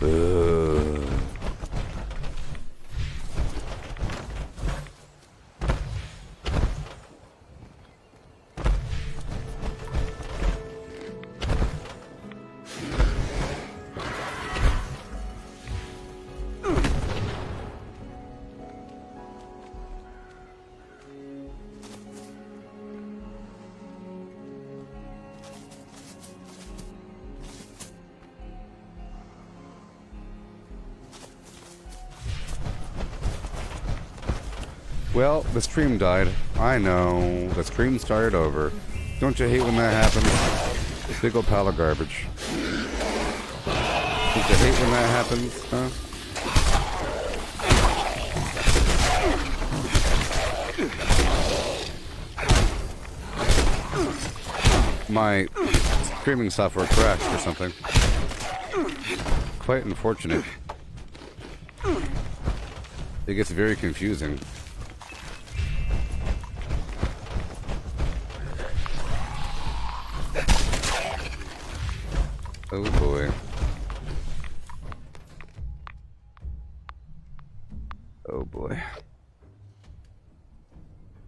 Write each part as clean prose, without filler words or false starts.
Ugh. Well, the stream died. I know. The stream started over. Don't you hate when that happens? Big ol' pile of garbage. Don't you hate when that happens, huh? My streaming software crashed or something. Quite unfortunate. It gets very confusing. Oh boy. Oh boy.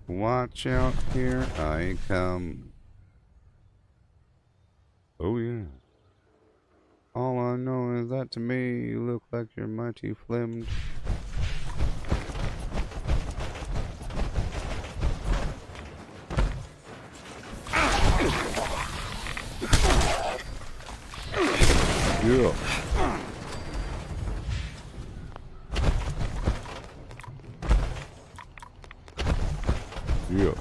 Watch out, here I come. Oh yeah. All I know is that to me you look like you're mighty flimmed. Yeah. Yeah.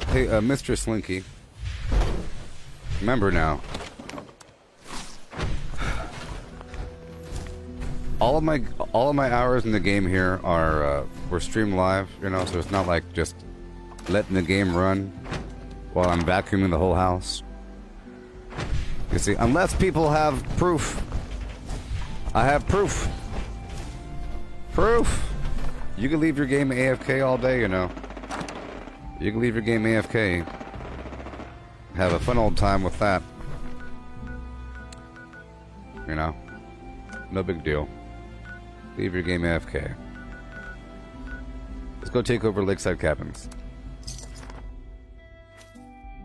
Hey, Mr. Slinky. Remember now. All of my hours in the game here are we're streamed live, you know, so it's not like just letting the game run while I'm vacuuming the whole house. You see, unless people have proof. I have proof. Proof. You can leave your game AFK all day, you know. You can leave your game AFK. Have a fun old time with that. You know. No big deal. Leave your game AFK. Let's go take over Lakeside Cabins.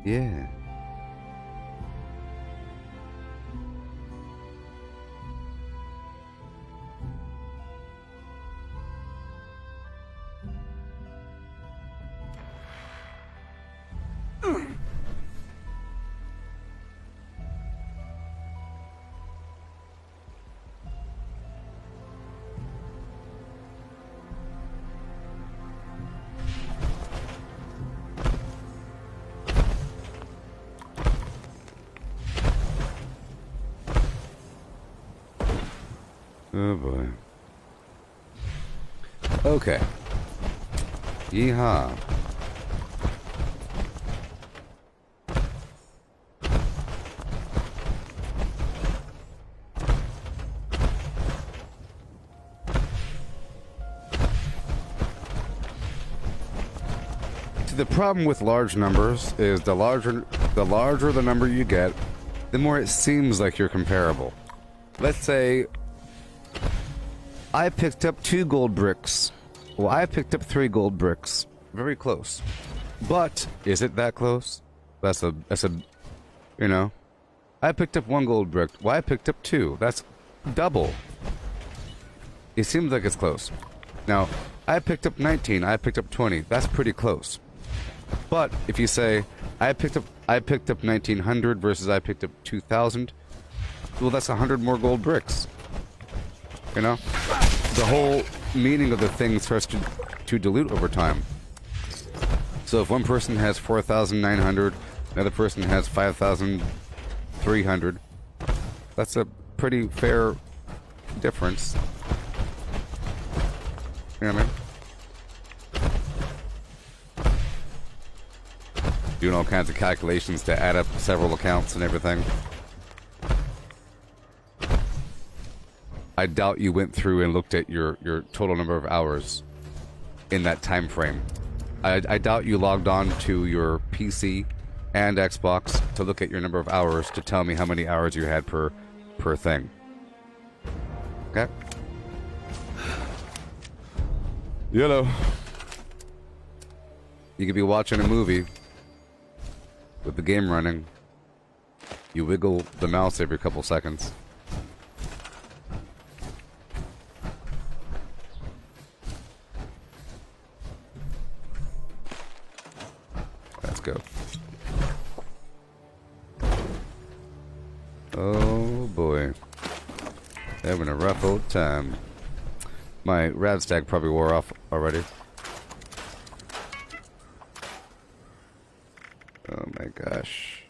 Yeah. Oh boy. Okay. Yeehaw. See, the problem with large numbers is the larger the number you get, the more it seems like you're comparable. Let's say I picked up 2 gold bricks. Well, I picked up 3 gold bricks. Very close. But is it that close? That's a you know. I picked up 1 gold brick. Well, I picked up 2. That's double. It seems like it's close. Now, I picked up 19. I picked up 20. That's pretty close. But if you say I picked up 1900 versus I picked up 2000, well, that's 100 more gold bricks. You know? The whole meaning of the thing starts to dilute over time. So if one person has 4,900, another person has 5,300, that's a pretty fair difference. You know what I mean? Doing all kinds of calculations to add up several accounts and everything. I doubt you went through and looked at your total number of hours in that time frame. I doubt you logged on to your PC and Xbox to look at your number of hours to tell me how many hours you had per thing. Okay? Yellow. You could be watching a movie with the game running. You wiggle the mouse every couple seconds. Let's go. Oh boy. Having a rough old time. My rad stack probably wore off already. Oh my gosh.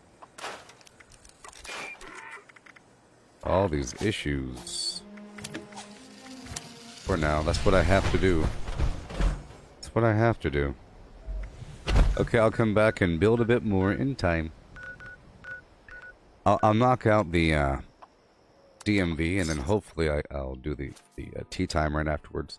All these issues. For now, that's what I have to do. That's what I have to do. Okay, I'll come back and build a bit more in time. I'll knock out the DMV, and then hopefully I'll do the tea time right afterwards.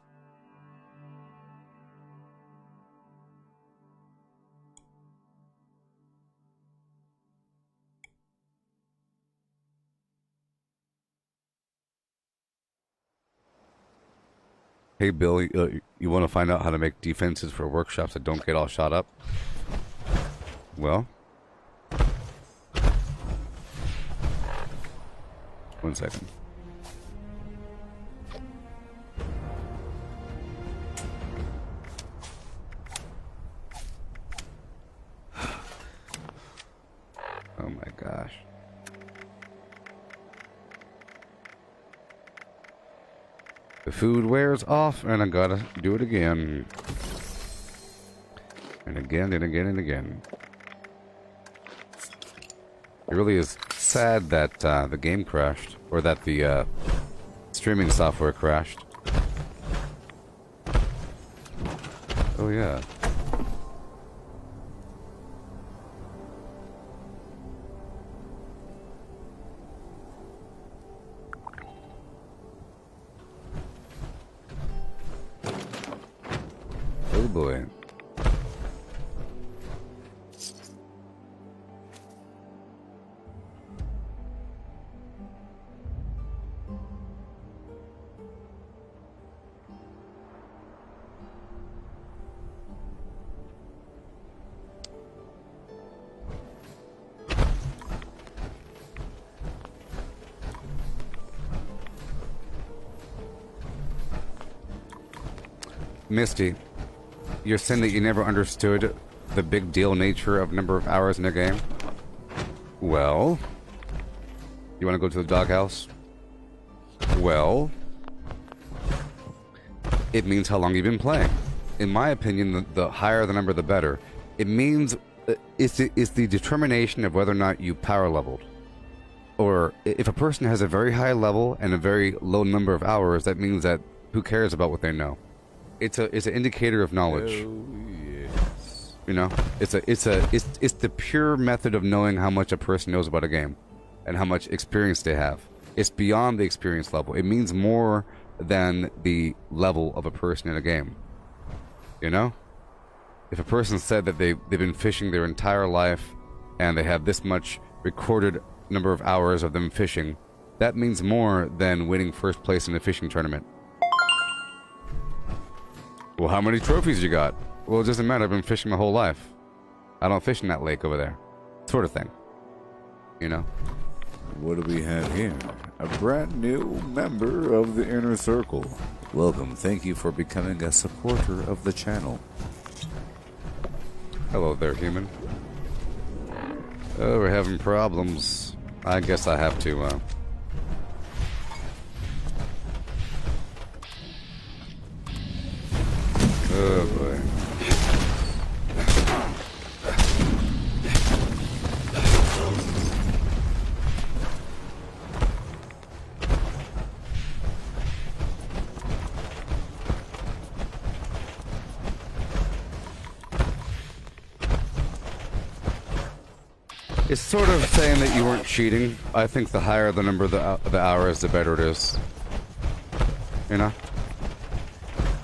Hey Bill, you want to find out how to make defenses for workshops that don't get all shot up? Well, 1 second. Oh my gosh. The food wears off, and I gotta do it again. And again, and again, and again. It really is sad that the game crashed, or that the streaming software crashed. Oh yeah. Oh boy. Misty, you're saying that you never understood the big deal nature of number of hours in a game? Well, you want to go to the doghouse? Well, it means how long you've been playing. In my opinion, the higher the number, the better. It means it's the determination of whether or not you power leveled. Or if a person has a very high level and a very low number of hours, that means that who cares about what they know? It's an indicator of knowledge. Oh, yes. You know, it's the pure method of knowing how much a person knows about a game and how much experience they have. It's beyond the experience level. It means more than the level of a person in a game. You know? If a person said that they've been fishing their entire life and they have this much recorded number of hours of them fishing, that means more than winning first place in a fishing tournament. Well, how many trophies you got? Well, it doesn't matter. I've been fishing my whole life. I don't fish in that lake over there. Sort of thing. You know? What do we have here? A brand new member of the Inner Circle. Welcome. Thank you for becoming a supporter of the channel. Hello there, human. Oh, we're having problems. I guess I have to, Oh boy. It's sort of saying that you weren't cheating. I think the higher the number of the hours, the better it is. You know?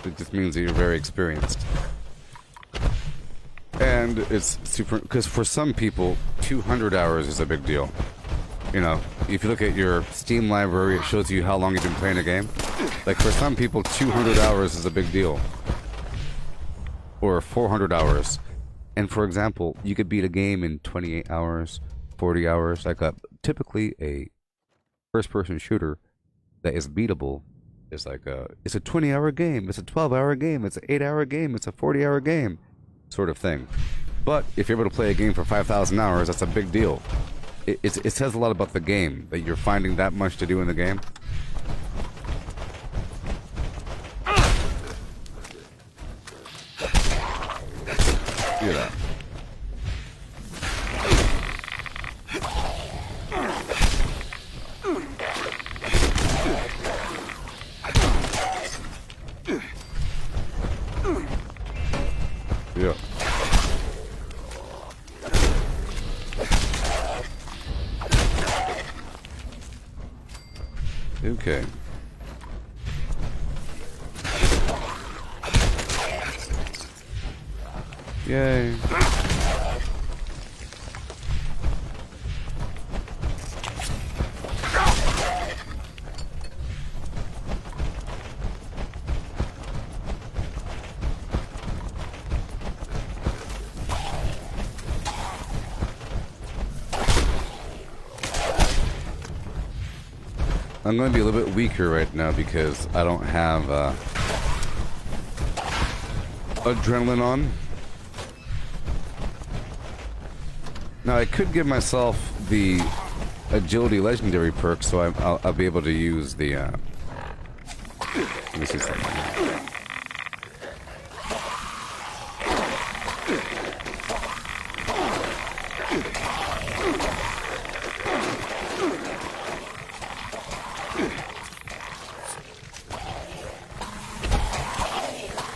It just means that you're very experienced. And it's super, because for some people, 200 hours is a big deal. You know, if you look at your Steam library, it shows you how long you've been playing a game. Like, for some people, 200 hours is a big deal. Or 400 hours. And for example, you could beat a game in 28 hours, 40 hours. Like, typically a first-person shooter that is beatable is like it's a 20-hour game, it's a 12-hour game, it's an 8-hour game, it's a 40-hour game, sort of thing. But if you're able to play a game for 5,000 hours, that's a big deal. It says a lot about the game, that you're finding that much to do in the game. Yeah. Yeah. Okay. Yay. I'm going to be a little bit weaker right now because I don't have adrenaline on. Now I could give myself the agility legendary perk, so I'll be able to use the. Let me see something.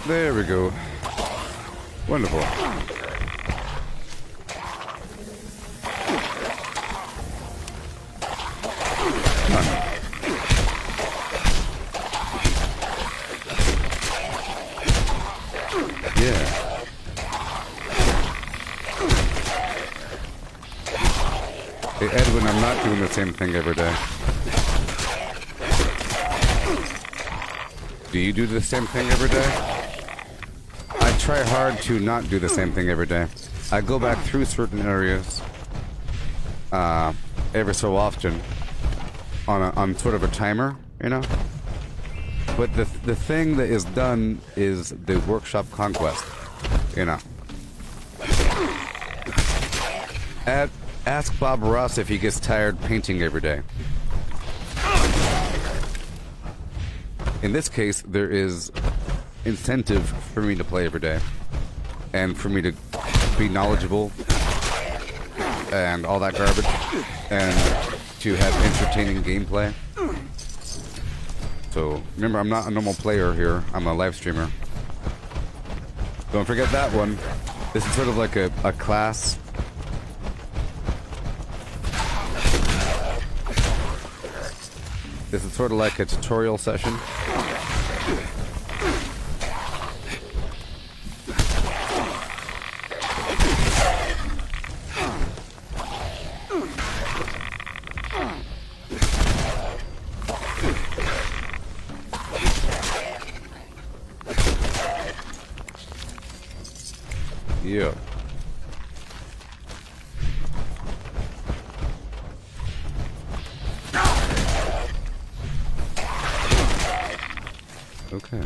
There we go. Wonderful. Yeah. Hey, Edwin, I'm not doing the same thing every day. Do you do the same thing every day? I try hard to not do the same thing every day. I go back through certain areas every so often on sort of a timer, you know? But the thing that is done is the workshop conquest, you know? Ask Bob Ross if he gets tired painting every day. In this case, there is incentive for me to play every day, and for me to be knowledgeable, and all that garbage, and to have entertaining gameplay. So, remember, I'm not a normal player here, I'm a live streamer. Don't forget that one. This is sort of like a class. This is sort of like a tutorial session. Yeah. Okay.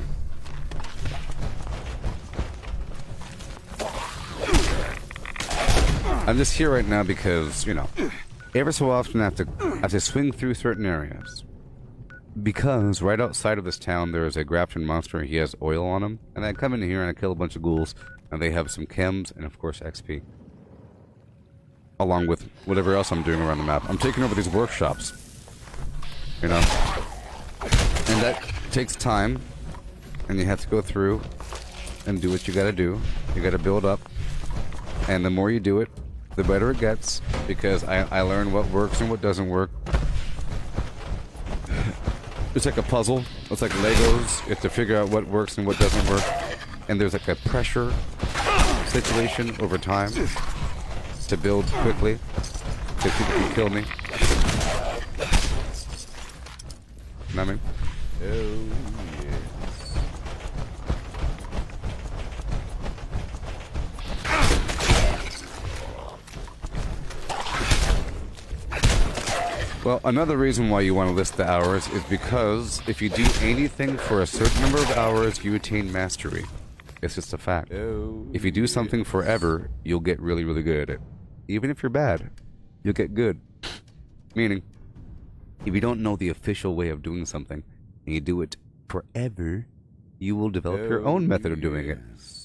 I'm just here right now because, you know, every so often I have to swing through certain areas. Because right outside of this town there is a Grafton monster. He has oil on him. And I come in here and I kill a bunch of ghouls. And they have some chems and, of course, XP. Along with whatever else I'm doing around the map. I'm taking over these workshops. You know? And that takes time. And you have to go through and do what you gotta do. You gotta build up. And the more you do it, the better it gets. Because I learn what works and what doesn't work. It's like a puzzle. It's like Legos. You have to figure out what works and what doesn't work. And there's like a pressure situation over time to build quickly. So people can kill me. You know what I mean? Oh, Well, another reason why you want to list the hours is because if you do anything for a certain number of hours, you attain mastery. It's just a fact. If you do something forever, you'll get really, really good at it. Even if you're bad, you'll get good. Meaning, if you don't know the official way of doing something, and you do it forever, you will develop your own method of doing it.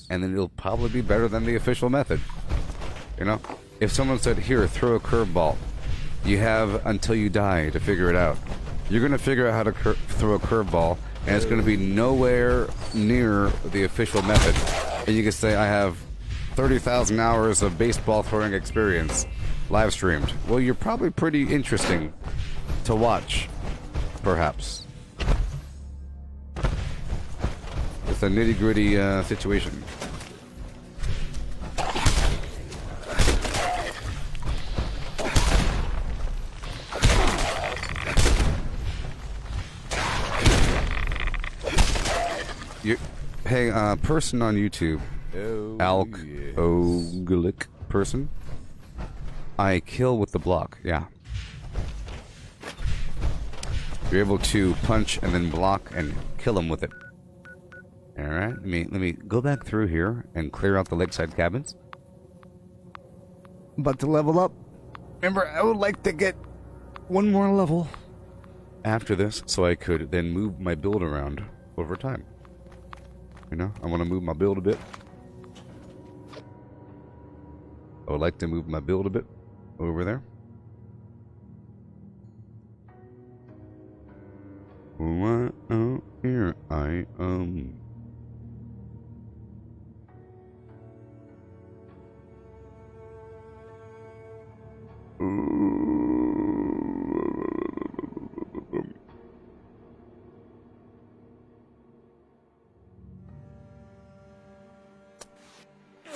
And then it'll probably be better than the official method. You know? If someone said, here, throw a curveball, you have until you die to figure it out. You're going to figure out how to throw a curveball, and it's going to be nowhere near the official method. And you can say, I have 30,000 hours of baseball throwing experience live streamed. Well, you're probably pretty interesting to watch, perhaps. It's a nitty-gritty situation. Hey, person on YouTube, Alk person, I kill with the block. Yeah, you're able to punch and then block and kill him with it. All right, let me go back through here and clear out the lakeside cabins. But to level up, remember, I would like to get one more level after this, so I could then move my build around over time. You know, I want to move my build a bit. I would like to move my build a bit over there. Oh, here I am.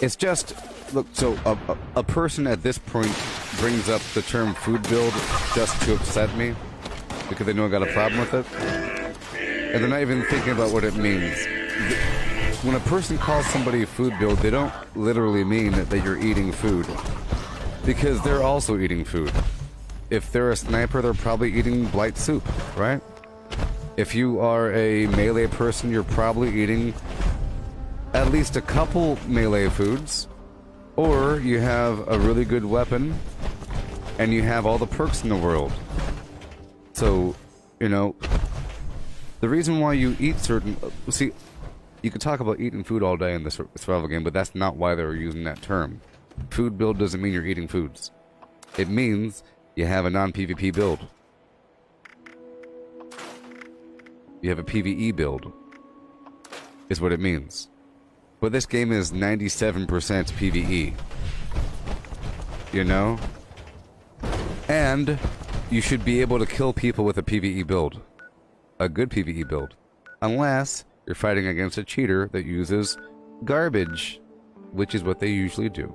It's just, look, so a person at this point brings up the term food build just to upset me because they know I got a problem with it. And they're not even thinking about what it means. When a person calls somebody food build, they don't literally mean that you're eating food. Because they're also eating food. If they're a sniper, they're probably eating blight soup, right? If you are a melee person, you're probably eating at least a couple melee foods, or you have a really good weapon and you have all the perks in the world. So, you know, the reason why you eat certain... See, you could talk about eating food all day in this survival game, but that's not why they're using that term. Food build doesn't mean you're eating foods. It means you have a non-PvP build. You have a PvE build, is what it means. But this game is 97% PvE. You know? And you should be able to kill people with a PvE build. A good PvE build. Unless you're fighting against a cheater that uses garbage, which is what they usually do.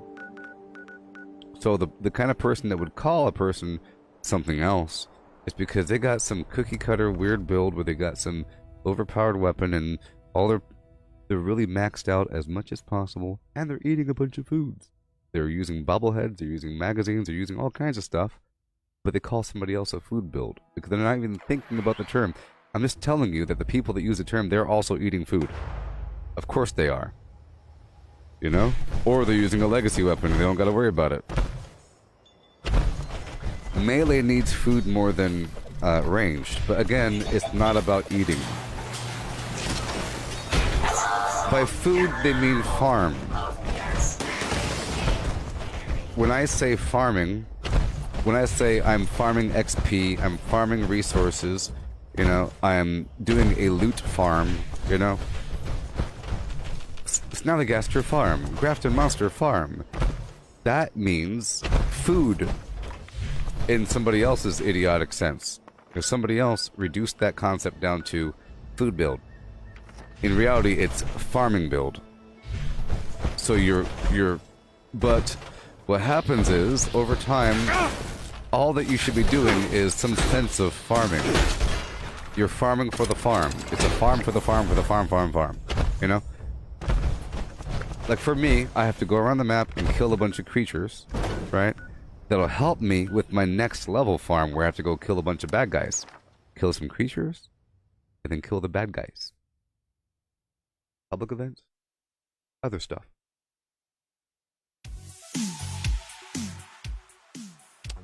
So the kind of person that would call a person something else is because they got some cookie cutter weird build where they got some overpowered weapon and all they're really maxed out as much as possible, and they're eating a bunch of foods. They're using bobbleheads, they're using magazines, they're using all kinds of stuff, but they call somebody else a food build because they're not even thinking about the term. I'm just telling you that the people that use the term, they're also eating food. Of course they are. You know? Or they're using a legacy weapon and they don't gotta worry about it. Melee needs food more than ranged, but again, it's not about eating. By food, they mean farm. When I say farming, when I say I'm farming XP, I'm farming resources, you know, I'm doing a loot farm, you know. Snallygaster farm, Grafton Monster farm. That means food in somebody else's idiotic sense. Because somebody else reduced that concept down to food build. In reality, it's farming build. So but what happens is, over time, all that you should be doing is some sense of farming. You're farming for the farm. It's a farm for the farm for the farm. You know? Like for me, I have to go around the map and kill a bunch of creatures, right? That'll help me with my next level farm where I have to go kill a bunch of bad guys. Kill some creatures, and then kill the bad guys. Public events, other stuff.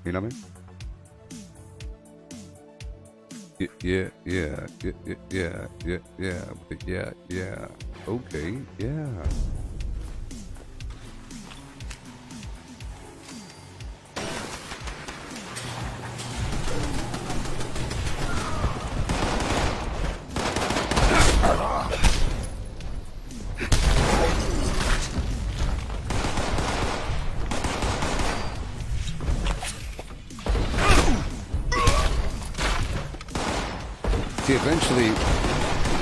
You know what I mean? Yeah. Okay, yeah. See, eventually,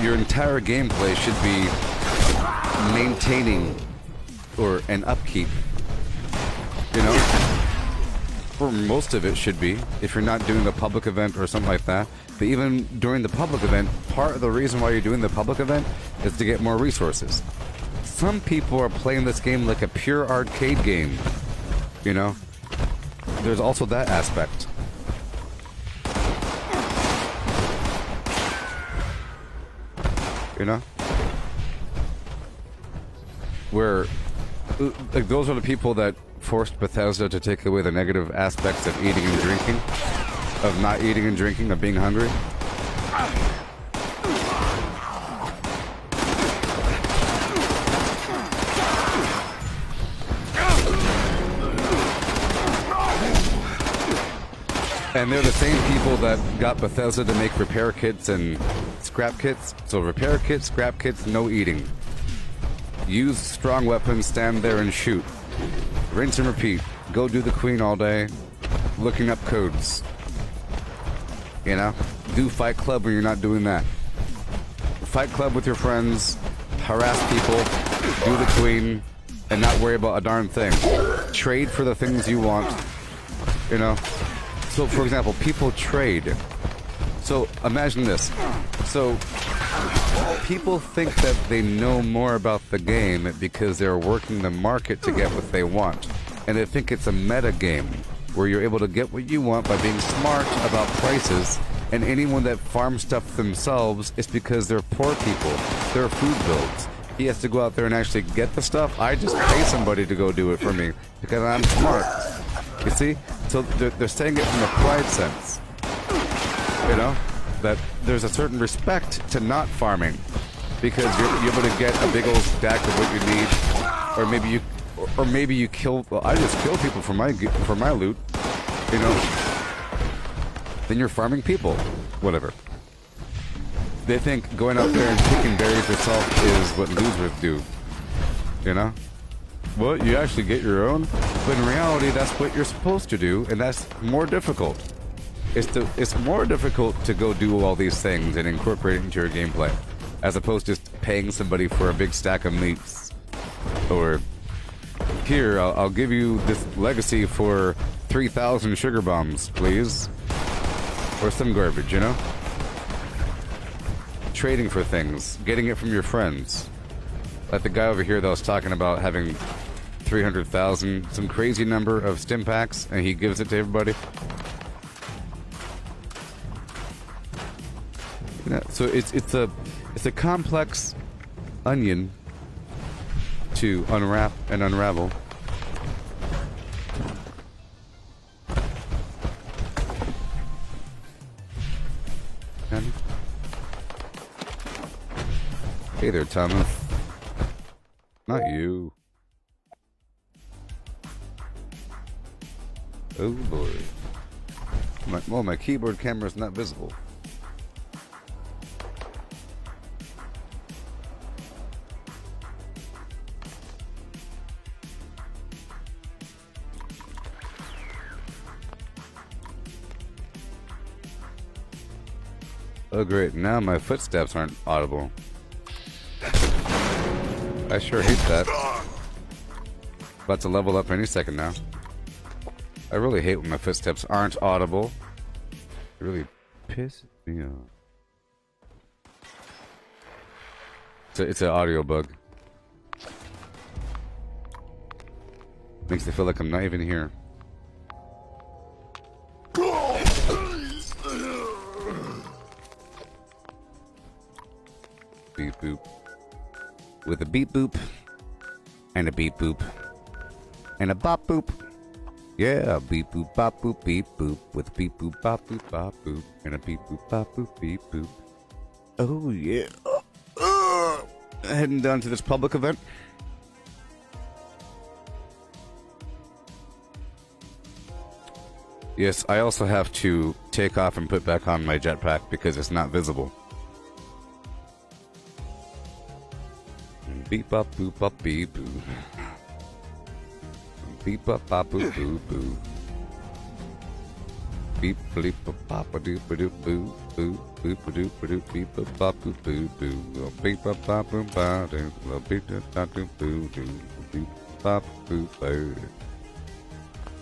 your entire gameplay should be maintaining an upkeep. You know? For most of it should be, if you're not doing a public event or something like that. But even during the public event, part of the reason why you're doing the public event is to get more resources. Some people are playing this game like a pure arcade game. You know? There's also that aspect. You know? Where, like, those are the people that forced Bethesda to take away the negative aspects of eating and drinking, of not eating and drinking, of being hungry. And they're the same people that got Bethesda to make repair kits and scrap kits. So repair kits, scrap kits, no eating. Use strong weapons, stand there and shoot. Rinse and repeat. Go do the queen all day, looking up codes. You know? Do Fight Club when you're not doing that. Fight Club with your friends, harass people, do the queen, and not worry about a darn thing. Trade for the things you want. You know? So, for example, people trade. So, imagine this. So, people think that they know more about the game because they're working the market to get what they want. And they think it's a meta game where you're able to get what you want by being smart about prices. And anyone that farms stuff themselves is because they're poor people. They're food builds. He has to go out there and actually get the stuff. I just pay somebody to go do it for me because I'm smart. You see? So they're saying it from a pride sense. You know? That there's a certain respect to not farming because you're able to get a big old stack of what you need, or maybe you kill. Well, I just kill people for my loot, you know. Then you're farming people, whatever. They think going out there and picking berries yourself is what losers do, you know. Well, you actually get your own, but in reality, that's what you're supposed to do, and that's more difficult. It's more difficult to go do all these things and incorporate it into your gameplay, as opposed to just paying somebody for a big stack of meats. Or, here, I'll give you this legacy for 3,000 sugar bombs, please. Or some garbage, you know? Trading for things, getting it from your friends. Like the guy over here that was talking about having 300,000, some crazy number of stim packs, and he gives it to everybody. Yeah, so it's a complex onion to unwrap and unravel. Hey there, Thomas. Not you. Oh boy. My keyboard camera is not visible. Oh great, now my footsteps aren't audible. I sure hate that. About to level up any second now. I really hate when my footsteps aren't audible. It really pisses me off. It's an audio bug. Makes me feel like I'm not even here. Beep boop. With a beep boop. And a beep boop. And a bop boop. Yeah, beep boop bop boop beep boop. With a beep boop bop boop bop boop. And a beep boop bop boop beep boop. Oh yeah. Heading down to this public event. Yes, I also have to take off and put back on my jetpack because it's not visible. Beep bop boop bop beep boo. Beep bop bop boop boo boo. Beep bleep bop a doop a doop boo boo boop a doop a doop beep bop bop boop boo boo. Beep bop bop boop ba doo. Beep bop doop boo doo. Beep bop boop boo.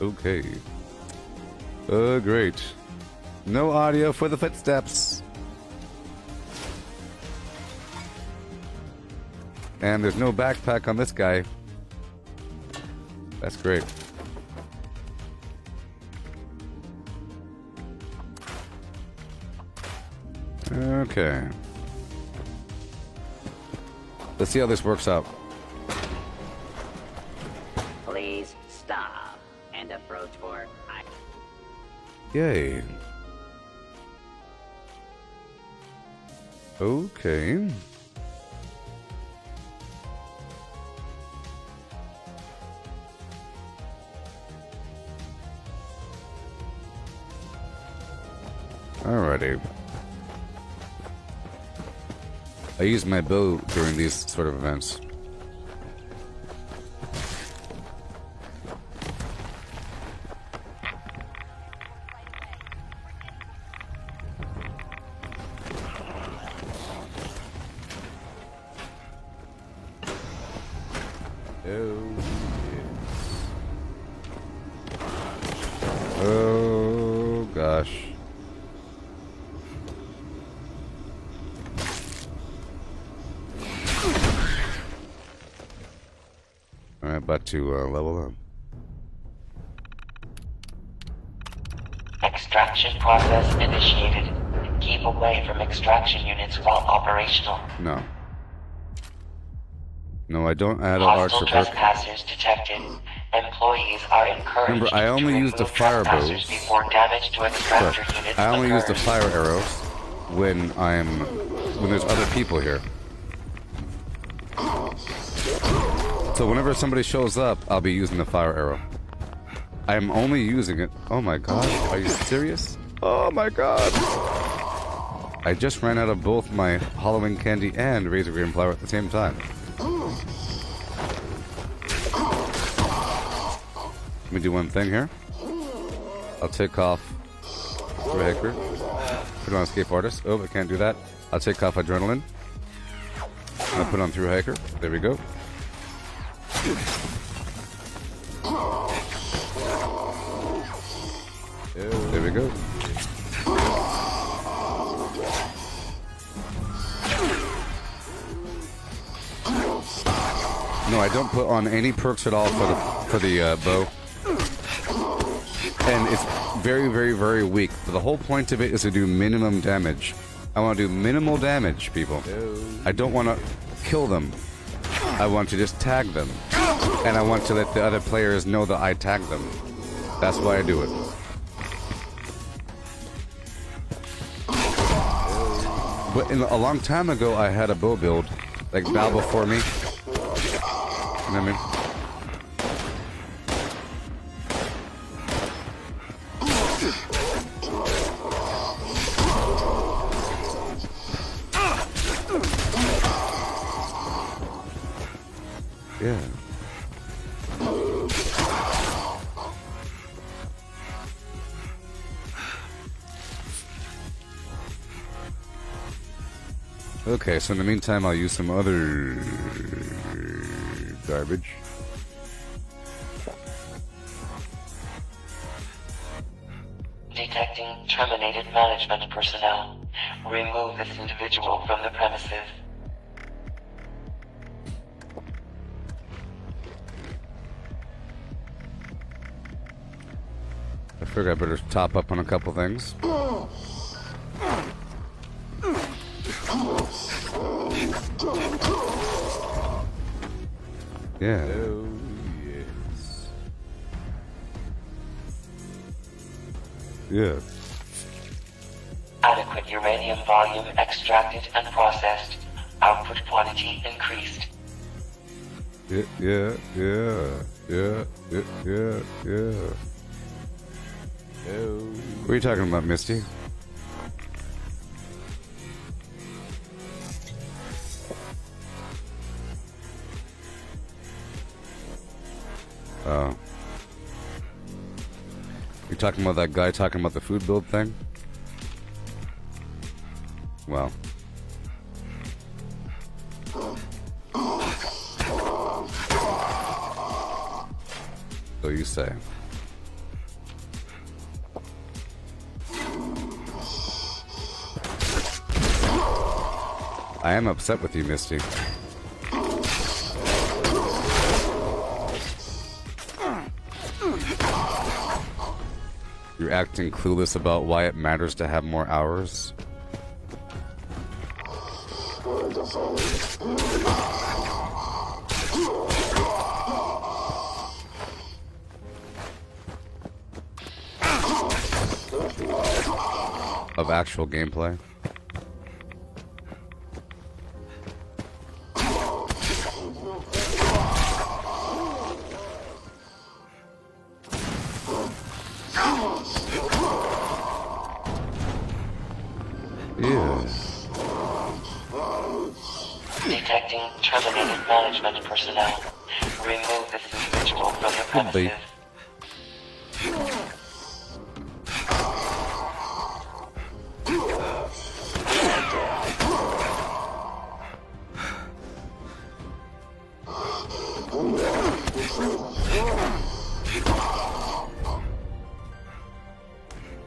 Okay. Great. No audio for the footsteps. And there's no backpack on this guy. That's great. Okay. Let's see how this works out. Please stop and approach for Yay. Okay. Alrighty. I use my bow during these sort of events. Oh gosh. Alright, about to level up. Extraction process initiated. Keep away from extraction units while operational. No. No, I don't add an Hostile archer perk. trespassers detected. Employees are encouraged Remember, I only to use the remove fire trespassers bows. before damage to extractor Sorry. units I only use the occurs. fire arrows when there's other people here. So whenever somebody shows up, I'll be using the fire arrow. I'm only using it. Oh my god, are you serious? Oh my god. I just ran out of both my Halloween candy and razor green flour at the same time. Let me do one thing here. I'll take off Hiker. Put on Escape Artist. Oh, I can't do that. I'll take off Adrenaline. I'll put on Through Hiker. There we go. There we go. No, I don't put on any perks at all for the bow. And it's very, very, very weak. But the whole point of it is to do minimum damage. I want to do minimal damage, people. I don't want to kill them. I want to just tag them. And I want to let the other players know that I tagged them. That's why I do it. But a long time ago, I had a bow build. Like bow before me. You know what I mean? Yeah. Okay, so in the meantime, I'll use some other garbage. Detecting terminated management personnel. Remove this individual from the premises. I figure I better top up on a couple things. Yeah. Oh, yes. Yeah. Adequate uranium volume extracted and processed. Output quantity increased. Yeah. Oh, What are you talking about, Misty? Oh. You're talking about that guy talking about the food build thing? Well. So you say. I am upset with you, Misty. You're acting clueless about why it matters to have more hours. Of actual gameplay. Detecting terminated management personnel. Remove this individual from the premises.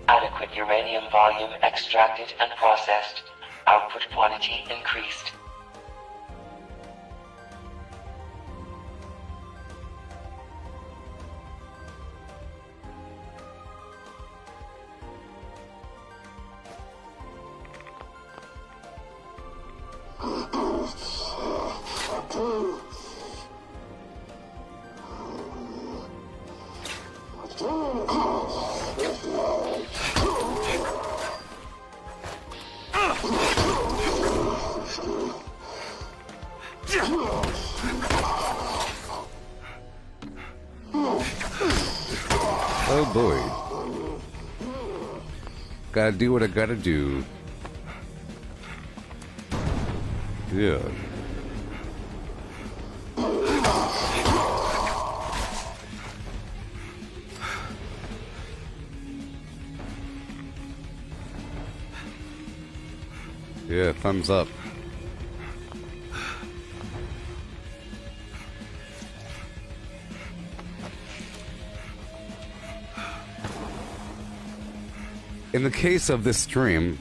Adequate uranium volume extracted and processed. Output quantity increased. Oh boy. Gotta do what I gotta do. Yeah. Yeah, thumbs up. In the case of this stream,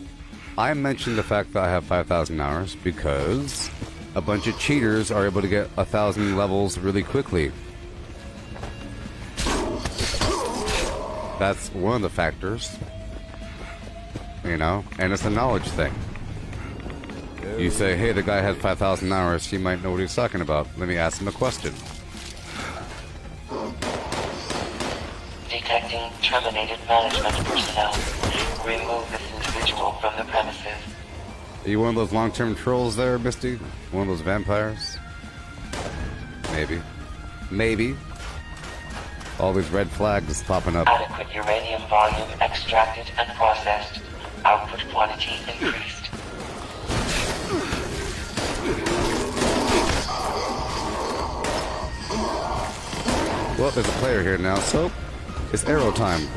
I mentioned the fact that I have 5,000 hours because a bunch of cheaters are able to get 1,000 levels really quickly. That's one of the factors. You know, and it's a knowledge thing. You say, hey, the guy had 5,000 hours, he might know what he's talking about. Let me ask him a question. Detecting terminated management personnel. Remove this individual from the premises. Are you one of those long-term trolls there, Misty? One of those vampires? Maybe. Maybe. All these red flags popping up. Adequate uranium volume extracted and processed. Output quantity increased. Well, there's a player here now, so it's arrow time.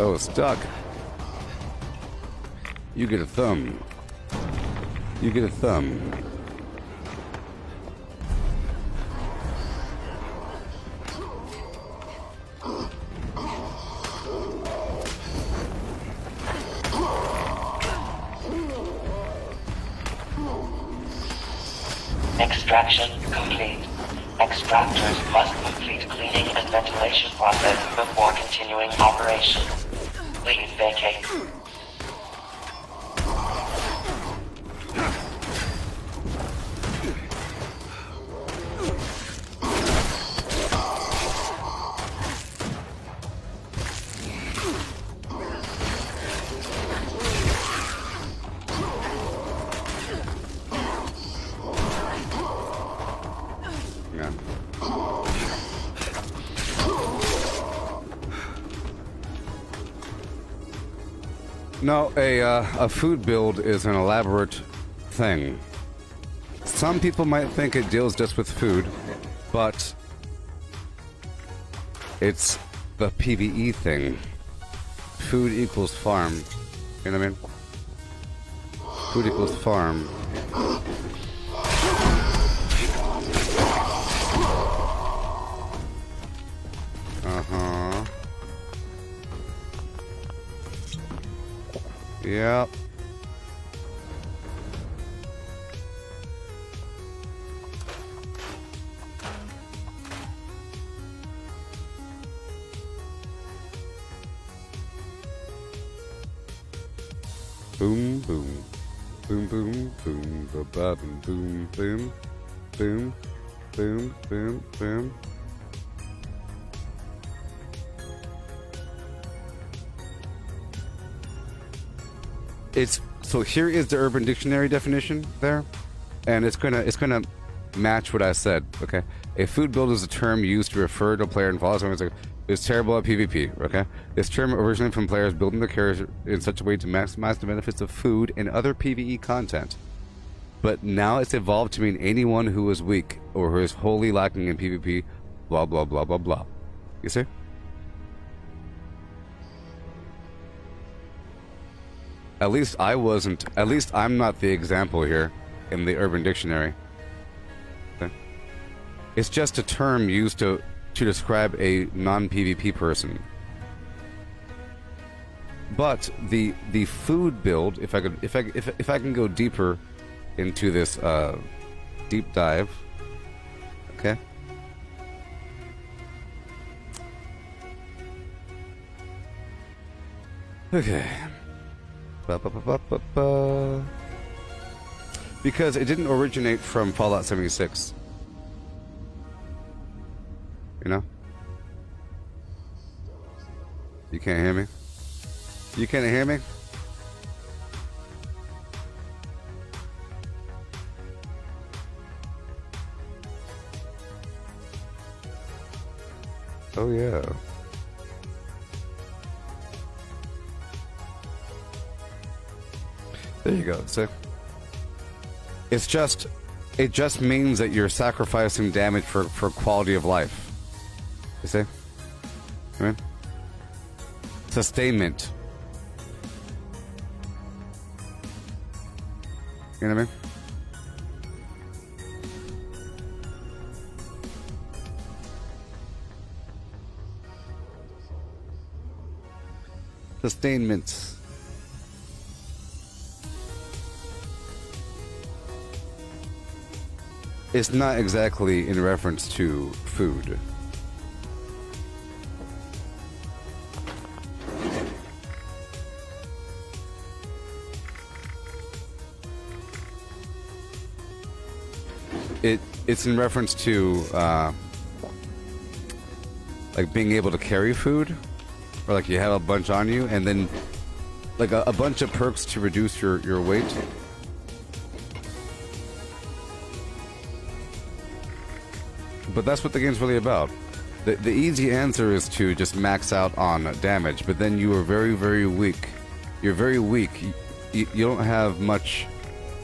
Oh, stuck. You get a thumb. You get a thumb. Extraction complete. Extractors must complete cleaning and ventilation process before continuing operation. Please vacate. Yeah. No, a food build is an elaborate thing. Some people might think it deals just with food, but it's the PvE thing. Food equals farm. You know what I mean? Food equals farm. Uh-huh. Yep. Boom, boom. Boom, boom, boom, ba ba boom, boom, boom, boom, boom, boom, boom. It's so here is the Urban Dictionary definition there, and it's gonna match what I said. Okay, a food build is a term used to refer to a player and follows someone who's terrible at PvP. Okay, this term originated from players building their character in such a way to maximize the benefits of food and other PvE content. But now it's evolved to mean anyone who is weak or who is wholly lacking in PvP. Blah blah blah blah blah. You see? At least I wasn't. At least I'm not the example here in the Urban Dictionary. Okay. It's just a term used to describe a non-PvP person. But the food build, if I can go deeper into this deep dive, okay. Okay. Because it didn't originate from Fallout 76. You know? You can't hear me? You can't hear me? Oh yeah. There you go. So it just means that you're sacrificing damage for quality of life. You see? I mean, sustainment. You know what I mean? Sustainment. It's not exactly in reference to food. It's in reference to like being able to carry food, or like you have a bunch on you, and then like a bunch of perks to reduce your weight. But that's what the game's really about. The easy answer is to just max out on damage, but then you are very, very weak. You're very weak. You don't have much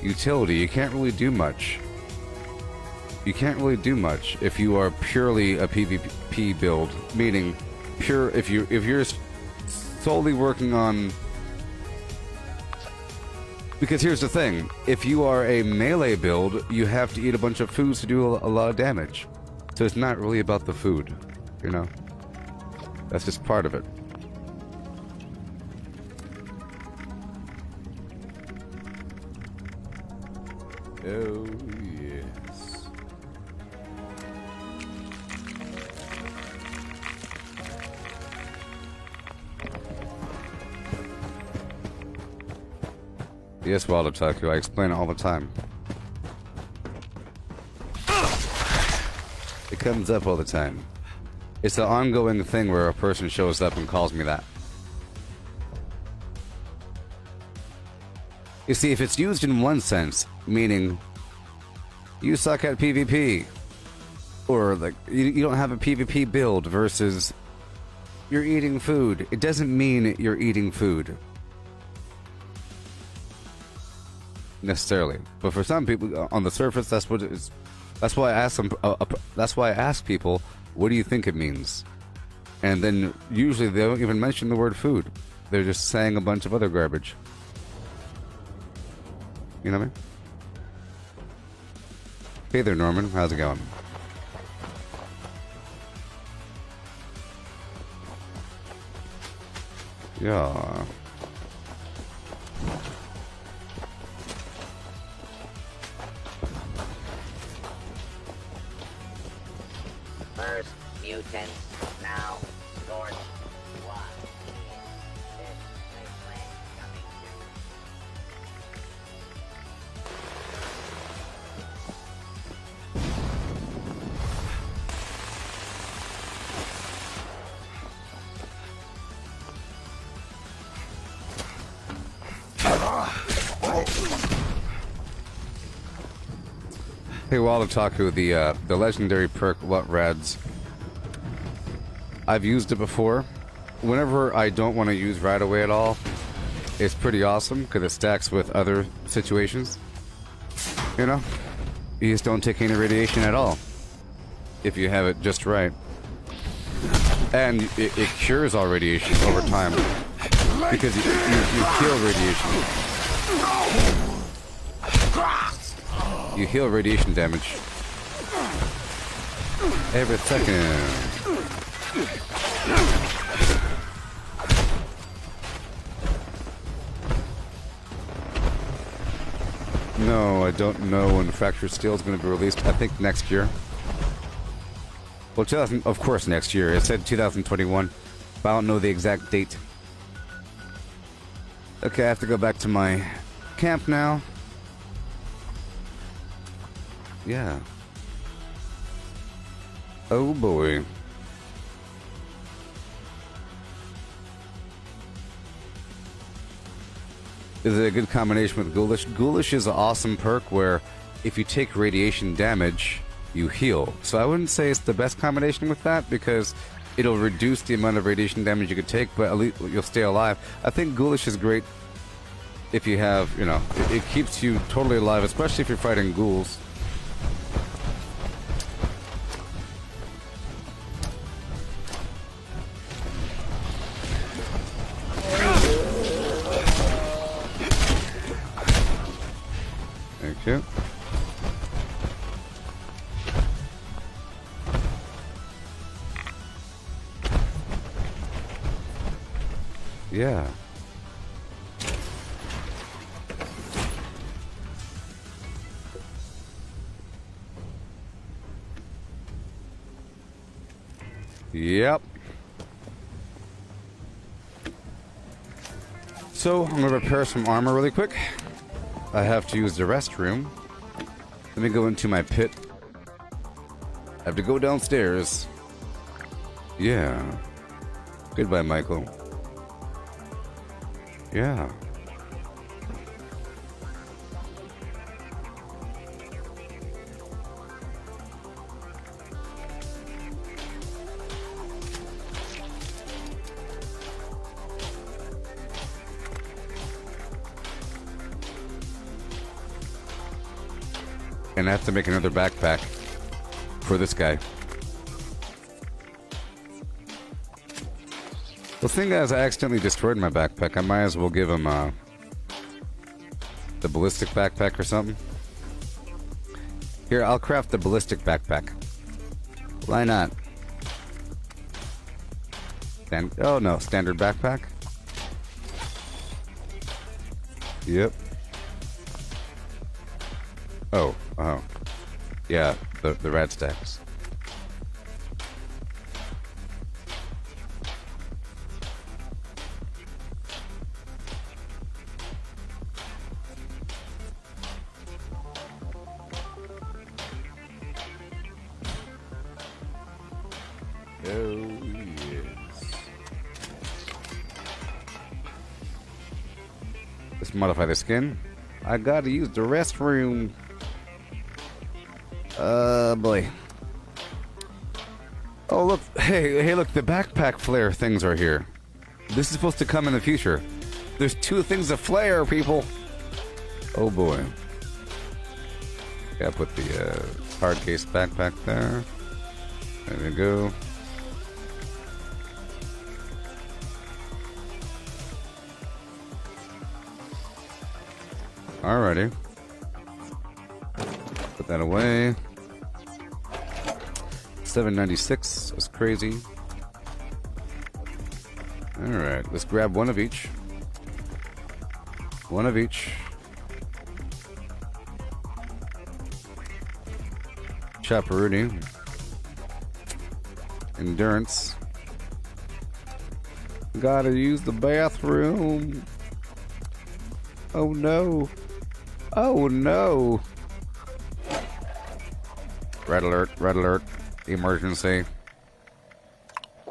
utility. You can't really do much. You can't really do much if you are purely a PvP build, meaning pure. If you're solely working on... Because here's the thing. If you are a melee build, you have to eat a bunch of foods to do a lot of damage. So it's not really about the food, you know? That's just part of it. Oh, yes. Yes, Wild Otaku, I explain it all the time. It comes up all the time. It's an ongoing thing where a person shows up and calls me that. You see, if it's used in one sense, meaning you suck at PvP, or like you don't have a PvP build versus you're eating food, it doesn't mean you're eating food necessarily. But for some people, on the surface, that's what it is. That's why I ask them. That's why I ask people, "What do you think it means?" And then usually they don't even mention the word food. They're just saying a bunch of other garbage. You know what I mean? Hey there, Norman. How's it going? Yeah. First, mutants, now, Lord. What? This wasteland coming to... Hey, Wild Otaku, the legendary perk What Rads. I've used it before. Whenever I don't want to use right away at all, it's pretty awesome because it stacks with other situations. You know? You just don't take any radiation at all if you have it just right. And it cures all radiation over time because you kill radiation. You heal radiation damage every second. No, I don't know when Fractured Steel is going to be released. I think next year. Well, of course next year. It said 2021, but I don't know the exact date. Okay, I have to go back to my camp now. Yeah. Oh boy. Is it a good combination with Ghoulish? Ghoulish is an awesome perk where if you take radiation damage, you heal. So I wouldn't say it's the best combination with that because it'll reduce the amount of radiation damage you could take, but at least you'll stay alive. I think Ghoulish is great if you have, you know, it keeps you totally alive, especially if you're fighting ghouls. Thank you. Yeah. Yep. So, I'm gonna repair some armor really quick. I have to use the restroom. Let me go into my pit. I have to go downstairs. Yeah. Goodbye, Michael. Yeah. And I have to make another backpack for this guy. Well, seeing as I accidentally destroyed my backpack, I might as well give him the ballistic backpack or something. Here, I'll craft the ballistic backpack. Why not? Oh no, standard backpack. Yep. Oh. Yeah, the rat stacks. Oh, yes. Let's modify the skin. I gotta use the restroom. Boy. Oh, look. Hey, look. The backpack flare things are here. This is supposed to come in the future. There's 2 things of flare, people. Oh, boy. Gotta put the hard case backpack there. There we go. Alrighty. Put that away. 796. That's crazy. Alright, let's grab one of each. One of each. Chaparoonie. Endurance. Gotta use the bathroom. Oh no. Oh no. Red alert, red alert. Emergency.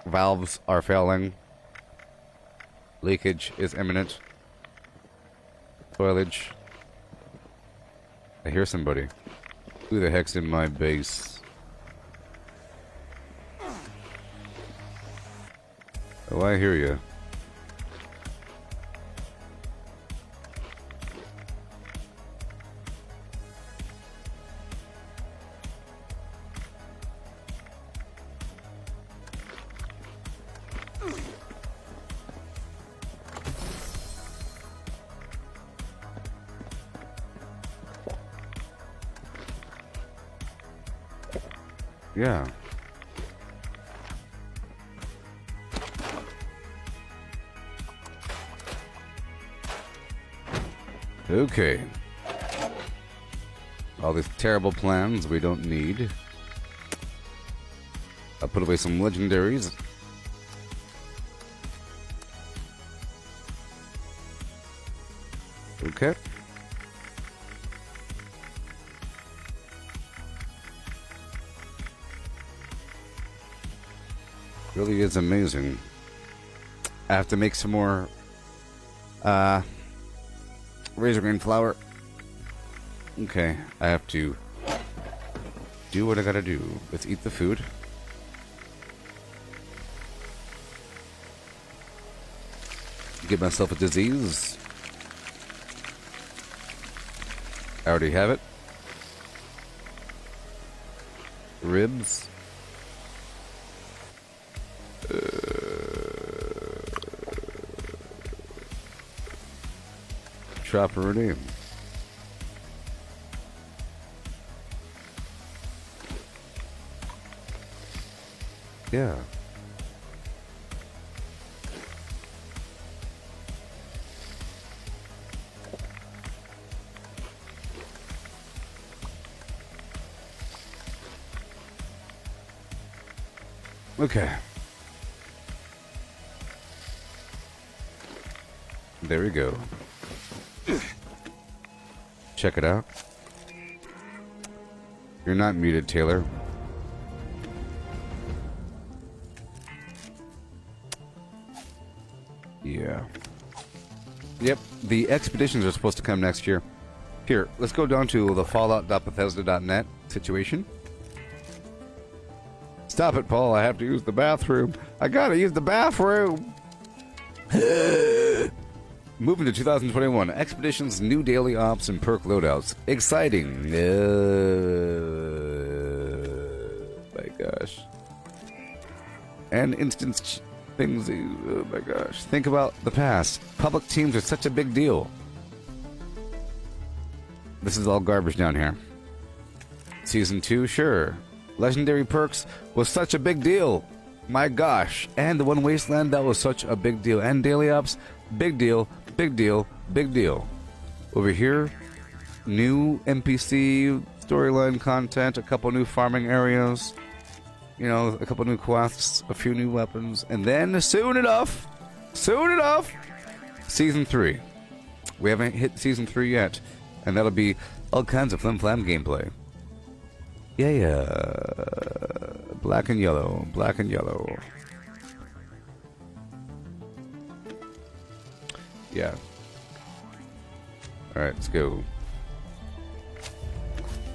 Valves are failing. Leakage is imminent. Spoilage. I hear somebody. Who the heck's in my base? Oh, I hear you. Yeah. Okay. All these terrible plans we don't need. I'll put away some legendaries. Okay. Really is amazing. I have to make some more razor green flour. Okay, I have to do what I gotta do. Let's eat the food. Give myself a disease. I already have it. Ribs. Chaparoonie. Yeah. Okay. There we go. Check it out. You're not muted, Taylor. Yeah. Yep, the expeditions are supposed to come next year. Here, let's go down to the fallout.bethesda.net situation. Stop it, Paul. I have to use the bathroom. I gotta use the bathroom. Moving to 2021. Expeditions, new daily ops, and perk loadouts. Exciting. My gosh. And Things, oh my gosh. Think about the past. Public teams are such a big deal. This is all garbage down here. Season 2, sure. Legendary perks was such a big deal. My gosh. And the One Wasteland, that was such a big deal. And daily ops, big deal, big deal, big deal. Over here, new NPC storyline content, a couple new farming areas, you know, a couple new quests, a few new weapons, and then soon enough, Season 3. We haven't hit Season 3 yet, and that'll be all kinds of flim-flam gameplay. Yeah. Black and yellow, black and yellow. Yeah. Alright, let's go.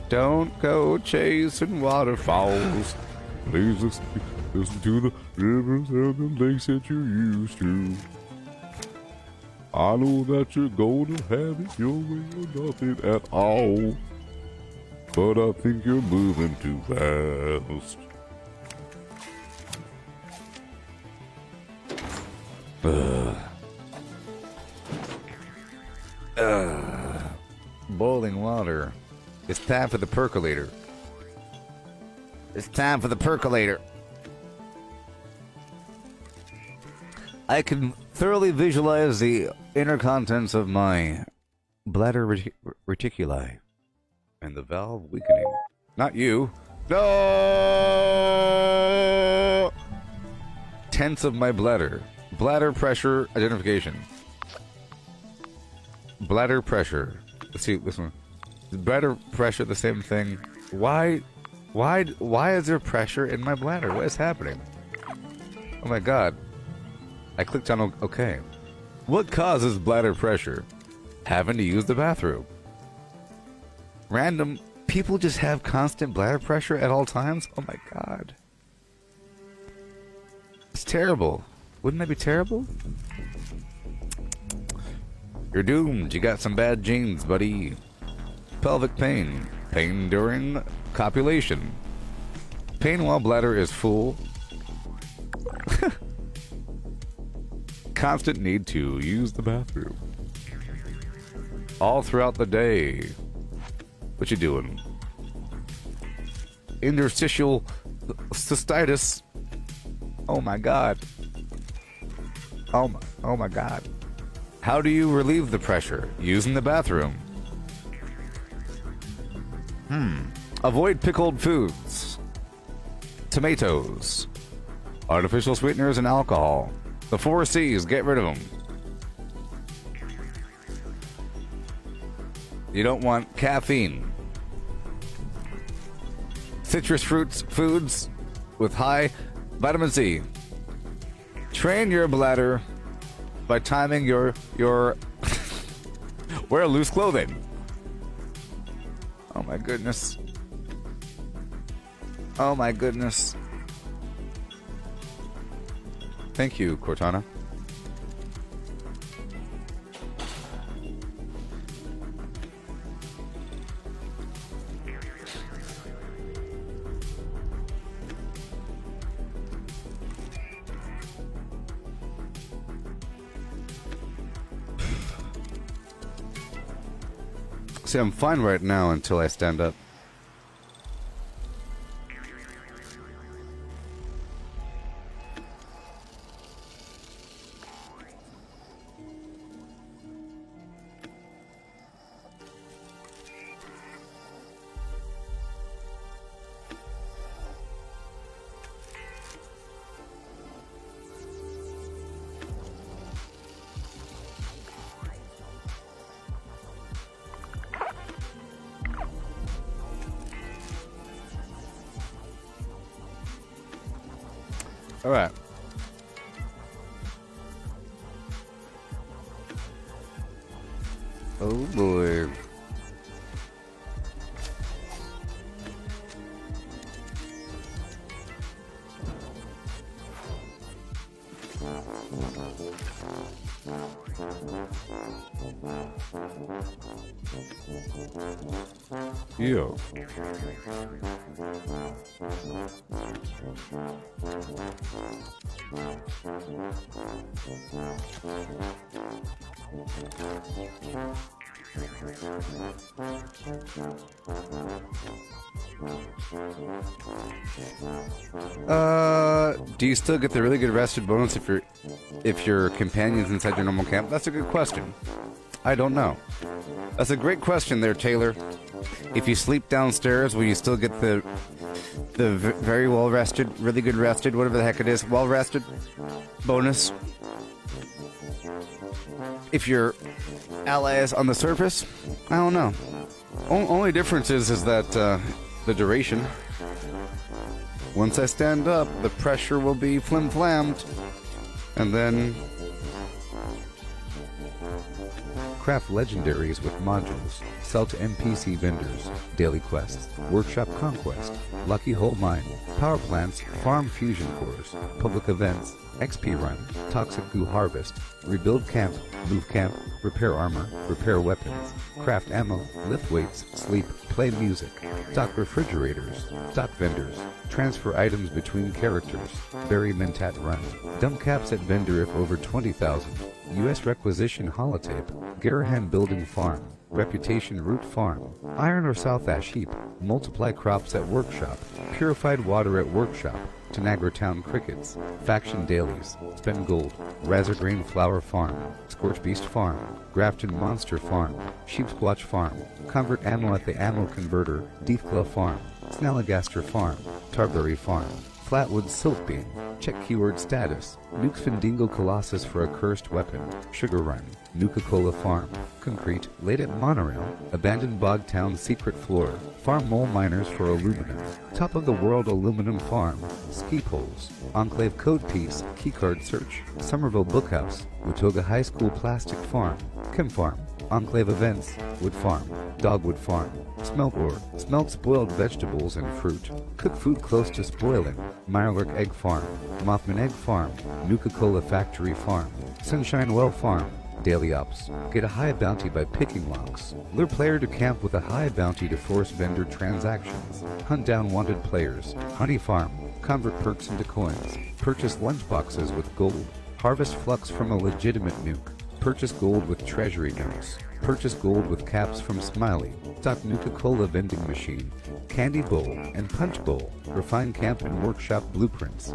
Don't go chasing waterfalls. Please listen to the rivers and the lakes that you used to. I know that you're gonna have it your way or nothing at all. But I think you're moving too fast. Boiling water. It's time for the percolator. It's time for the percolator. I can thoroughly visualize the inner contents of my bladder reticuli and the valve weakening. Not you. No! Tense of my bladder. Bladder pressure identification. Bladder pressure. Let's see this one. Is bladder pressure the same thing? Why is there pressure in my bladder? What is happening? Oh my god. I clicked on OK. What causes bladder pressure? Having to use the bathroom. Random people just have constant bladder pressure at all times? Oh my god. It's terrible. Wouldn't that be terrible? You're doomed. You got some bad genes, buddy. Pelvic pain. Pain during copulation. Pain while bladder is full. Constant need to use the bathroom. All throughout the day. What you doing? Interstitial cystitis. Oh my god. Oh my god. How do you relieve the pressure? Using the bathroom. Avoid pickled foods. Tomatoes. Artificial sweeteners and alcohol. The 4 C's, get rid of them. You don't want caffeine. Citrus fruits, foods with high vitamin C. Train your bladder by timing your wear loose clothing. Oh my goodness. Oh my goodness. Thank you, Cortana. See, I'm fine right now until I stand up. All right. Oh boy. Yo. Do you still get the really good rested bonus if your companion's inside your normal camp? That's a good question. I don't know. That's a great question there, Taylor. If you sleep downstairs, will you still get the very well rested, really good rested, whatever the heck it is, well rested bonus? If your ally is on the surface, I don't know. Only difference is that the duration. Once I stand up, the pressure will be flim-flammed, and then Craft legendaries with modules. Sell to NPC vendors. Daily quests. Workshop conquest. Lucky hole mine. Power plants. Farm fusion cores. Public events. XP run. Toxic goo harvest. Rebuild camp. Move camp. Repair armor. Repair weapons. Craft ammo. Lift weights. Sleep. Play music. Stock refrigerators. Stock vendors. Transfer items between characters. Bury Mentat run. Dump caps at vendor if over 20,000. U.S. requisition holotape. Garahan building farm. Reputation root farm. Iron or South Ash heap. Multiply crops at workshop. Purified water at workshop. Tanagra Town crickets. Faction dailies. Spend gold. Razorgrain flower farm. Scorch beast farm. Grafton monster farm. Sheepsquatch farm. Convert ammo at the ammo converter. Deathclaw farm. Snalligaster farm. Tarberry farm. Flatwood silk beam. Check keyword status. Nukes Findingo Colossus for a cursed weapon. Sugar Run. Nuka-Cola Farm. Concrete. Late at Monorail. Abandoned Bog Town secret floor. Farm mole miners for aluminum. Top of the world aluminum farm. Ski poles. Enclave code piece. Keycard search. Somerville Bookhouse. Watoga High School plastic farm. Chem farm. Enclave events. Wood farm. Dogwood farm. Smelt ore. Smelt spoiled vegetables and fruit. Cook food close to spoiling. Mirelurk egg farm. Mothman egg farm. Nuka-Cola factory farm. Sunshine well farm. Daily ops. Get a high bounty by picking locks. Lure player to camp with a high bounty to force vendor transactions. Hunt down wanted players. Honey farm. Convert perks into coins. Purchase lunchboxes with gold. Harvest flux from a legitimate nuke. Purchase gold with treasury notes. Purchase gold with caps from Smiley. Stock Nuka-Cola vending machine. Candy bowl and punch bowl. Refine camp and workshop blueprints.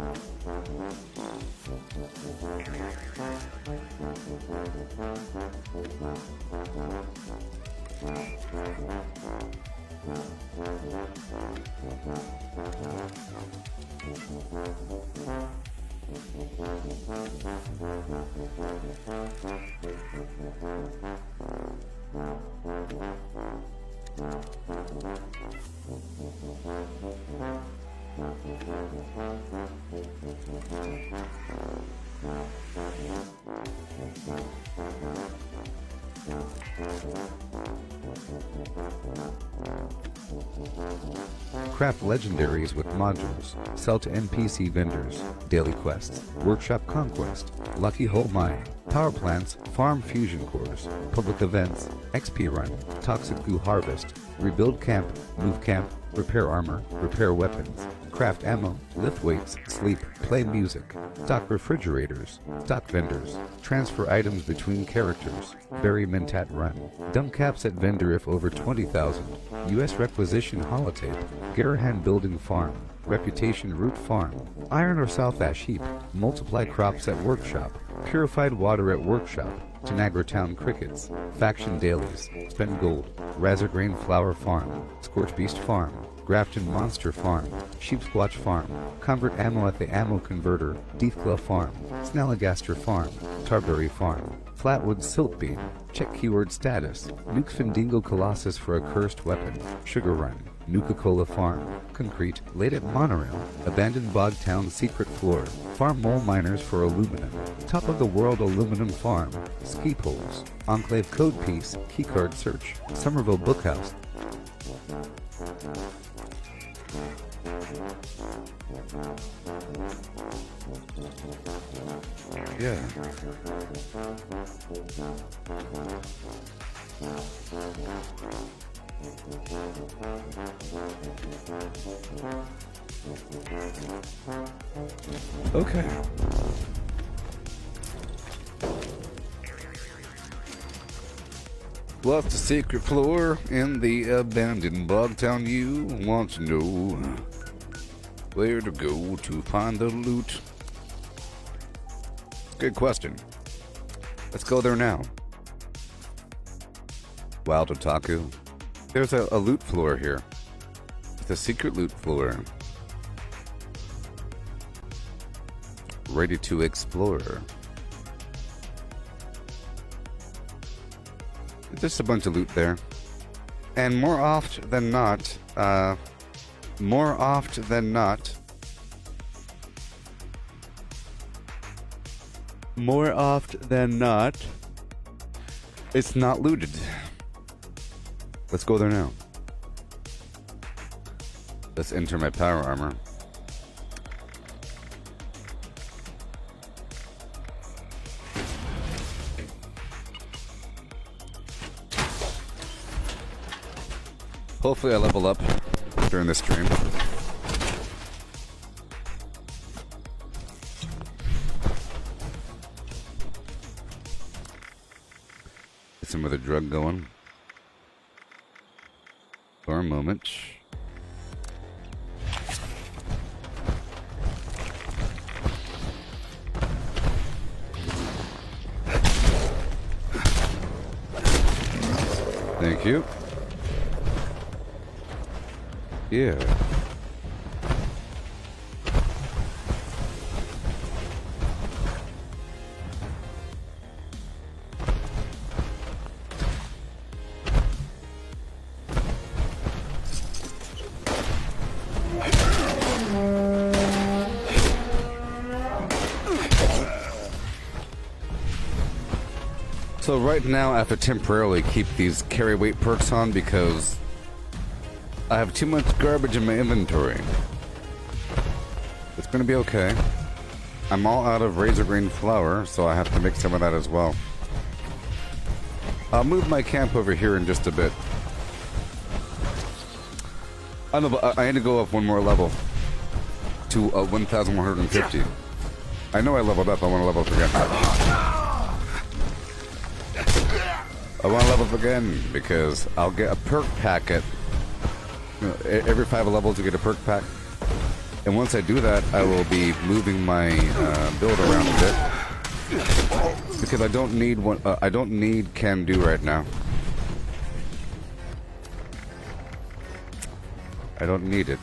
Craft legendaries with modules. Sell to NPC vendors. Daily quests. Workshop conquest. Lucky hole mine. Power plants. Farm fusion cores. Public events. XP run. Toxic goo harvest. Rebuild camp. Move camp. Repair armor. Repair weapons. Craft ammo. Lift weights. Sleep. Play music. Stock refrigerators. Stock vendors. Transfer items between characters. Bury Mentat run. Dump caps at vendor if over 20,000. U.S. requisition holotape. Garahan building farm. Reputation root farm. Iron or South Ash heap. Multiply crops at workshop. Purified water at workshop. Tanagra Town crickets. Faction dailies. Spend gold. Razorgrain flower farm. Scorch beast farm. Grafton monster farm. Sheepsquatch farm. Convert ammo at the ammo converter. Deathclaw farm. Snalligaster farm. Tarberry farm. Flatwood silk beam. Check keyword status. Nukes Findingo Colossus for a cursed weapon. Sugar Run. Nuka-Cola Farm. Concrete. Late at Monorail. Abandoned Bog Town secret floor. Farm mole miners for aluminum. Top of the world aluminum farm. Ski poles. Enclave code piece. Keycard search. Somerville Bookhouse. Yeah. Okay. What's the secret floor in the abandoned bog town? You want to know where to go to find the loot? Good question. Let's go there now. Wild Otaku. There's a loot floor here. It's a secret loot floor. Ready to explore. Just a bunch of loot there. And more oft than not, it's not looted. Let's go there now. Let's enter my power armor. Hopefully I level up during this stream. Get some other drug going. For a moment. Thank you. Yeah. So right now I have to temporarily keep these carry weight perks on because I have too much garbage in my inventory. It's gonna be okay. I'm all out of razor green flour, so I have to make some of that as well. I'll move my camp over here in just a bit. I know, but I need to go up one more level to 1,150. I know I leveled up. I want to level up again. I want to level up again because I'll get a perk packet. You know, every 5 levels you get a perk pack. And once I do that, I will be moving my build around a bit. Because I don't need one. I don't need can do right now. I don't need it.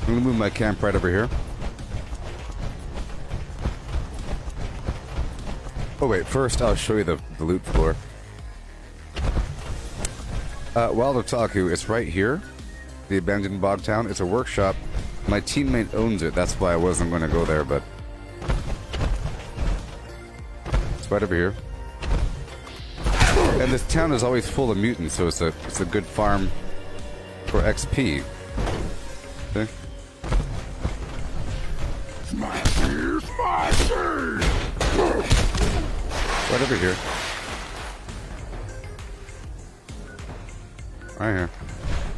I'm gonna move my camp right over here. Oh wait, first I'll show you the loot floor. Wild Otaku, it's right here. The abandoned bog town. It's a workshop. My teammate owns it. That's why I wasn't going to go there, but it's right over here. And this town is always full of mutants, so it's a good farm for XP. See? Right over here. Right here.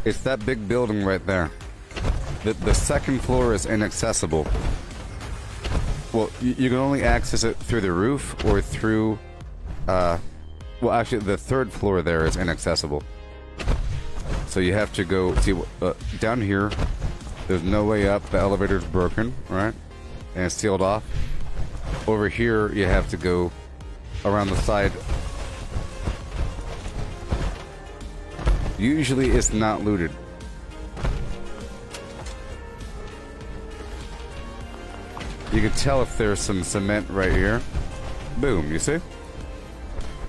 It's that big building right there. The second floor is inaccessible. Well, you can only access it through the roof or through... well, actually, the third floor there is inaccessible. So you have to go... See, down here, there's no way up. The elevator's broken, right? And it's sealed off. Over here, you have to go around the side. Usually it's not looted. You can tell if there's some cement right here. Boom, you see?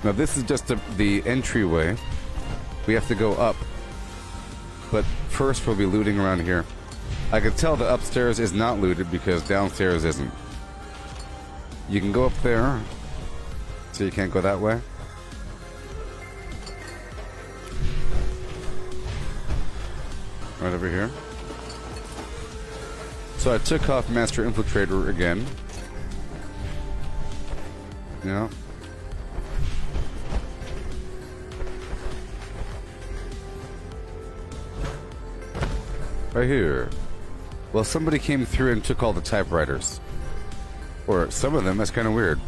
Now this is just the entryway. We have to go up. But first we'll be looting around here. I can tell the upstairs is not looted because downstairs isn't. You can go up there. So you can't go that way. Right over here. So I took off Master Infiltrator again. Yeah. Right here. Well, somebody came through and took all the typewriters. Or some of them, that's kind of weird.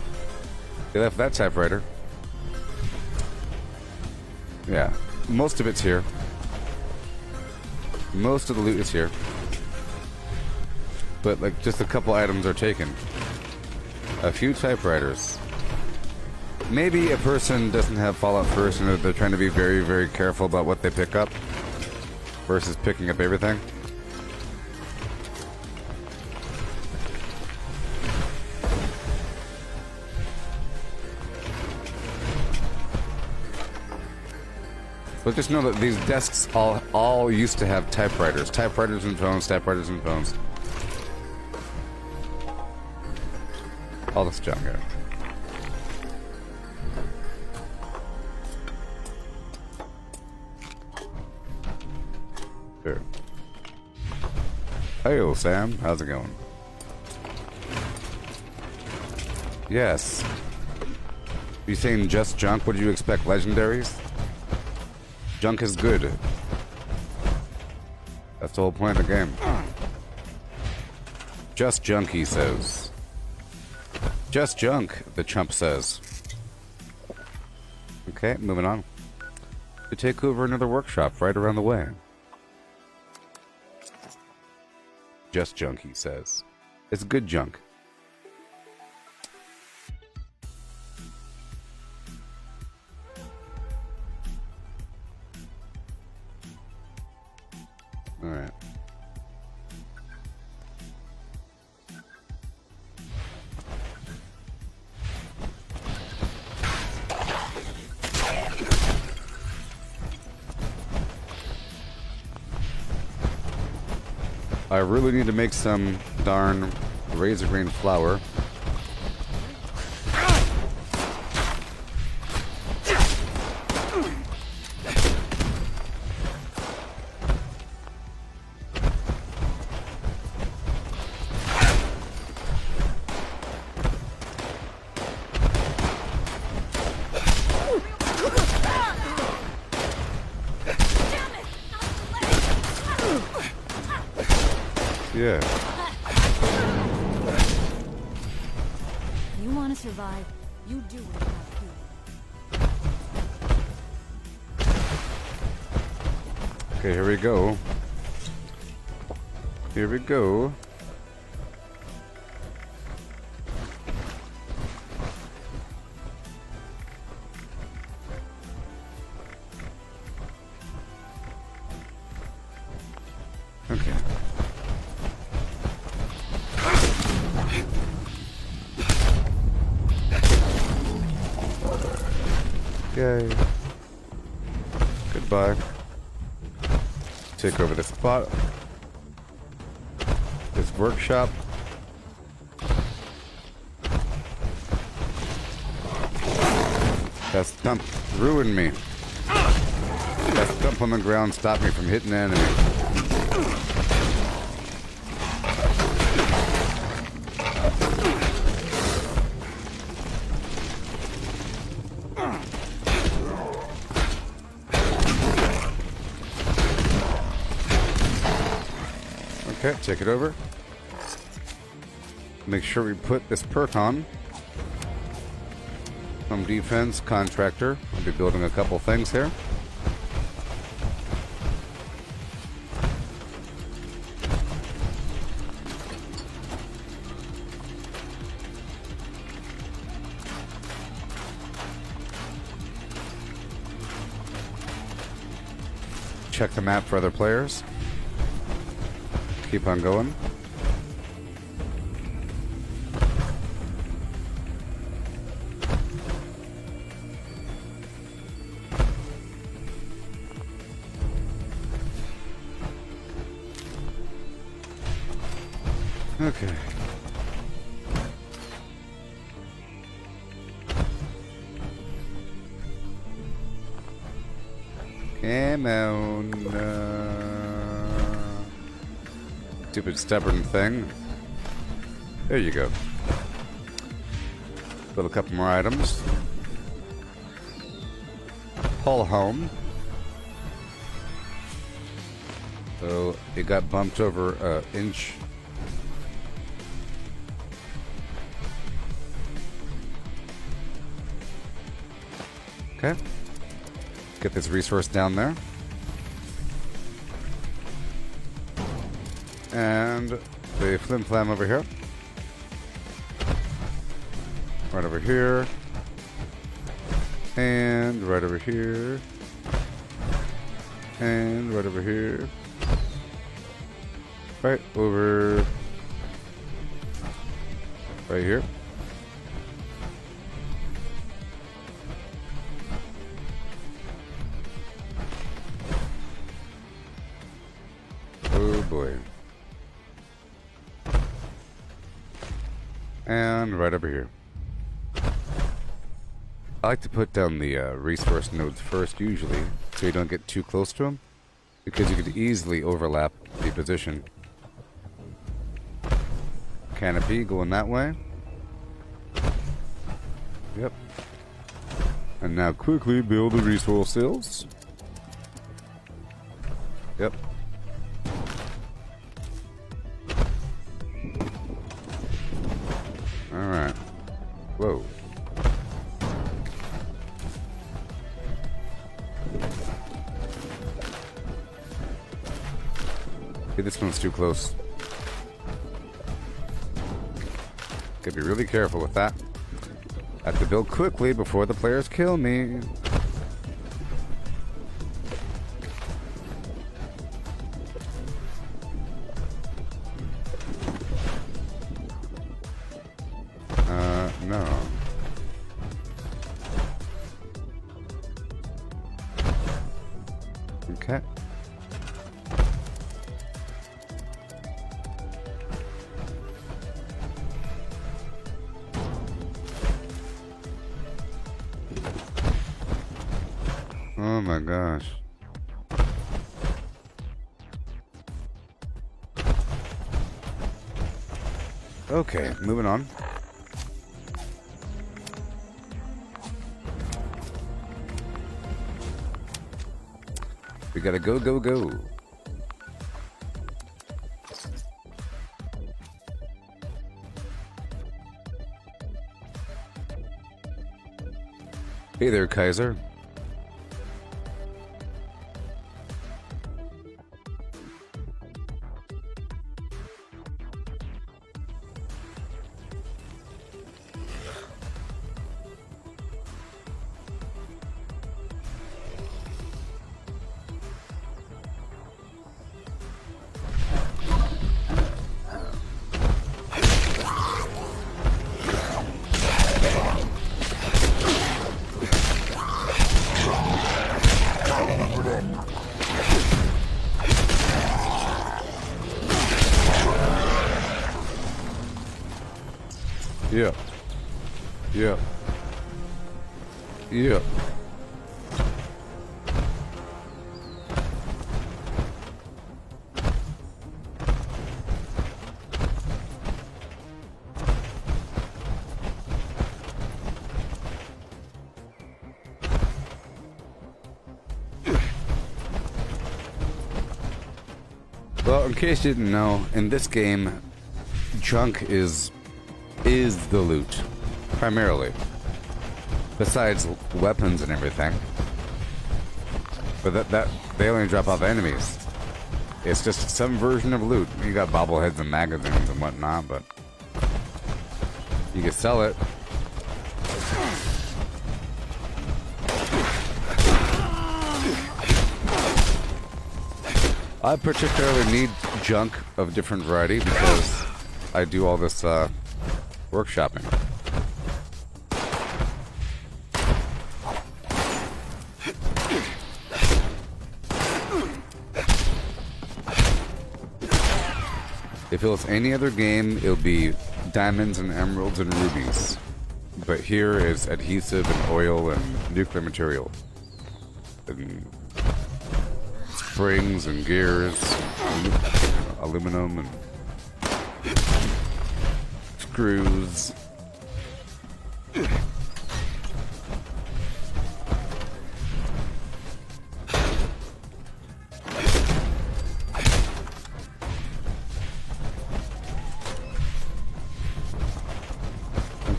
They left that typewriter. Yeah. Most of it's here. Most of the loot is here. But, like, just a couple items are taken. A few typewriters. Maybe a person doesn't have Fallout first and they're trying to be very, very careful about what they pick up versus picking up everything. But just know that these desks all used to have typewriters. Typewriters and phones, typewriters and phones. All this junk here. Sure. Hey, Sam. How's it going? Yes. You saying just junk? Would you expect legendaries? Junk is good. That's the whole point of the game. Just junk, he says. Just junk, the chump says. Okay, moving on. To take over another workshop right around the way. Just junk, he says. It's good junk. Alright. I really need to make some darn razor green flour. Yeah. You want to survive, you do what you have to. Okay, here we go. Here we go. Okay. Yay. Goodbye. Take over this spot. This workshop. That stump ruined me. That stump on the ground stopped me from hitting the enemy. Okay, take it over. Make sure we put this perk on. Some defense, contractor. I'll be building a couple things here. Check the map for other players. Keep on going. Okay. Come on. Stupid stubborn thing. There you go. Build a couple more items. Haul home. So it got bumped over an inch. Okay. Get this resource down there. And the flim flam over here. Right over here. And right over here. And right over here. Right over. Right here. Oh boy. And right over here. I like to put down the resource nodes first usually, so you don't get too close to them, because you could easily overlap the position. Canopy going that way. Yep. And now quickly build the resource cells. Yep. Alright. Whoa. Okay, this one's too close. Gotta be really careful with that. I have to build quickly before the players kill me. No. Okay. Oh my gosh. Okay, moving on. We gotta go, go, go. Hey there, Kaiser. Yeah. Yeah. Yeah. Well, in case you didn't know, in this game, junk is the loot, primarily. Besides weapons and everything. But that they only drop off enemies. It's just some version of loot. You got bobbleheads and magazines and whatnot, but you can sell it. I particularly need junk of different variety because I do all this workshopping. If it was any other game, it would be diamonds and emeralds and rubies. But here is adhesive and oil and nuclear material. And springs and gears, aluminum and screws.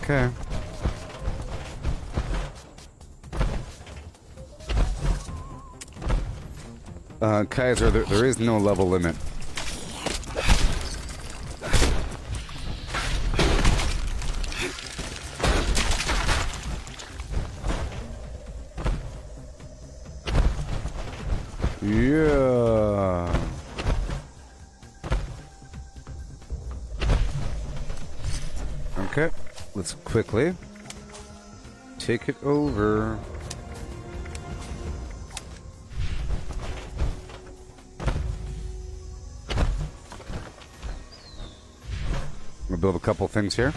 Okay. Kaiser, there is no level limit. Yeah. Okay, let's quickly take it over. We'll build a couple things here.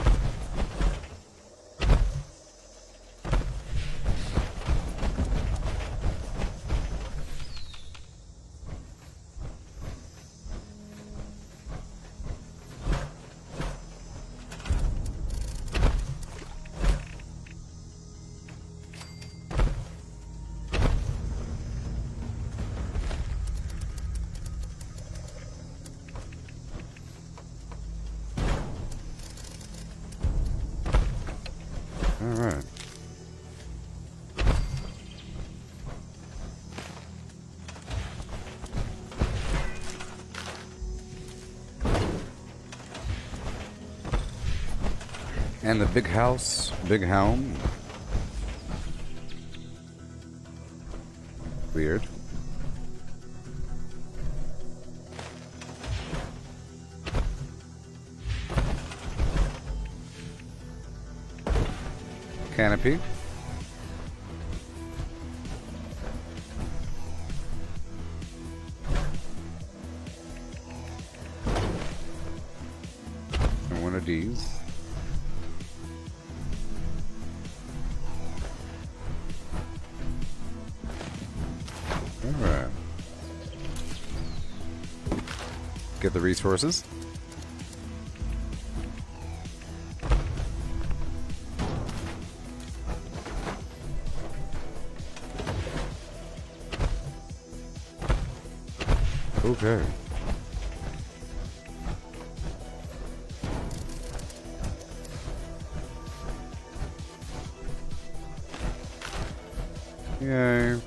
All right. And the big house, big helm. Weird. Canopy. And one of these. All right. Get the resources. Okay. Yay.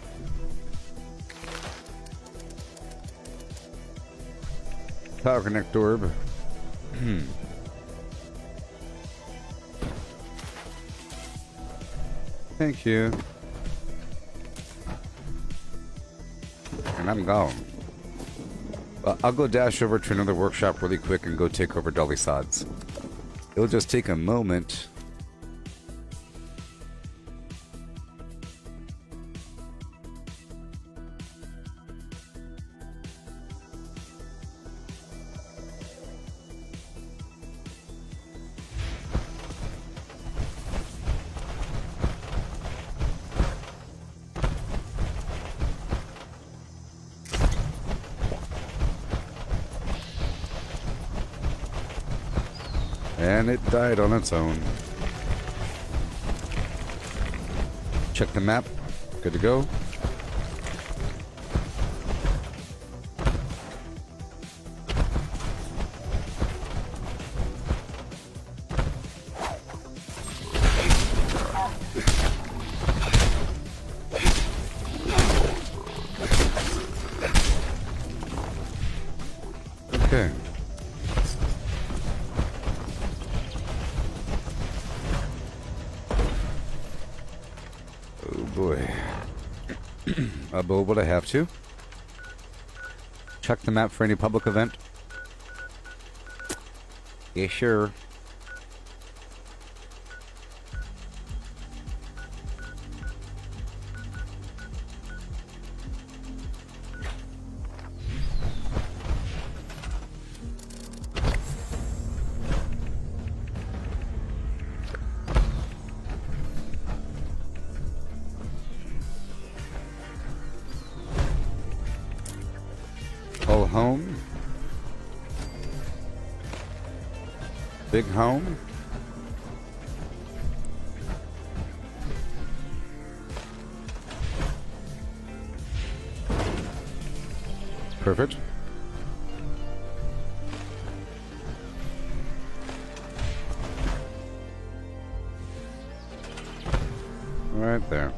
Power connect orb. Thank you. And I'm gone. I'll go dash over to another workshop really quick and go take over Dolly Sods. It'll just take a moment. And it died on its own. Check the map. Good to go. Okay. Oh boy. I'll build what I have to. Check the map for any public event. Yeah, sure. All home. Big home. Perfect. Right there.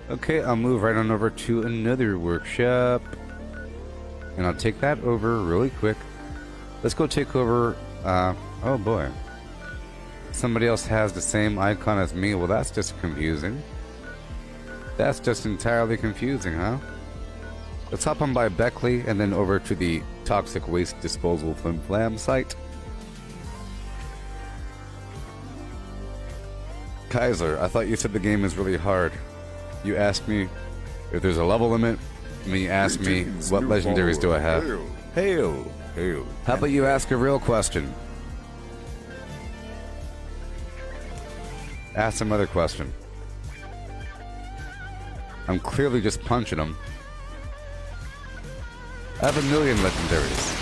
Okay, I'll move right on over to another workshop. And I'll take that over really quick. Let's go take over, oh boy. Somebody else has the same icon as me. Well, that's just confusing. That's just entirely confusing, huh? Let's hop on by Beckley and then over to the Toxic Waste Disposal Flim Flam site. Kaiser, I thought you said the game is really hard. You asked me if there's a level limit, and then you asked me what legendaries do I have. Hail, hail. How about you ask a real question? Ask some other question. I'm clearly just punching them. I have 1 million legendaries,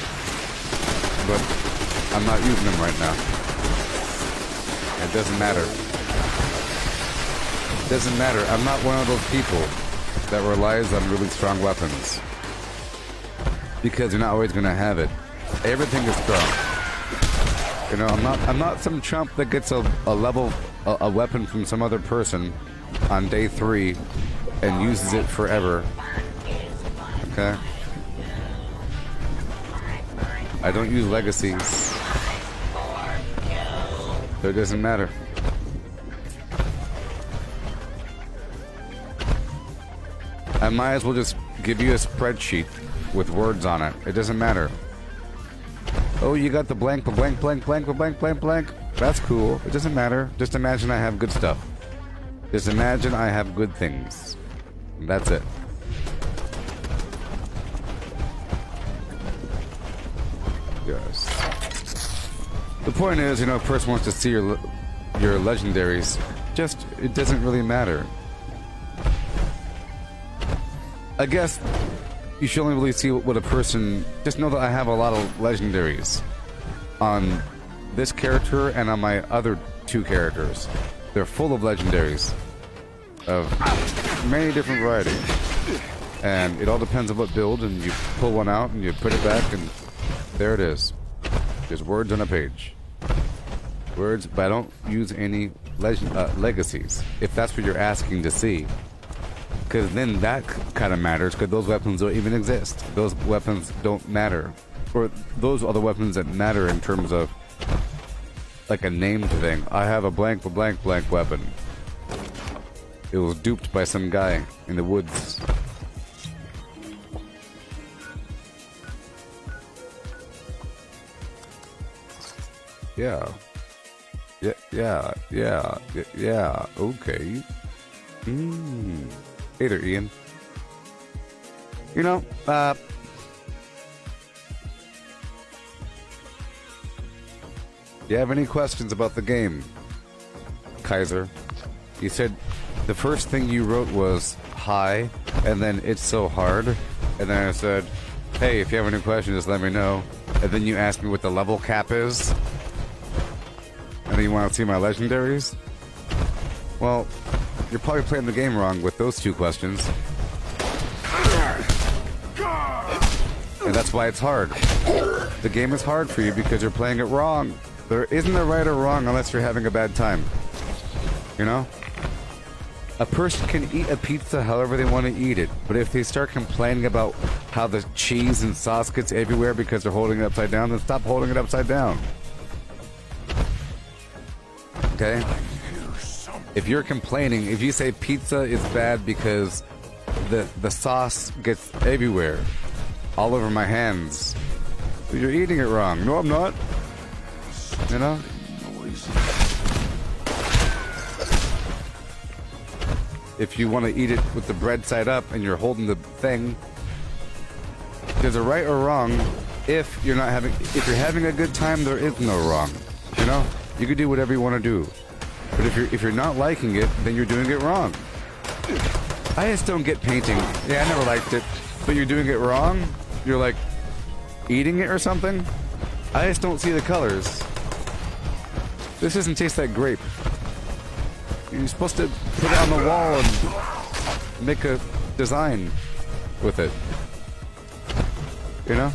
but I'm not using them right now. It doesn't matter. It doesn't matter. I'm not one of those people that relies on really strong weapons, because you're not always gonna have it. Everything is strong. You know, I'm not some chump that gets a weapon from some other person on day 3 and uses it forever. Okay? I don't use legacies. So it doesn't matter. I might as well just give you a spreadsheet with words on it. It doesn't matter. Oh, you got the blank, blank, blank, blank, blank, blank, blank. That's cool. It doesn't matter. Just imagine I have good stuff. Just imagine I have good things. That's it. Yes. The point is, you know, a person wants to see your legendaries. Just, it doesn't really matter. I guess you should only really see what a person... Just know that I have a lot of legendaries on this character and on my other 2 characters. They're full of legendaries of many different varieties. And it all depends on what build, and you pull one out and you put it back, and there it is. Just words on a page. Words, but I don't use any legacies, if that's what you're asking to see. Because then that kind of matters, because those weapons don't even exist. Those weapons don't matter. Or those are the weapons that matter in terms of, like, a named thing. I have a blank, blank, blank weapon. It was duped by some guy in the woods. Yeah. Yeah, okay. Hey there, Ian. You know, do you have any questions about the game, Kaiser? You said the first thing you wrote was hi, and then it's so hard, and then I said, hey, if you have any questions, just let me know. And then you asked me what the level cap is, and then you want to see my legendaries? Well, you're probably playing the game wrong with those 2 questions. And that's why it's hard. The game is hard for you because you're playing it wrong. There isn't a right or wrong unless you're having a bad time. You know? A person can eat a pizza however they want to eat it, but if they start complaining about how the cheese and sauce gets everywhere because they're holding it upside down, then stop holding it upside down. Okay? If you're complaining, if you say pizza is bad because the sauce gets everywhere, all over my hands, you're eating it wrong. No, I'm not. You know? If you want to eat it with the bread side up and you're holding the thing, there's a right or wrong. If you're having a good time, there is no wrong. You know? You can do whatever you want to do. But if you're not liking it, then you're doing it wrong. I just don't get painting. Yeah, I never liked it. But you're doing it wrong? You're like eating it or something? I just don't see the colors. This doesn't taste like grape. You're supposed to put it on the wall and make a design. with it. You know?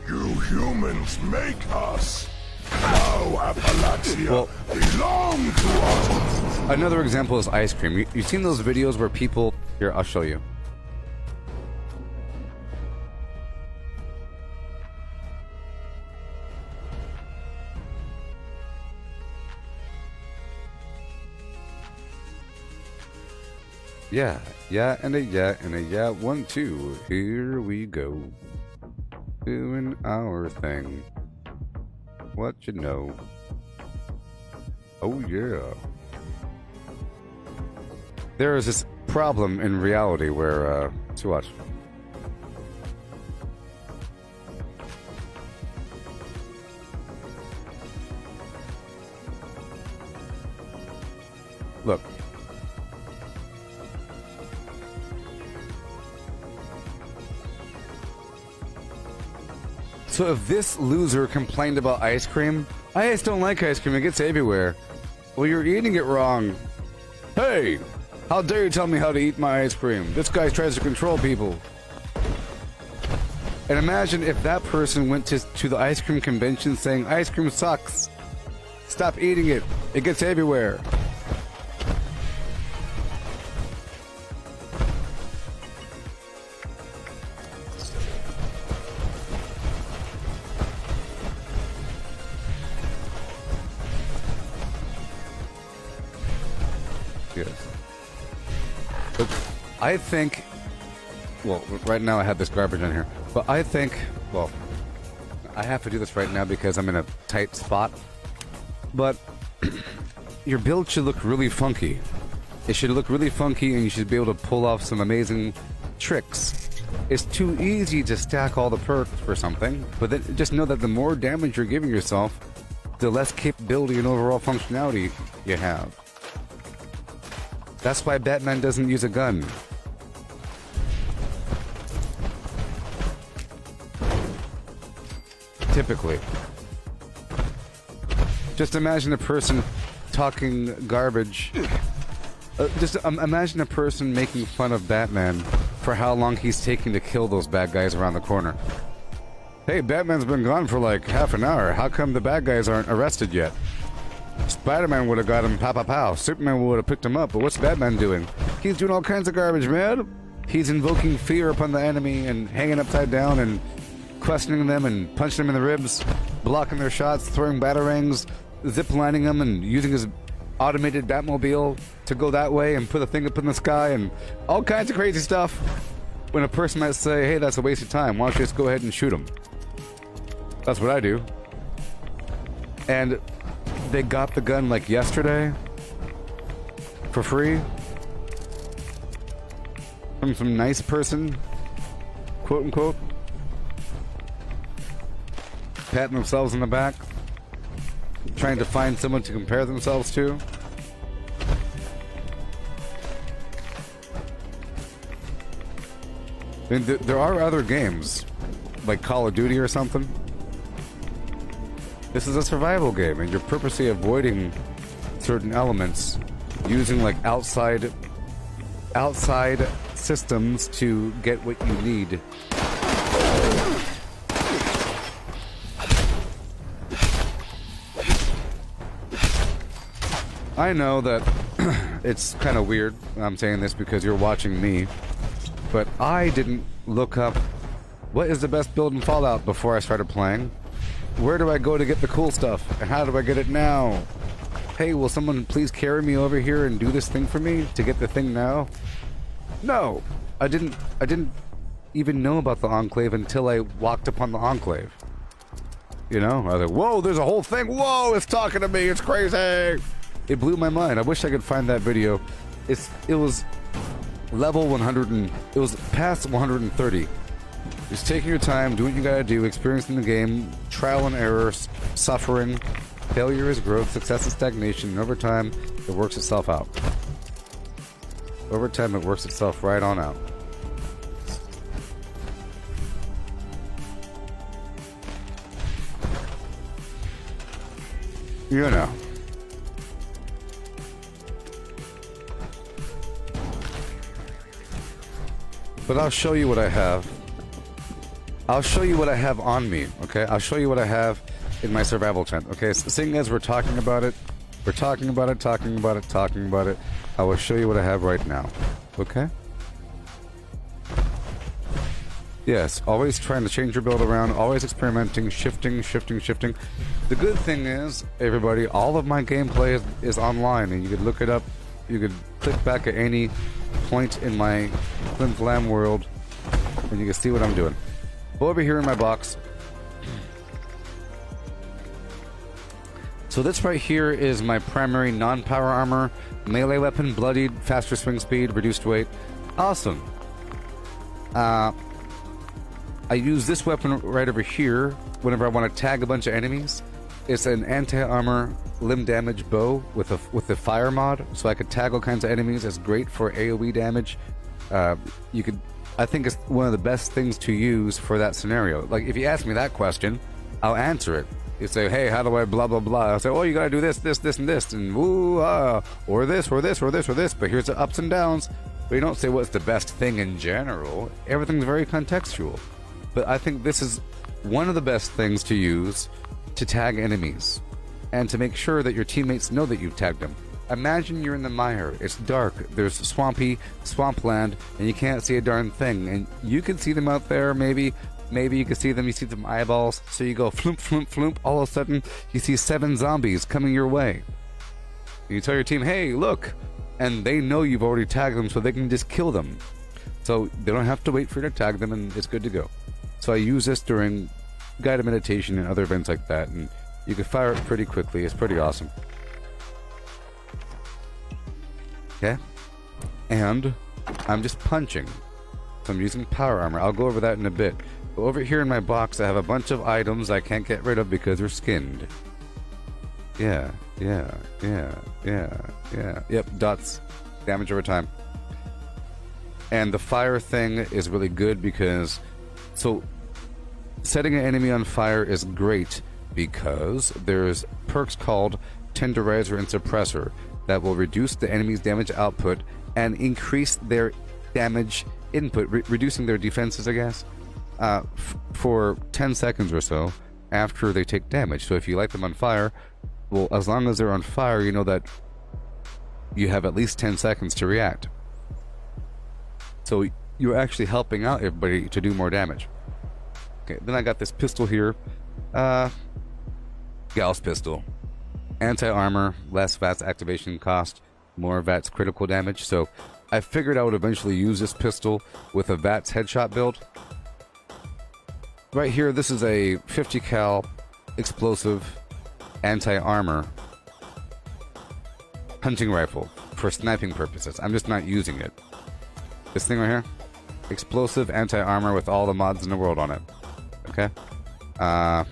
You humans make us. Now Appalachia belong to us. Another example is ice cream. You've seen those videos where people... Here, I'll show you. Yeah, and a yeah, 1, 2. Here we go. Doing our thing. What you know. Oh yeah. There is this problem in reality where, let's watch. Look. So if this loser complained about ice cream, I just don't like ice cream, it gets everywhere. Well, you're eating it wrong. Hey, how dare you tell me how to eat my ice cream? This guy tries to control people. And imagine if that person went to the ice cream convention saying, ice cream sucks. Stop eating it. It gets everywhere. But I think, well, right now I have this garbage in here, but I think, well, I have to do this right now because I'm in a tight spot, but your build should look really funky. It should look really funky and you should be able to pull off some amazing tricks. It's too easy to stack all the perks for something, but then just know that the more damage you're giving yourself, the less capability and overall functionality you have. That's why Batman doesn't use a gun. Typically. Just imagine a person talking garbage. Just imagine a person making fun of Batman for how long he's taking to kill those bad guys around the corner. Hey, Batman's been gone for like half an hour. How come the bad guys aren't arrested yet? Spider-Man would have got him, pow, pow, pow. Superman would have picked him up, but what's Batman doing? He's doing all kinds of garbage, man. He's invoking fear upon the enemy and hanging upside down and questioning them and punching them in the ribs, blocking their shots, throwing batarangs, zip-lining them and using his automated Batmobile to go that way and put a thing up in the sky and all kinds of crazy stuff. When a person might say, hey, that's a waste of time, why don't you just go ahead and shoot him? That's what I do. And they got the gun like yesterday for free from some nice person, quote unquote, patting themselves on the back, trying to find someone to compare themselves to. I mean, there are other games like Call of Duty or something. This is a survival game, and you're purposely avoiding certain elements, using like outside systems to get what you need. I know that it's kind of weird. I'm saying this because you're watching me, but I didn't look up what is the best build in Fallout before I started playing. Where do I go to get the cool stuff? And how do I get it now? Hey, will someone please carry me over here and do this thing for me to get the thing now? No, I didn't even know about the Enclave until I walked upon the Enclave. You know, I was like, whoa, there's a whole thing. Whoa, it's talking to me. It's crazy. It blew my mind. I wish I could find that video. It was level 100 and it was past 130. Just taking your time, doing what you gotta do, experiencing the game, trial and error, suffering. Failure is growth, success is stagnation, and over time, It works itself out. Over time, it works itself right on out. You know. But I'll show you what I have. I'll show you what I have on me, okay? I'll show you what I have in my survival tent, okay? So seeing as we're talking about it, I will show you what I have right now, okay? Yes, always trying to change your build around, always experimenting, shifting. The good thing is, everybody, all of my gameplay is online, and you could look it up. You could click back at any point in my Flim Flam world, and you can see what I'm doing. Over here in my box. So this right here is my primary non-power armor, melee weapon, bloodied, faster swing speed, reduced weight. Awesome. I use this weapon right over here whenever I want to tag a bunch of enemies. It's an anti-armor limb damage bow with the fire mod, so I could tag all kinds of enemies. It's great for AoE damage. I think it's one of the best things to use for that scenario. Like, if you ask me that question, I'll answer it. You say, hey, how do I blah, blah, blah? I'll say, oh, you gotta do this, and this, and woo, or this. But here's the ups and downs. But you don't say what's the best thing in general. Everything's very contextual. But I think this is one of the best things to use to tag enemies and to make sure that your teammates know that you've tagged them. Imagine you're in the mire. It's dark. There's swampland, and you can't see a darn thing. And you can see them out there, maybe you can see them. You see them eyeballs. So you go floomp. All of a sudden, you see 7 zombies coming your way. You tell your team, hey, look. And they know you've already tagged them, so they can just kill them. So they don't have to wait for you to tag them, and it's good to go. So I use this during guided meditation and other events like that, and you can fire it pretty quickly. It's pretty awesome. Okay? And I'm just punching. So I'm using power armor. I'll go over that in a bit. But over here in my box, I have a bunch of items I can't get rid of because they're skinned. Yeah. Yep, dots. Damage over time. And the fire thing is really good because... So, setting an enemy on fire is great because there's perks called Tenderizer and Suppressor that will reduce the enemy's damage output and increase their damage input, reducing their defenses, I guess, for 10 seconds or so after they take damage. So if you light them on fire, well, as long as they're on fire, you know that you have at least 10 seconds to react. So you're actually helping out everybody to do more damage. Okay, then I got this pistol here. Gauss pistol. Anti-armor, less VATS activation cost, more VATS critical damage. So I figured I would eventually use this pistol with a VATS headshot build. Right here, this is a 50 cal explosive anti-armor hunting rifle for sniping purposes. I'm just not using it. This thing right here, explosive anti-armor with all the mods in the world on it. Okay? I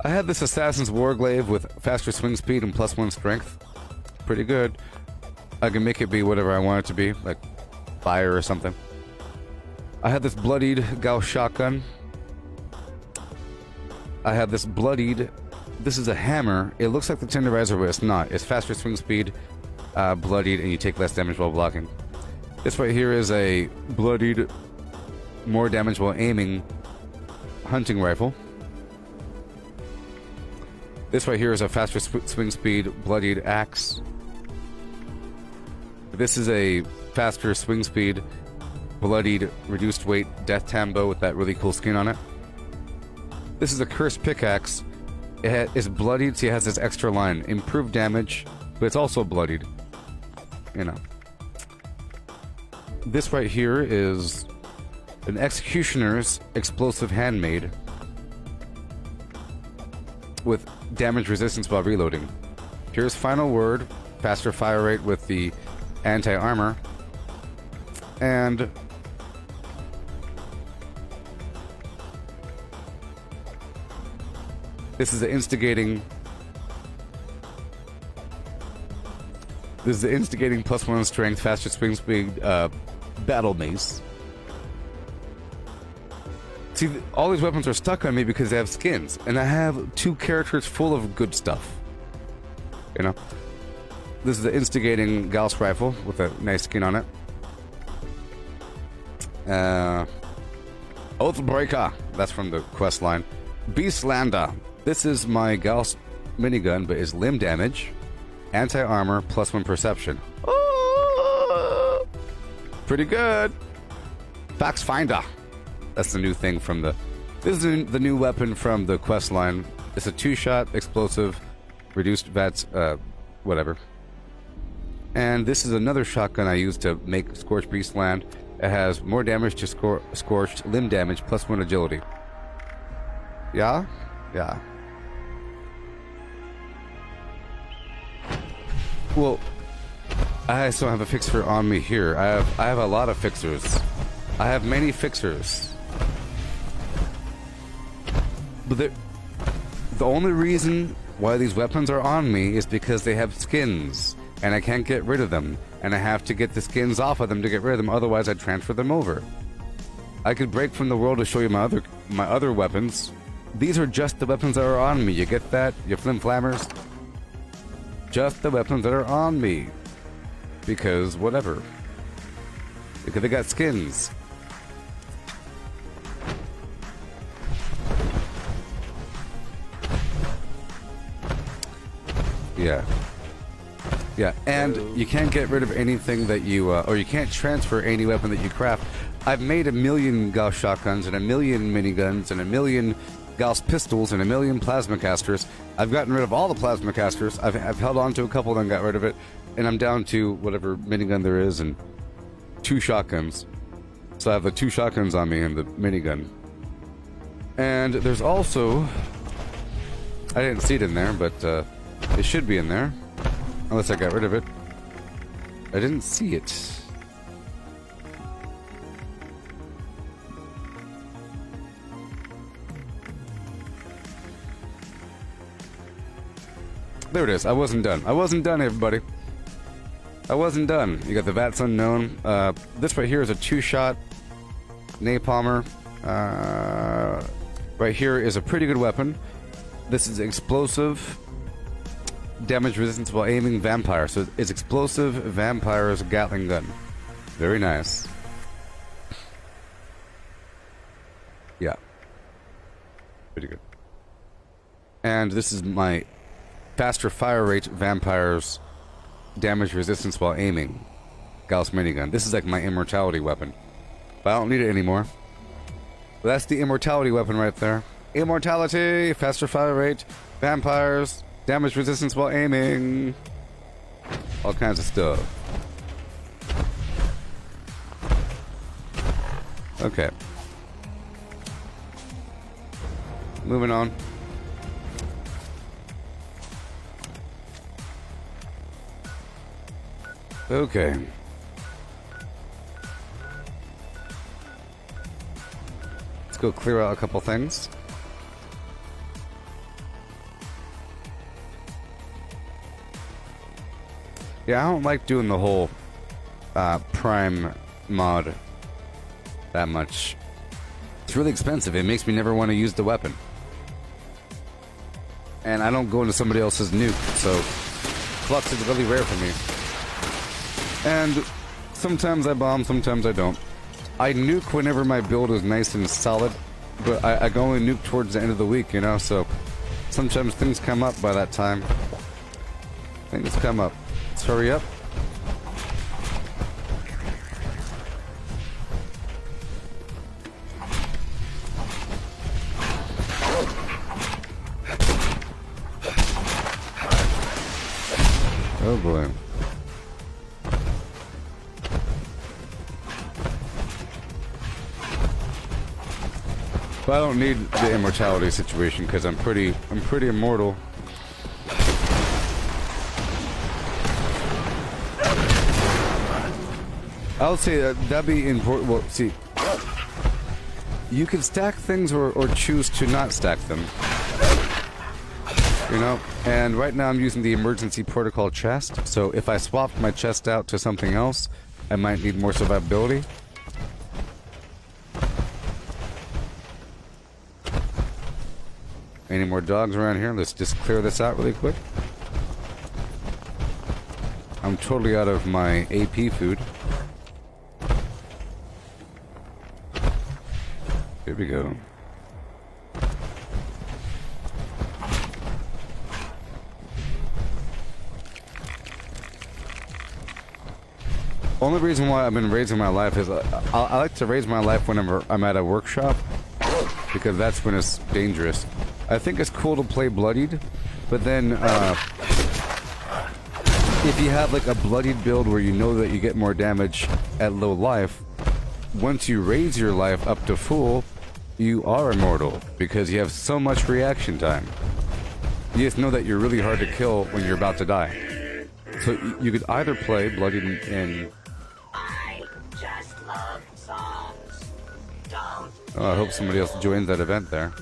had this Assassin's Warglaive with faster swing speed and +1 strength. Pretty good. I can make it be whatever I want it to be, like fire or something. I had this bloodied Gauss shotgun. I have this bloodied... This is a hammer. It looks like the Tenderizer, but it's not. It's faster swing speed, bloodied, and you take less damage while blocking. This right here is a bloodied, more damage while aiming hunting rifle. This right here is a faster swing speed, bloodied axe. This is a faster swing speed, bloodied, reduced weight death tambo with that really cool skin on it. This is a cursed pickaxe. It is bloodied, so it has this extra line. Improved damage, but it's also bloodied. You know. This right here is an Executioner's explosive handmade with damage resistance while reloading. Here's final word, faster fire rate with the anti-armor, and This is the instigating. This is the instigating +1 strength, faster swing speed, battle mace. See, all these weapons are stuck on me because they have skins, and I have 2 characters full of good stuff. You know? This is the instigating Gauss rifle with a nice skin on it. Oathbreaker. That's from the quest line. Beastlander. This is my Gauss minigun, but is limb damage, anti-armor, +1 perception. Oh, pretty good. Fax Finder. That's the new thing from the... This is the new weapon from the quest line. It's a 2-shot explosive, reduced VATS, whatever. And this is another shotgun I use to make Scorched Beastland. It has more damage to scorched, limb damage, +1 agility. Yeah? Yeah. Well, I still have a fixer on me here. I have a lot of fixers. I have many fixers. But the only reason why these weapons are on me is because they have skins, and I can't get rid of them, and I have to get the skins off of them to get rid of them, otherwise I'd transfer them over. I could break from the world to show you my other weapons. These are just the weapons that are on me, you get that, you flim-flammers? Just the weapons that are on me. Because whatever. Because they got skins. Yeah. Yeah, and you can't get rid of anything that you, or you can't transfer any weapon that you craft. I've made 1,000,000 Gauss shotguns and 1,000,000 miniguns and 1,000,000 Gauss pistols and 1,000,000 plasma casters. I've gotten rid of all the plasma casters. I've held on to a couple, then got rid of it, and I'm down to whatever minigun there is and 2 shotguns. So I have the 2 shotguns on me and the minigun. And there's also, I didn't see it in there, but it should be in there. Unless I got rid of it. I didn't see it. There it is. I wasn't done. I wasn't done, everybody. I wasn't done. You got the VATS Unknown. This right here is a 2-shot napalmer. Right here is a pretty good weapon. This is explosive. Damage resistance while aiming vampire. So it's explosive vampire's Gatling gun. Very nice. Yeah. Pretty good. And this is my faster fire rate vampire's damage resistance while aiming Gauss minigun. This is like my immortality weapon. But I don't need it anymore. But that's the immortality weapon right there. Immortality, faster fire rate, vampires, damage resistance while aiming. All kinds of stuff. Okay. Moving on. Okay. Let's go clear out a couple things. Yeah, I don't like doing the whole Prime mod that much. It's really expensive. It makes me never want to use the weapon. And I don't go into somebody else's nuke, so Flux is really rare for me. And sometimes I bomb, sometimes I don't. I nuke whenever my build is nice and solid, but I go only nuke towards the end of the week, you know, so sometimes things come up by that time. Things come up. Let's hurry up. Oh boy. But I don't need the immortality situation because I'm pretty immortal. I would say that'd be important. Well, see, you can stack things or choose to not stack them. You know, and right now I'm using the emergency protocol chest, so if I swapped my chest out to something else, I might need more survivability. Any more dogs around here? Let's just clear this out really quick. I'm totally out of my AP food. Here we go. Only reason why I've been raising my life is I like to raise my life whenever I'm at a workshop, because that's when it's dangerous. I think it's cool to play bloodied, but then if you have like a bloodied build where you know that you get more damage at low life, once you raise your life up to full, you are immortal because you have so much reaction time. You just know that you're really hard to kill when you're about to die. So you could either play bloodied and I just love songs. Don't. oh, I hope somebody else joins that event there.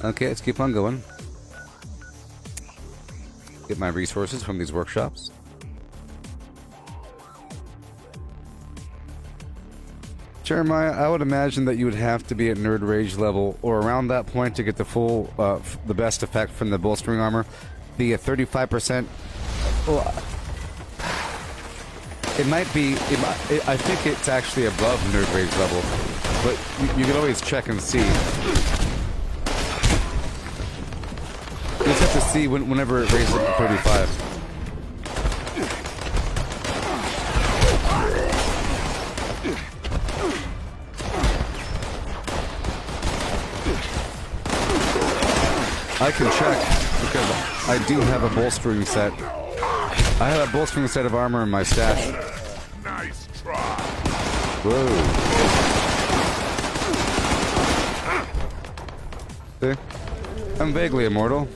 Okay, let's keep on going. Get my resources from these workshops. Jeremiah, I would imagine that you would have to be at Nerd Rage level or around that point to get the full, the best effect from the bolstering armor. The 35%. Well, it might be. I think it's actually above Nerd Rage level, but you can always check and see. You just have to see whenever it raises up to 35. I can check because I do have a bolstering set. I have a bolstering set of armor in my stash. Nice try. Whoa. See? I'm vaguely immortal.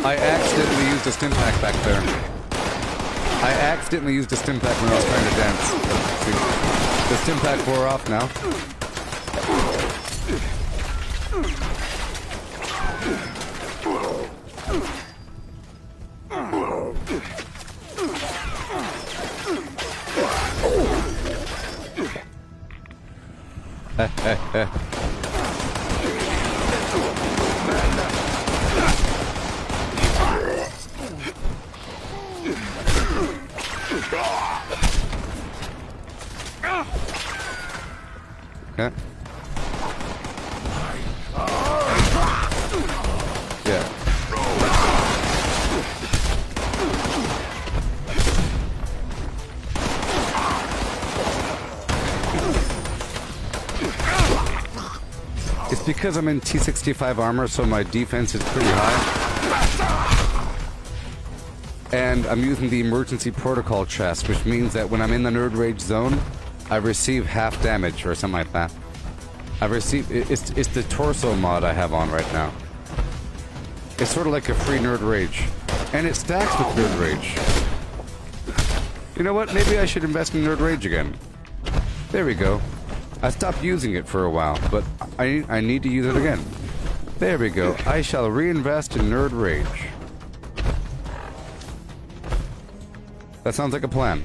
I accidentally used a stim pack back there. I accidentally used a stim pack when I was trying to dance. See, the stim pack wore off now. Okay. Yeah. It's because I'm in T65 armor, so my defense is pretty high. And I'm using the emergency protocol chest, which means that when I'm in the Nerd Rage zone, I receive half damage or something like that. I receive it's the torso mod I have on right now. It's sort of like a free Nerd Rage, and it stacks with Nerd Rage. You know what? Maybe I should invest in Nerd Rage again. There we go. I stopped using it for a while, but I need to use it again. There we go. I shall reinvest in Nerd Rage. That sounds like a plan.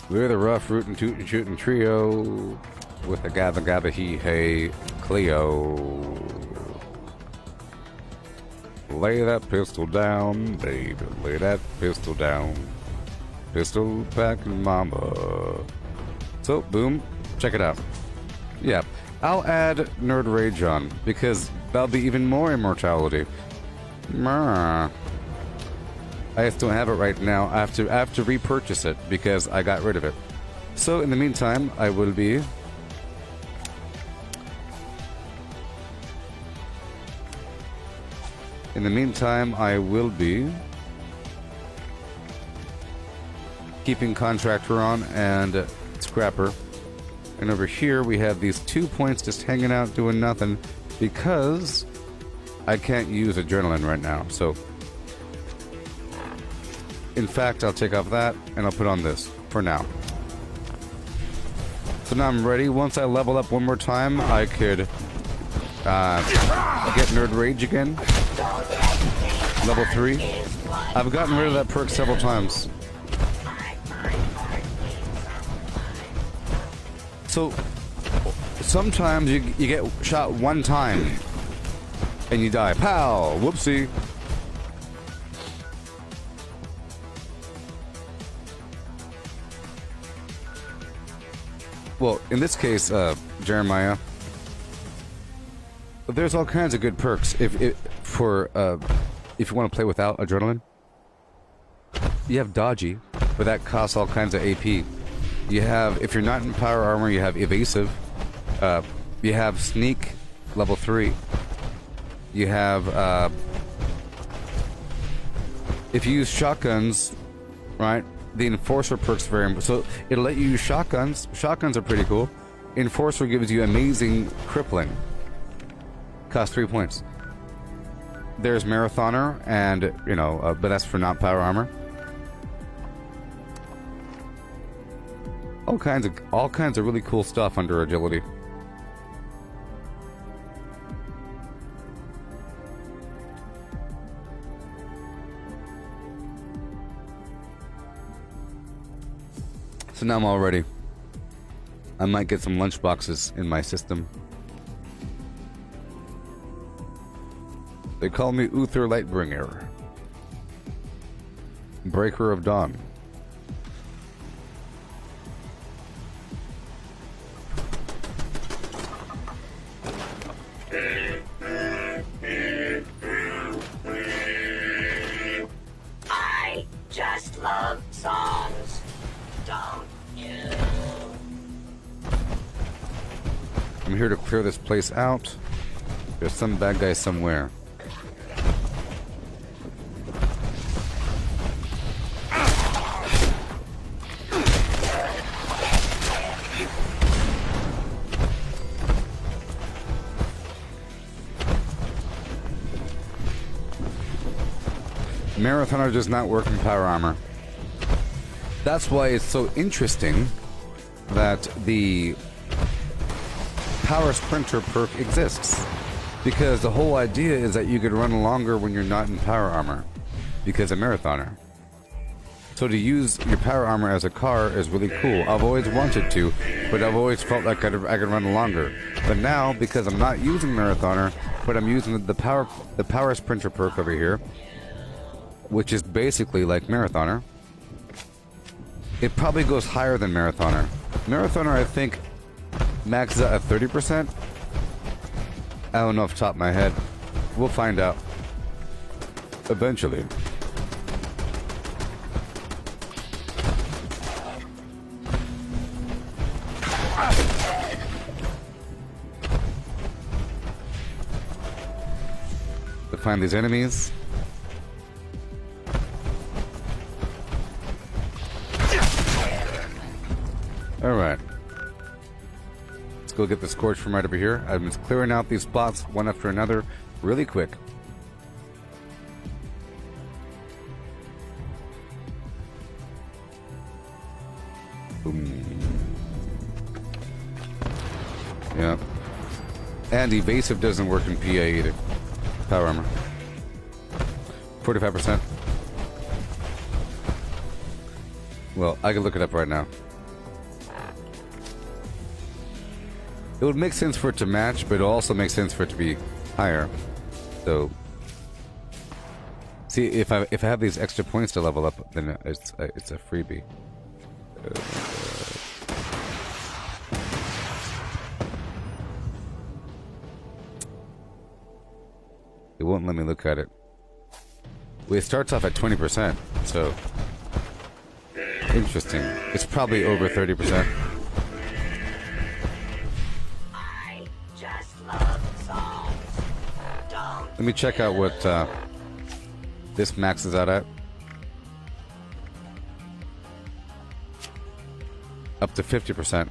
We're the rough rootin' tootin' shootin' trio with the gabba gabba hee hey Cleo. Lay that pistol down, baby. Lay that pistol down. Pistol packing mama. So, boom. Check it out. Yeah. I'll add Nerd Rage on, because that'll be even more immortality. I just don't have it right now. I have to repurchase it, because I got rid of it. So, in the meantime, I will be... keeping Contractor on and scrapper. And over here we have these 2 points just hanging out doing nothing because I can't use adrenaline right now. So, in fact, I'll take off that and I'll put on this for now. So now I'm ready. Once I level up one more time, I could get Nerd Rage again. Level 3. I've gotten rid of that perk several times. So sometimes you get shot one time and you die. Pow! Whoopsie. Well, in this case, Jeremiah, there's all kinds of good perks if you want to play without adrenaline. You have dodgy, but that costs all kinds of AP. You have, if you're not in power armor, you have evasive. You have sneak, level 3. You have, if you use shotguns, right? The enforcer perk's very important. So it'll let you use shotguns. Shotguns are pretty cool. Enforcer gives you amazing crippling. Costs 3 points. There's marathoner, and but that's for not power armor. All kinds of really cool stuff under agility. So now I'm all ready. I might get some lunch boxes in my system. They call me Uther Lightbringer, Breaker of Dawn. I just love songs, don't you? I'm here to clear this place out. There's some bad guy somewhere. Marathoner does not work in power armor. That's why it's so interesting that the power sprinter perk exists. Because the whole idea is that you could run longer when you're not in power armor. Because of marathoner. So to use your power armor as a car is really cool. I've always wanted to, but I've always felt like I could run longer. But now, because I'm not using marathoner, but I'm using the power sprinter perk over here, which is basically like marathoner, it probably goes higher than marathoner. Marathoner, I think, maxes out at 30%. I don't know off the top of my head. We'll find out eventually. To find these enemies. Alright. Let's go get the scorch from right over here. I'm just clearing out these spots one after another really quick. Boom. Yeah. And evasive doesn't work in PA either. Power armor. 45%. Well, I can look it up right now. It would make sense for it to match, but it also makes sense for it to be higher. So, see, if I have these extra points to level up, then it's a freebie. It won't let me look at it. Well, it starts off at 20%, so interesting. It's probably over 30%. Let me check out what this maxes out at. Up to 50%.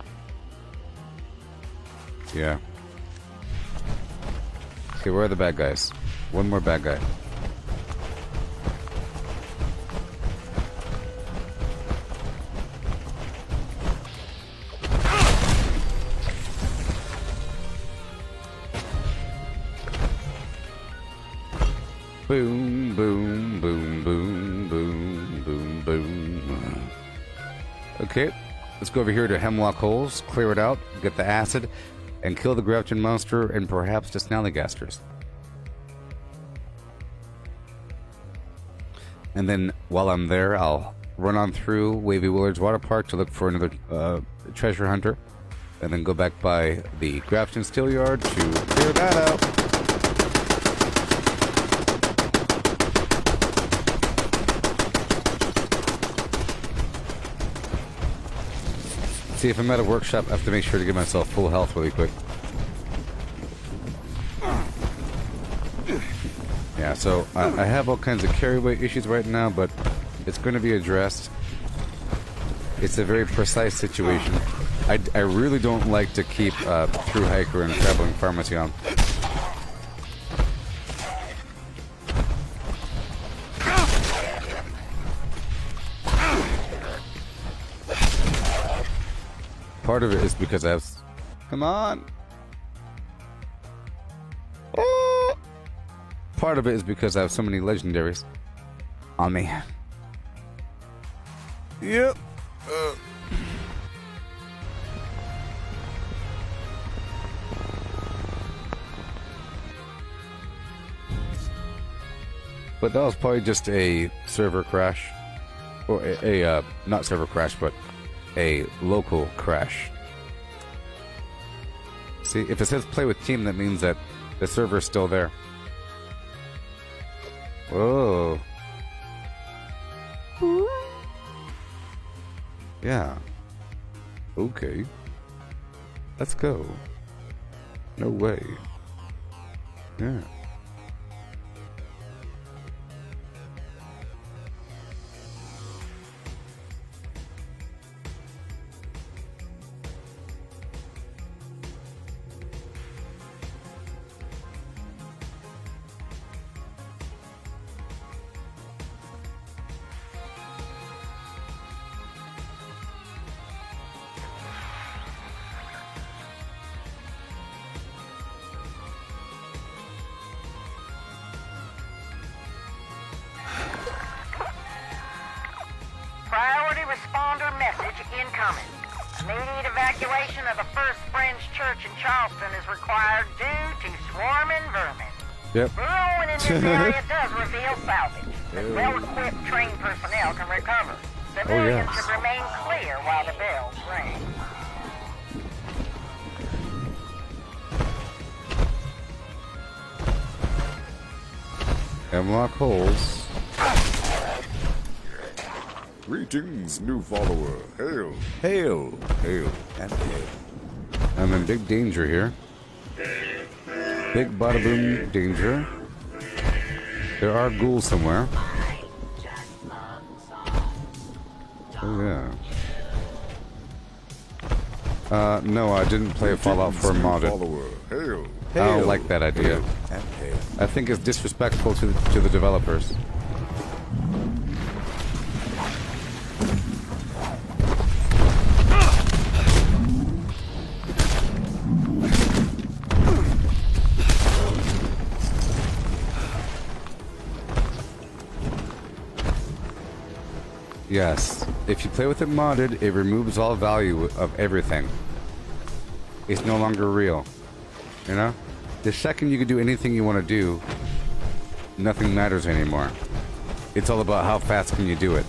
Yeah. Okay, where are the bad guys? One more bad guy. Boom, boom, boom, boom, boom, boom, boom. Okay, let's go over here to Hemlock Holes, clear it out, get the acid, and kill the Grouchin monster and perhaps the Snallygasters. And then while I'm there, I'll run on through Wavy Willard's Water Park to look for another treasure hunter, and then go back by the Grouchin Steel Yard to clear that out. See, if I'm at a workshop, I have to make sure to give myself full health really quick. Yeah, so I have all kinds of carry weight issues right now, but it's going to be addressed. It's a very precise situation. I really don't like to keep through hiker and traveling pharmacy on. Part of it is because I have... Come on! Oh! Part of it is because I have so many legendaries on me. Yep. But that was probably just a server crash. Or a not server crash, but a local crash. See, if it says play with team, that means that the server's still there. Whoa. Yeah. Okay. Let's go. No way. Yeah. Priority responder message incoming. Immediate evacuation of the First Friends Church in Charleston is required due to swarming vermin. Yep. Burrowing in this area does reveal salvage, but well-equipped trained personnel can recover. Civilians should remain clear while the bells ring. Hemlock Holes. Greetings, new follower. Hail, hail, hail, and hail. I'm in big danger here. Big bada boom danger. There are ghouls somewhere. Oh yeah. No, I didn't play Fallout 4 modded. Follower. Hail, I don't like that idea. and hail. I think it's disrespectful to the developers. Yes, if you play with it modded, it removes all value of everything. It's no longer real. You know? The second you can do anything you want to do, nothing matters anymore. It's all about how fast can you do it.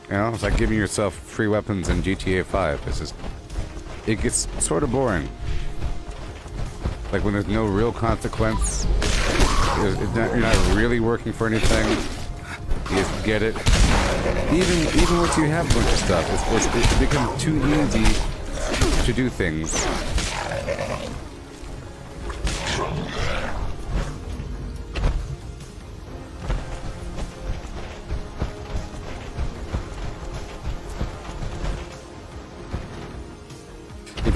You know, it's like giving yourself free weapons in GTA 5. It's just... It gets sort of boring. Like when there's no real consequence. You're not really working for anything. You just get it. Even once you have a bunch of stuff, it becomes too easy to do things.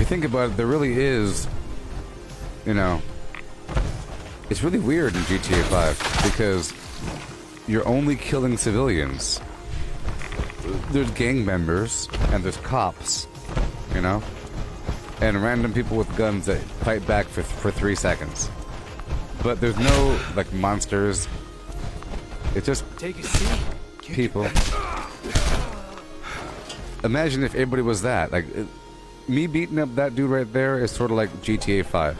you think about it, there really is, you know, it's really weird in GTA 5 because you're only killing civilians. There's gang members and there's cops, you know, and random people with guns that fight back for 3 seconds. But there's no, like, monsters. It's just Take a seat. people. Imagine if everybody was that. Like, me beating up that dude right there is sort of like GTA 5.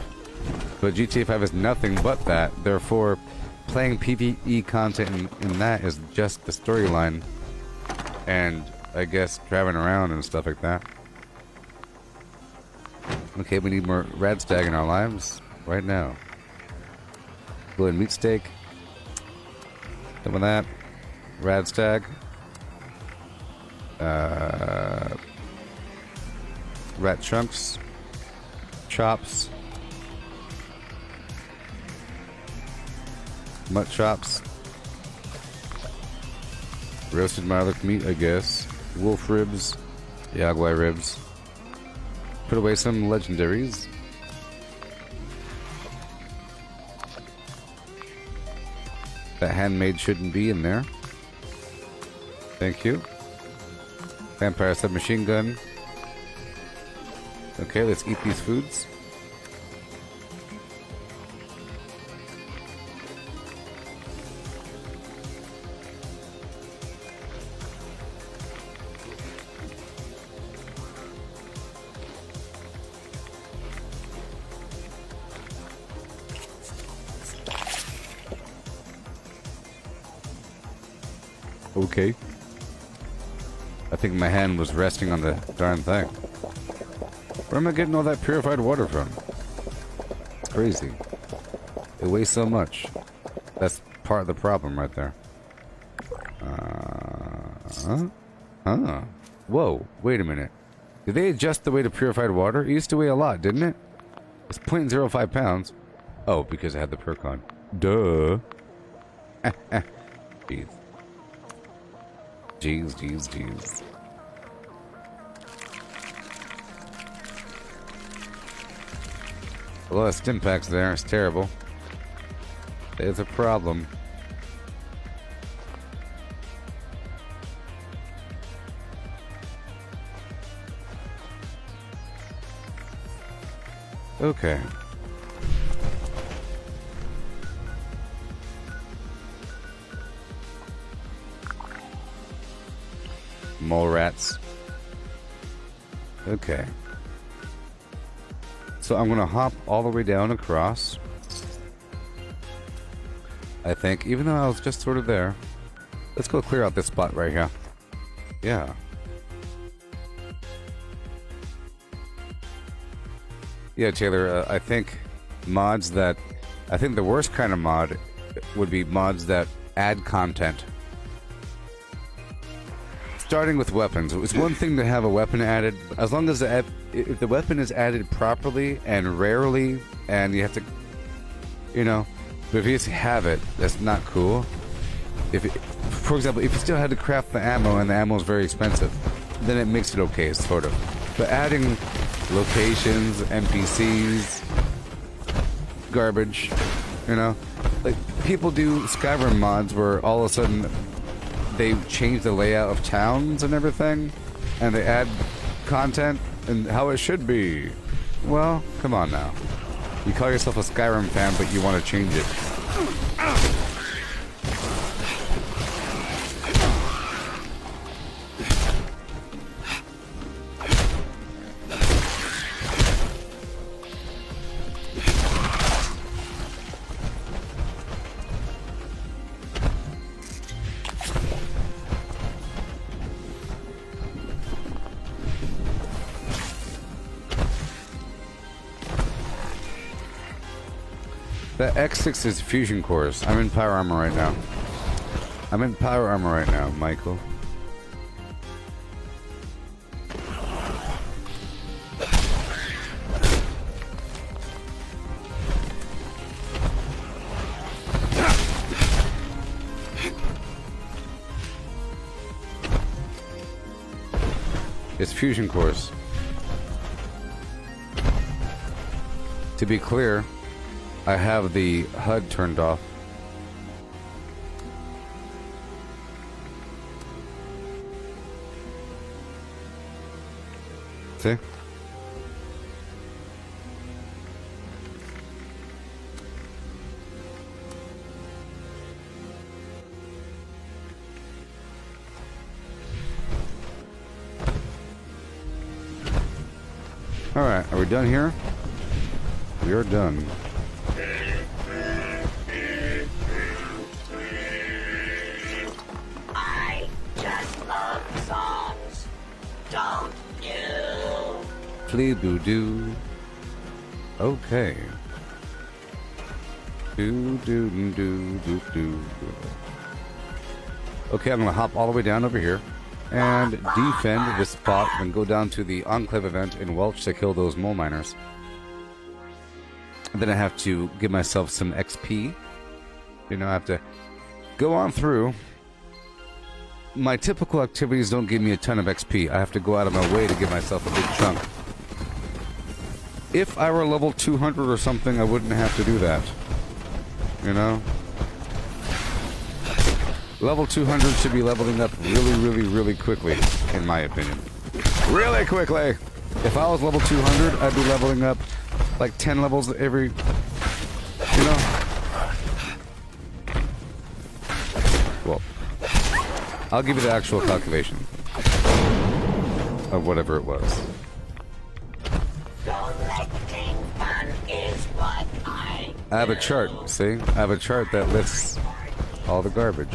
But GTA 5 is nothing but that. Therefore, playing PvE content in that is just the storyline. And, I guess, driving around and stuff like that. Okay, we need more Radstag in our lives right now. Go ahead, meat steak. Done with that. Radstag. Rat chunks. Chops. Mutt chops. Roasted garlic meat, I guess. Wolf ribs. Yaguai ribs. Put away some legendaries. That handmade shouldn't be in there. Thank you. Vampire submachine gun. Okay, let's eat these foods. Okay. I think my hand was resting on the darn thing. Where am I getting all that purified water from? It's crazy. It weighs so much. That's part of the problem right there. Huh? Whoa, wait a minute. Did they adjust the weight of purified water? It used to weigh a lot, didn't it? It's 0.05 pounds. Oh, because it had the perk on. Duh. Jeez. Jeez. A lot of stim packs there. It's terrible. It's a problem. Okay. Mole rats. Okay. So I'm gonna hop all the way down across. I think, even though I was just sort of there. Let's go clear out this spot right here. Yeah. Yeah, Taylor, I think mods that... I think the worst kind of mod would be mods that add content. Starting with weapons. It's one thing to have a weapon added, as long as if the weapon is added properly and rarely, and you have to, you know, but if you just have it, that's not cool. For example, if you still had to craft the ammo and the ammo is very expensive, then it makes it okay, sort of. But adding locations, NPCs, garbage, you know, like people do Skyrim mods where all of a sudden they change the layout of towns and everything, and they add content and how it should be. Well, come on now. You call yourself a Skyrim fan, but you want to change it. The X6 is fusion cores. I'm in power armor right now. Michael. It's fusion cores. To be clear, I have the HUD turned off. See? Alright, are we done here? We are done. I just love songs. Don't you? Flea boo doo. Okay. Do do do do do do. Okay, I'm gonna hop all the way down over here and defend this spot and go down to the Enclave event in Welch to kill those mole miners. And then I have to give myself some XP. You know, I have to go on through. My typical activities don't give me a ton of XP. I have to go out of my way to give myself a big chunk. If I were level 200 or something, I wouldn't have to do that. You know? Level 200 should be leveling up really quickly, in my opinion. Really quickly! If I was level 200, I'd be leveling up like 10 levels every... You know? Well, I'll give you the actual calculation of whatever it was. Collecting fun is what I have a chart, see? I have a chart that lists all the garbage.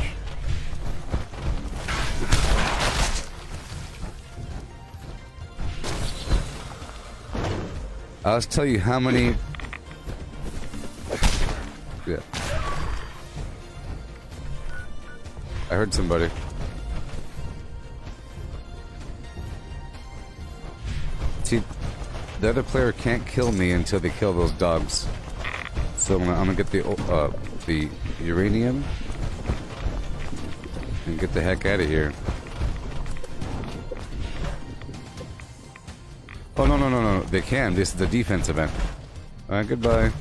I'll just tell you how many... Yeah. I heard somebody. See, the other player can't kill me until they kill those dogs. So I'm gonna get the uranium and get the heck out of here. Oh no! They can. This is the defense event. All right, goodbye.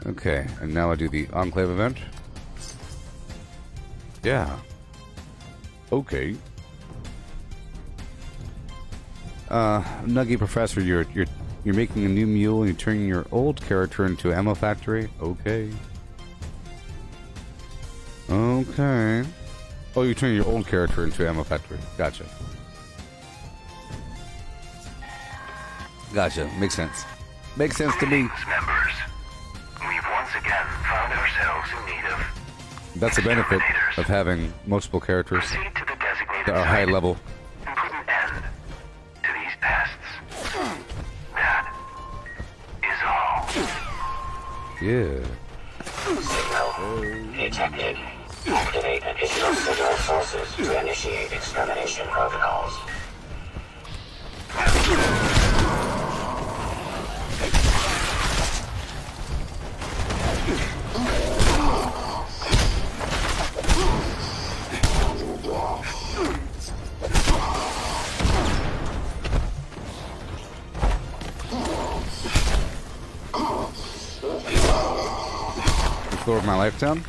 Okay, and now I do the Enclave event. Yeah. Okay. Nuggy Professor, you're making a new mule and you're turning your old character into an ammo factory. Okay. Okay. Oh, you're turning your old character into ammo factory. Gotcha. Gotcha. Makes sense. Makes sense to me. Members, we've once again found ourselves in need of. That's the benefit of having multiple characters Proceed to the designated that are high site level. and put an end to these pests. That is all. Yeah. Signal detected. Activate additional signal sources to initiate extermination protocols. Lower my life down.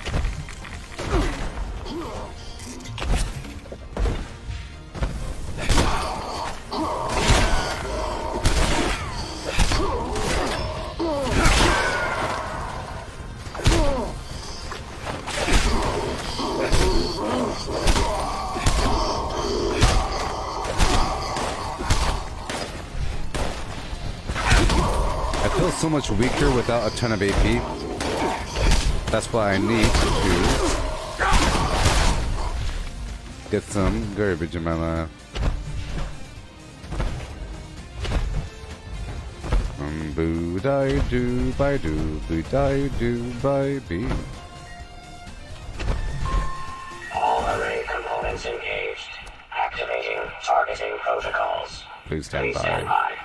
I feel so much weaker without a ton of AP. That's why I need to get some garbage in my life. Boo die do by do, boo die do by be. All array components engaged. Activating targeting protocols. Please stand Stand by. by.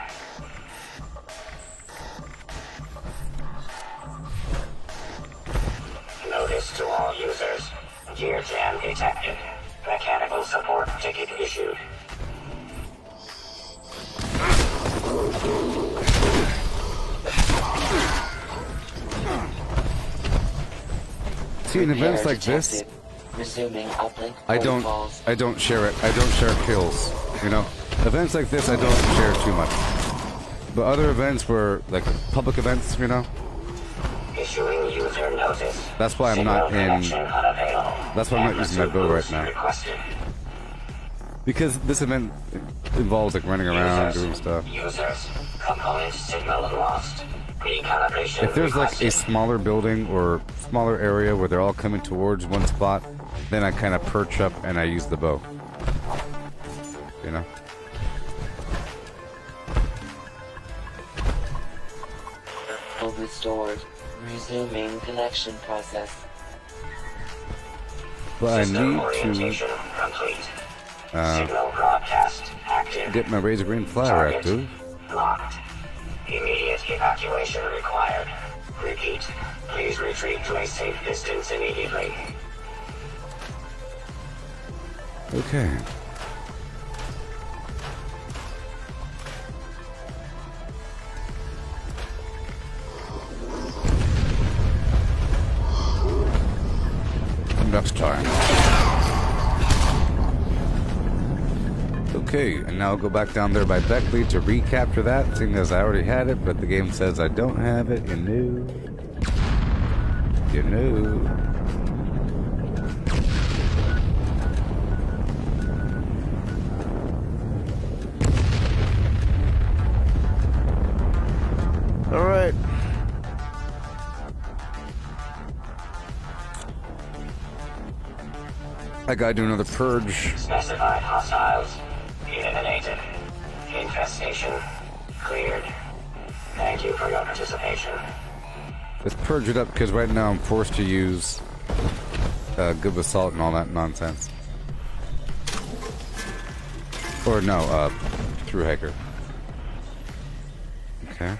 Notice to all users. Gear jam detected. Mechanical support ticket issued. See, in events like this, Resuming uplink I don't share it. I don't share kills. You know, events like this, I don't share too much. But other events where, like public events, you know, Issuing user notice. that's why I'm not in. Connection unavailable. That's why I'm not using my bow right now. Requested. Because this event involves like running around, doing stuff. Users. Component signal lost. Recalibration. If there's like a requested. smaller building or smaller area where they're all coming towards one spot, then I kind of perch up and I use the bow. You know? Restored. Resuming connection process. But I System need orientation to complete. Signal broadcast active. get my razor green flower Target active. locked. Immediate evacuation required. Repeat. Please retreat to a safe distance immediately. Okay. Next time. Okay, and now I'll go back down there by Beckley to recapture that, seeing as I already had it, but the game says I don't have it. You knew. You knew. Alright. I gotta do another purge. Specified hostiles eliminated. Infestation cleared. Thank you for your participation. Let's purge it up because right now I'm forced to use good assault and all that nonsense. Or no, through hacker. Okay.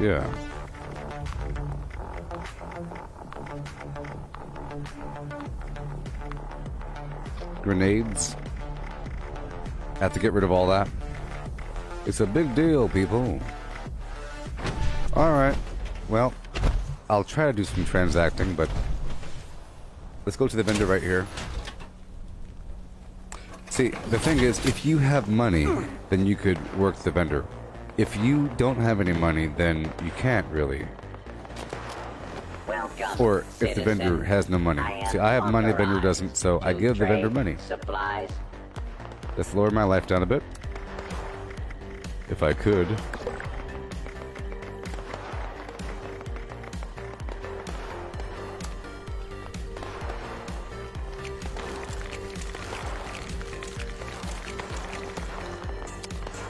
Yeah. Grenades. Have to get rid of all that. It's a big deal, people. Alright. Well, I'll try to do some transacting, but let's go to the vendor right here. See, the thing is, if you have money, then you could work the vendor. If you don't have any money, then you can't really. Welcome, Or if the citizen. vendor has no money. See, I have money, the vendor doesn't, so I give the vendor money. Supplies. Let's lower my life down a bit. If I could.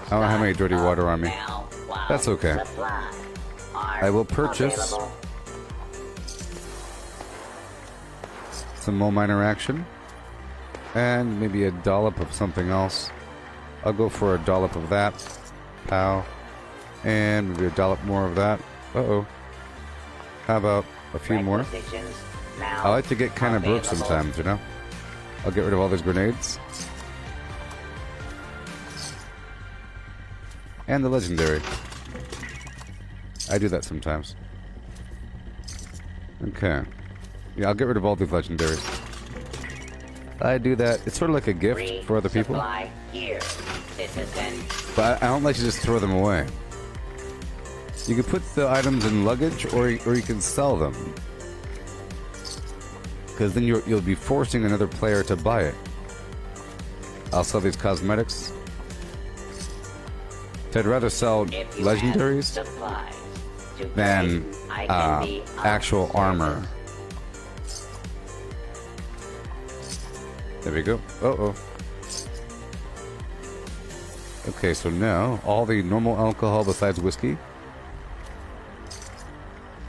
I don't have any dirty water on me. That's okay. I will purchase some more minor action and maybe a dollop of something else. I'll go for a dollop of that. Pow. And maybe a dollop more of that. Uh-oh. How about a few more? I like to get kind of broke sometimes, you know? I'll get rid of all these grenades. And the legendary. I do that sometimes. Okay. Yeah, I'll get rid of all these legendaries. I do that. It's sort of like a gift for other people. Here, citizen. But I don't like to just throw them away. You can put the items in luggage, or you can sell them. Because then you'll be forcing another player to buy it. I'll sell these cosmetics. I'd rather sell legendaries than actual armor. There we go. Uh-oh. Okay, so now all the normal alcohol besides whiskey.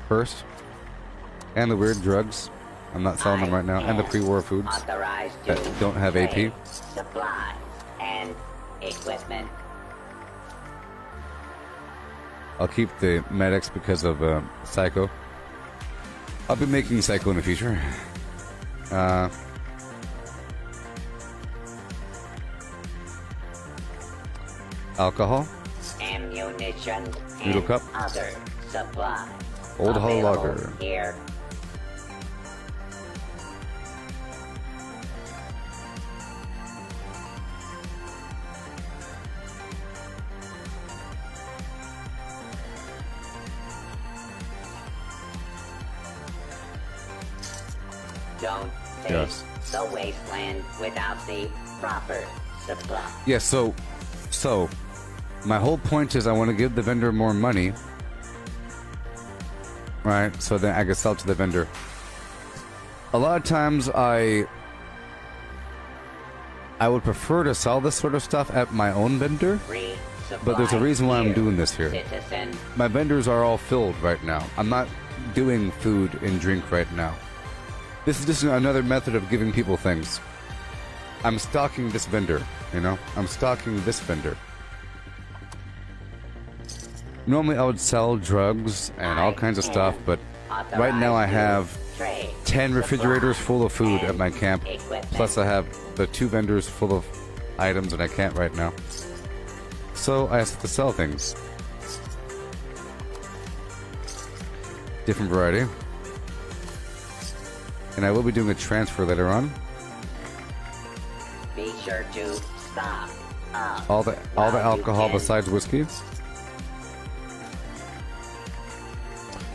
First. And the weird drugs. I'm not selling them right now. And the pre-war foods Authorized that to don't have AP. trade, supply, and equipment. I'll keep the medics because of Psycho. I'll be making Psycho in the future. Alcohol. Ammunition Noodle and cup. other supplies. Old Hull Available Lager. Here. Don't take Yes. the wasteland without the proper supply. Yeah, so my whole point is I want to give the vendor more money. Right, so then I can sell to the vendor. A lot of times I would prefer to sell this sort of stuff at my own vendor, Free but there's a reason why I'm doing this here. Citizen. My vendors are all filled right now. I'm not doing food and drink right now. This is just another method of giving people things. I'm stocking this vendor, you know? I'm stocking this vendor. Normally I would sell drugs and all kinds of stuff, but right now I have 10 refrigerators full of food at my camp, plus I have the 2 vendors full of items and I can't right now. So I have to sell things. Different variety. And I will be doing a transfer later on. Be sure to stop up All the while you alcohol can. besides whiskey.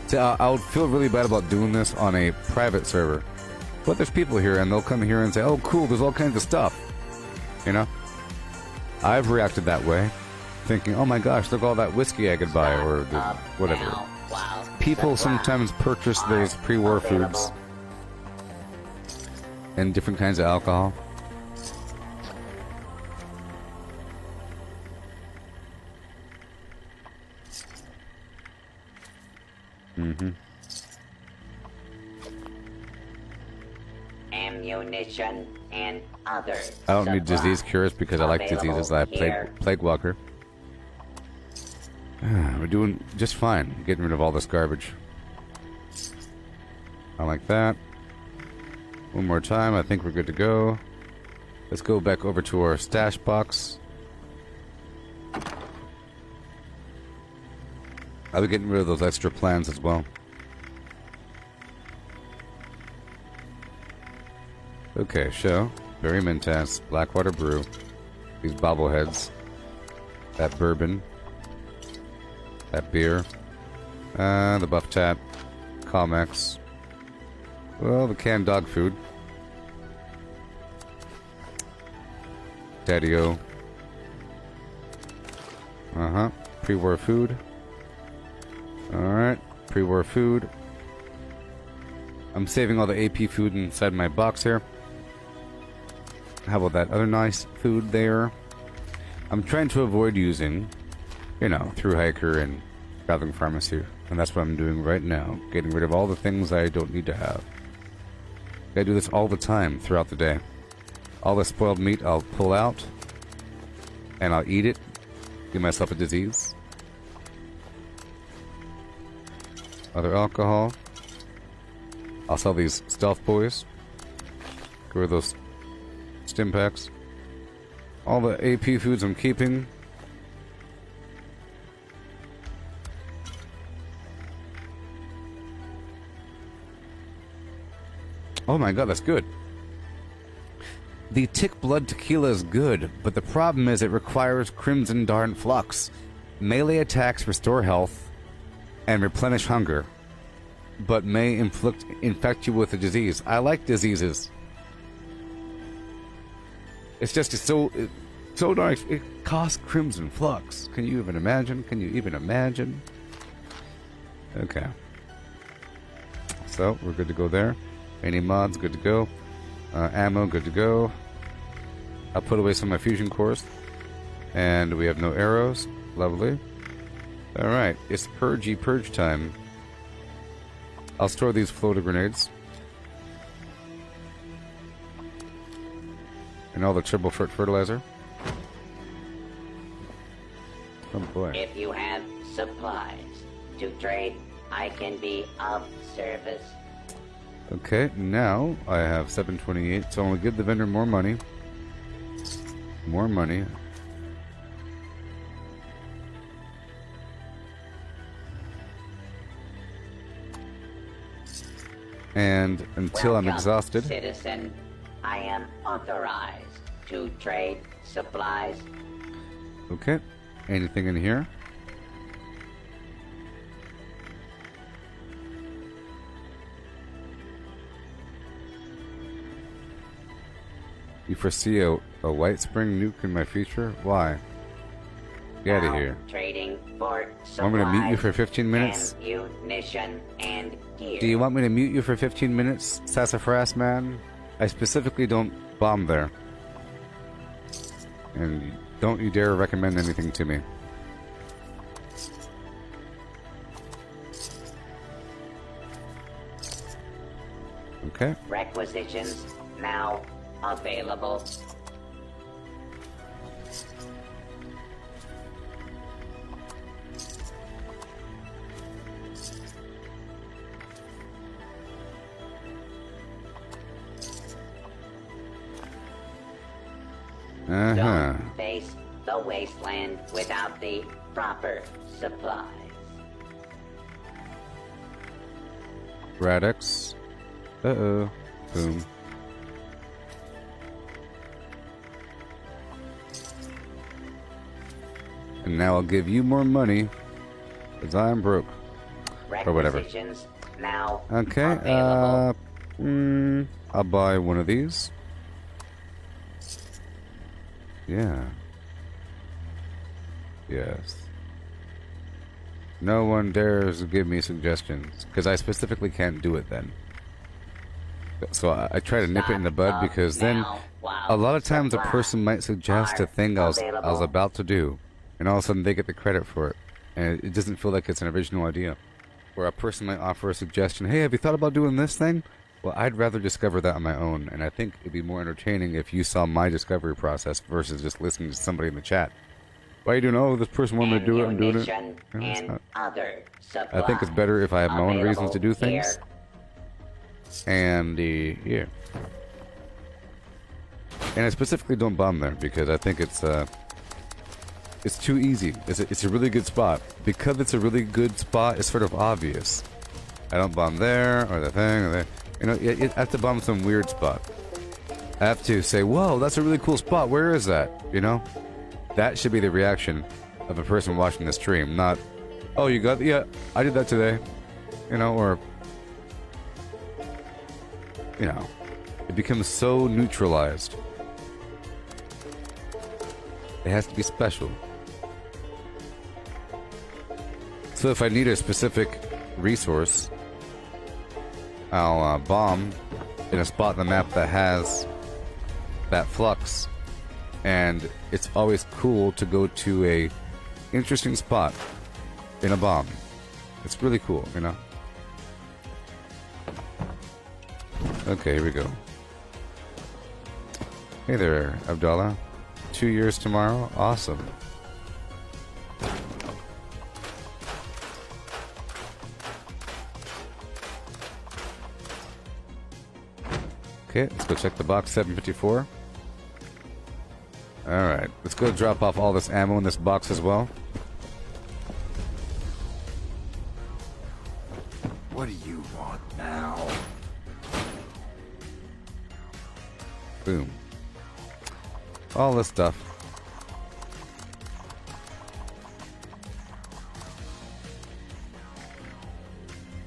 See, I would feel really bad about doing this on a private server. But there's people here and they'll come here and say, oh cool, there's all kinds of stuff. You know? I've reacted that way. Thinking, oh my gosh, look all that whiskey I could buy or the, Up whatever. now while People supplies sometimes purchase those pre-war available. foods and different kinds of alcohol. Ammunition and other I don't need supplies. disease cures because I like Available diseases. I have here. Plague Walker. We're doing just fine getting rid of all this garbage. I like that. One more time, I think we're good to go. Let's go back over to our stash box. I'll be getting rid of those extra plans as well. Okay, show. Berry Mentas, Blackwater Brew, these bobbleheads, that bourbon, that beer, the Buff Tap, Comex, well, the canned dog food, Daddy-O, pre-war food, alright, pre-war food. I'm saving all the AP food inside my box here. How about that other nice food there? I'm trying to avoid using, you know, Through Hiker and Traveling Pharmacy. And that's what I'm doing right now. Getting rid of all the things I don't need to have. I do this all the time throughout the day. All the spoiled meat I'll pull out. And I'll eat it. Give myself a disease. Other alcohol. I'll sell these stealth boys. Get rid of those stim packs. All the AP foods I'm keeping. Oh my god, that's good. The Tick Blood Tequila is good, but the problem is it requires Crimson Darn Flux. Melee attacks restore health and replenish hunger, but may infect you with a disease. I like diseases. It's just so darn. It costs Crimson Flux. Can you even imagine? Can you even imagine? Okay. So we're good to go there. Any mods? Good to go. Ammo? Good to go. I'll put away some of my fusion cores, and we have no arrows. Lovely. All right, it's purge time. I'll store these floater grenades. And all the triple fertilizer. Oh boy. If you have supplies to trade, I can be of service. Okay, now I have 728, so I'm gonna give the vendor more money. More money. And until I'm Welcome, exhausted. citizen. I am authorized to trade supplies. Okay. Anything in here? You foresee a white spring nuke in my future? Why? Get out of Now here. Trading for supplies. Want me to mute you for 15 minutes? Ammunition and gear. Do you want me to mute you for 15 minutes, sassafras man? I specifically don't bomb there. And don't you dare recommend anything to me. Okay. Requisitions now available. Don't face the wasteland without the proper supplies. Radix. Uh-oh. Boom. And now I'll give you more money, because I'm broke. Or whatever. Requisitions now Okay, available. I'll buy one of these. Yeah. Yes. No one dares give me suggestions, because I specifically can't do it then. So I try to nip it in the bud, because then a lot of times a person might suggest a thing I was about to do, and all of a sudden they get the credit for it, and it doesn't feel like it's an original idea. Where a person might offer a suggestion, hey, have you thought about doing this thing? Well, I'd rather discover that on my own, and I think it'd be more entertaining if you saw my discovery process versus just listening to somebody in the chat. Why are you doing? Oh, this person wanted me to do it, I'm doing it. And other I think it's better if I have my own reasons to do things. And yeah. And I specifically don't bomb there because I think it's too easy. It's a really good spot. Because it's a really good spot, it's sort of obvious. I don't bomb there or the thing or there. You know, I have to bomb some weird spot. I have to say, whoa, that's a really cool spot. Where is that? You know? That should be the reaction of a person watching the stream, not, oh, you got, yeah, I did that today. You know, or, you know, it becomes so neutralized. It has to be special. So if I need a specific resource, I'll bomb in a spot on the map that has that flux, and it's always cool to go to a interesting spot in a bomb. It's really cool, you know? Okay, here we go. Hey there, Abdallah. 2 years tomorrow? Awesome. Okay, let's go check the box 754. Alright, let's go drop off all this ammo in this box as well. What do you want now? Boom. All this stuff.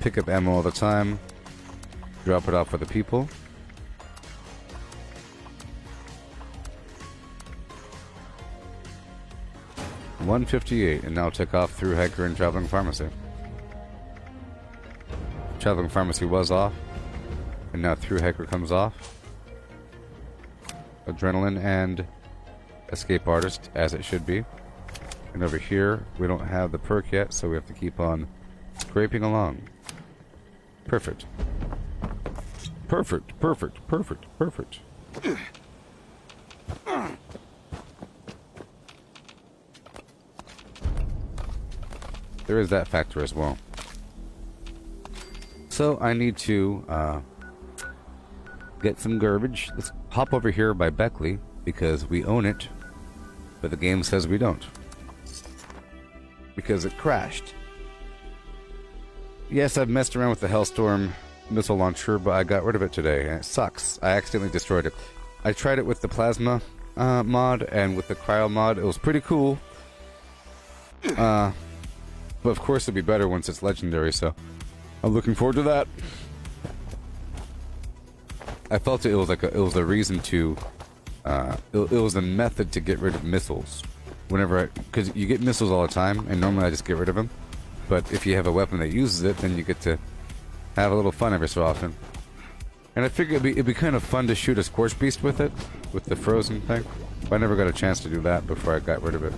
Pick up ammo all the time. Drop it off for the people. $158, and now take off through Hiker and Traveling Pharmacy. Traveling Pharmacy was off, and now through Hiker comes off. Adrenaline and Escape Artist, as it should be. And over here, we don't have the perk yet, so we have to keep on scraping along. Perfect. Perfect, perfect, perfect, perfect. there is that factor as well. So I need to get some garbage. Let's hop over here by Beckley because we own it, but the game says we don't because it crashed. Yes, I've messed around with the Hellstorm missile launcher, but I got rid of it today, and it sucks. I accidentally destroyed it. I tried it with the plasma mod and with the cryo mod. It was pretty cool. But of course it'll be better once it's legendary, so I'm looking forward to that. I felt it was like it was a reason to it was a method to get rid of missiles whenever because you get missiles all the time, and normally I just get rid of them, but if you have a weapon that uses it, then you get to have a little fun every so often. And I figured it'd be kind of fun to shoot a Scorch Beast with it, with the frozen thing, but I never got a chance to do that before I got rid of it.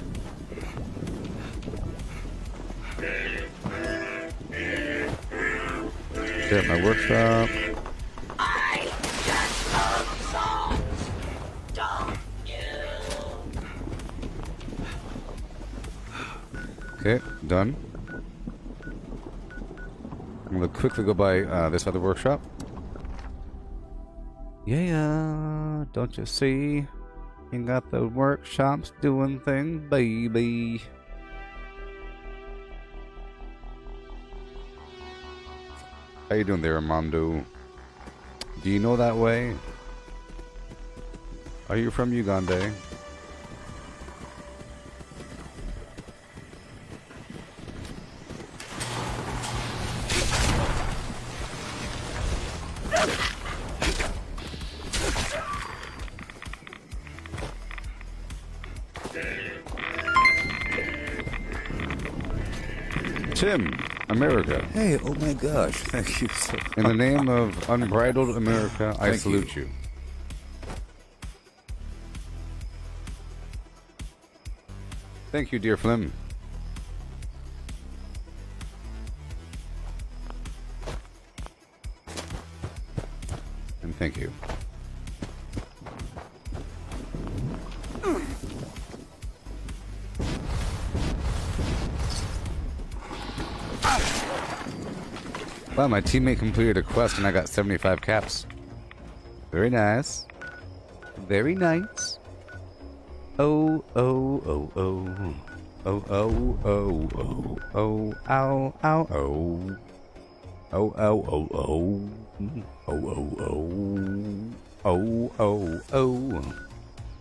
Okay, at my workshop. I just love songs, don't you? Okay, done. I'm gonna quickly go by this other workshop. Yeah, don't you see? You got the workshops doing things, baby. How you doing there, Armando? Do you know that way? Are you from Uganda? Tim, America. Hey, oh my gosh, thank you so much. In the name of unbridled America, I salute you. Thank you, dear Flim. And thank you. Wow, my teammate completed a quest and I got 75 caps. Very nice. Very nice. Oh, oh, oh, oh. Oh, oh, oh, oh. Oh, ow, ow, oh. Oh, oh, oh, oh. Oh, oh, oh. Oh, oh, oh.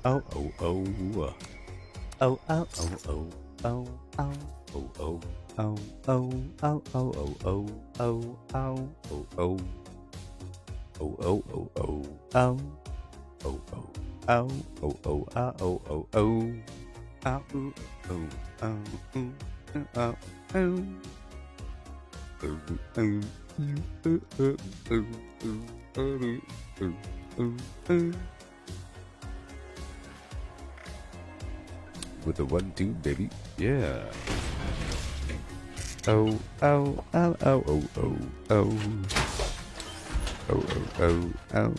Oh, oh, oh. Oh, oh, oh, oh. Oh, oh, oh, oh. Oh, oh, oh, oh, oh, oh, oh, oh, oh, oh. Oh, oh, oh, oh. Oh. Oh, oh. Oh, oh, oh, oh, oh, oh, oh. Oh, oh, oh, oh, oh. With the 1-2, baby. Yeah. Oh, oh, oh, oh, oh, oh, oh. Oh, oh, oh, oh.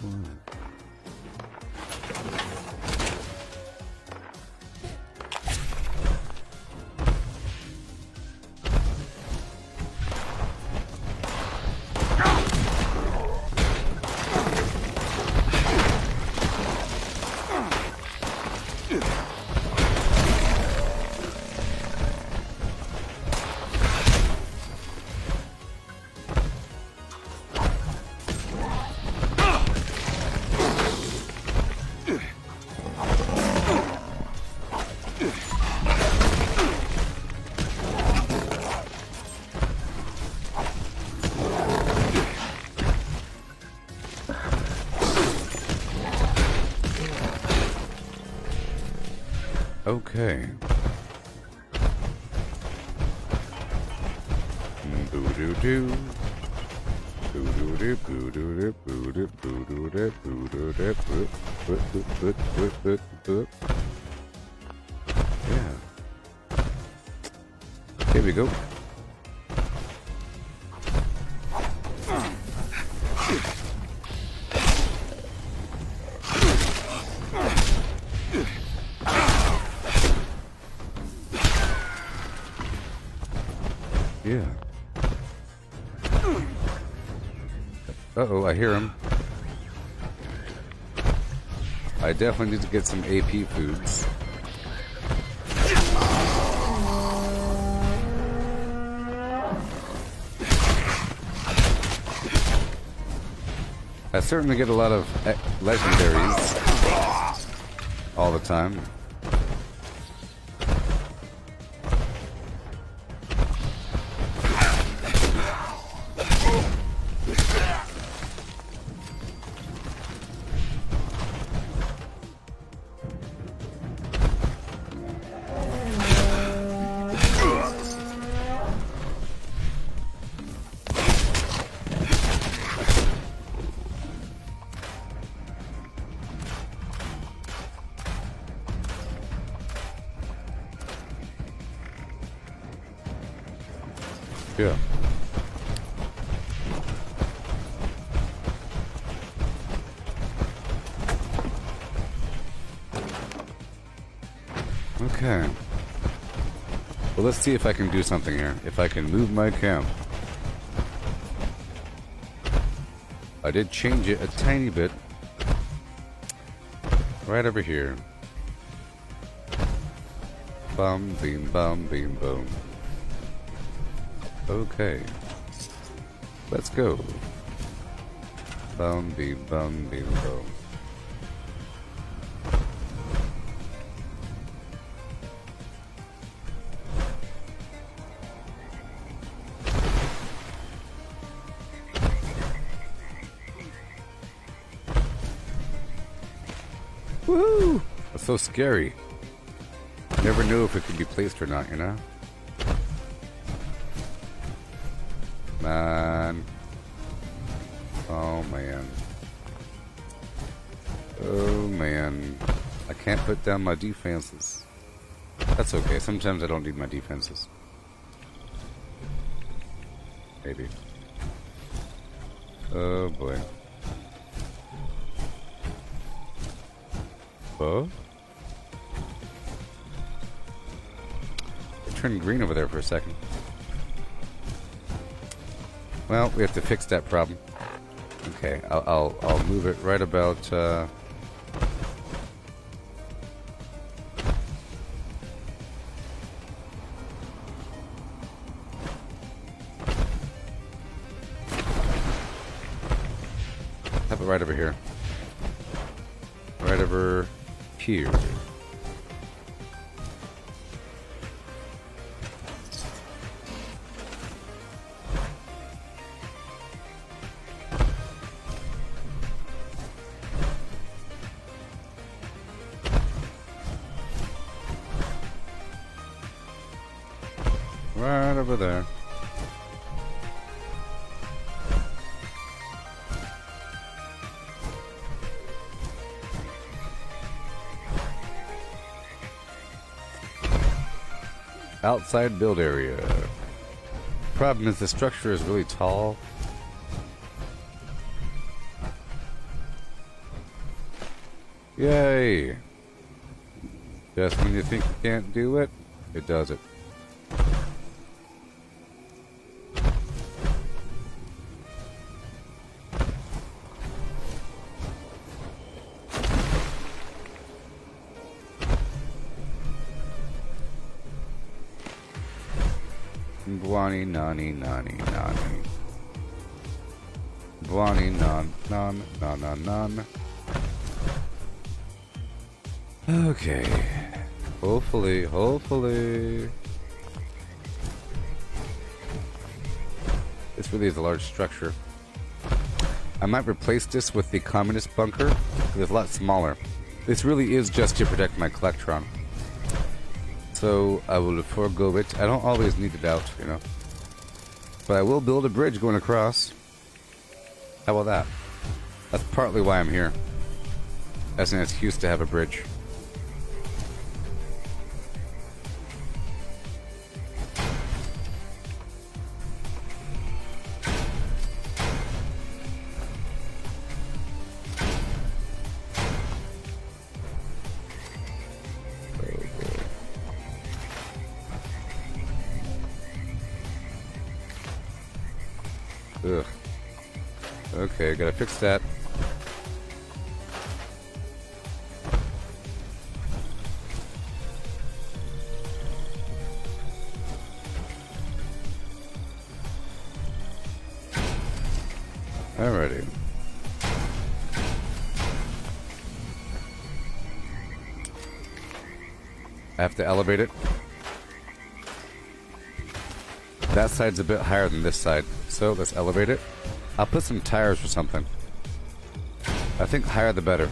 Okay. Boo-doo-doo. Boo-doo-doo, boo-doo-doo, boo-doo, boo-doo-doo, boo-doo-doo, boo-doo-doo. Yeah. Here we go. Yeah. Uh-oh, I hear him. I definitely need to get some AP foods. I certainly get a lot of legendaries all the time. Yeah. Okay. Well, let's see if I can do something here. If I can move my camp. I did change it a tiny bit. Right over here. Bum, beam, boom. Okay. Let's go. Bum, beam, boom. Woohoo! That's so scary. Never knew if it could be placed or not, you know? Man. Oh man. Oh man. I can't put down my defenses. That's okay. Sometimes I don't need my defenses. Maybe. Oh boy. Oh? It turned green over there for a second. Well, we have to fix that problem. Okay, I'll move it right about. Have it right over here. Right over here. Right over there. Outside build area. Problem is the structure is really tall. Yay! Just when you think you can't do it, it does it. Bwani nani nani nani. Bwani non non non non non. Okay. Hopefully. This really is a large structure. I might replace this with the communist bunker. It's a lot smaller. This really is just to protect my Collectron. So I will forego it. I don't always need it out, you know. But I will build a bridge going across. How about that? That's partly why I'm here. As an excuse to have a bridge. Ugh. Okay, gotta fix that. Alrighty. I have to elevate it. That side's a bit higher than this side, so let's elevate it. I'll put some tires or something. I think higher the better.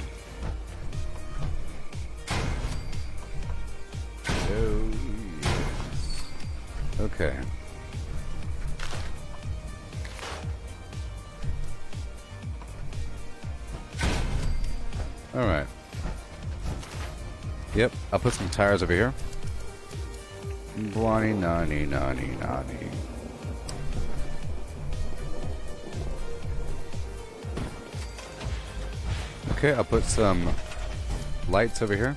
Oh, yes. Okay. Alright. Yep, I'll put some tires over here. Bwani nani nani nani. Okay, I'll put some lights over here.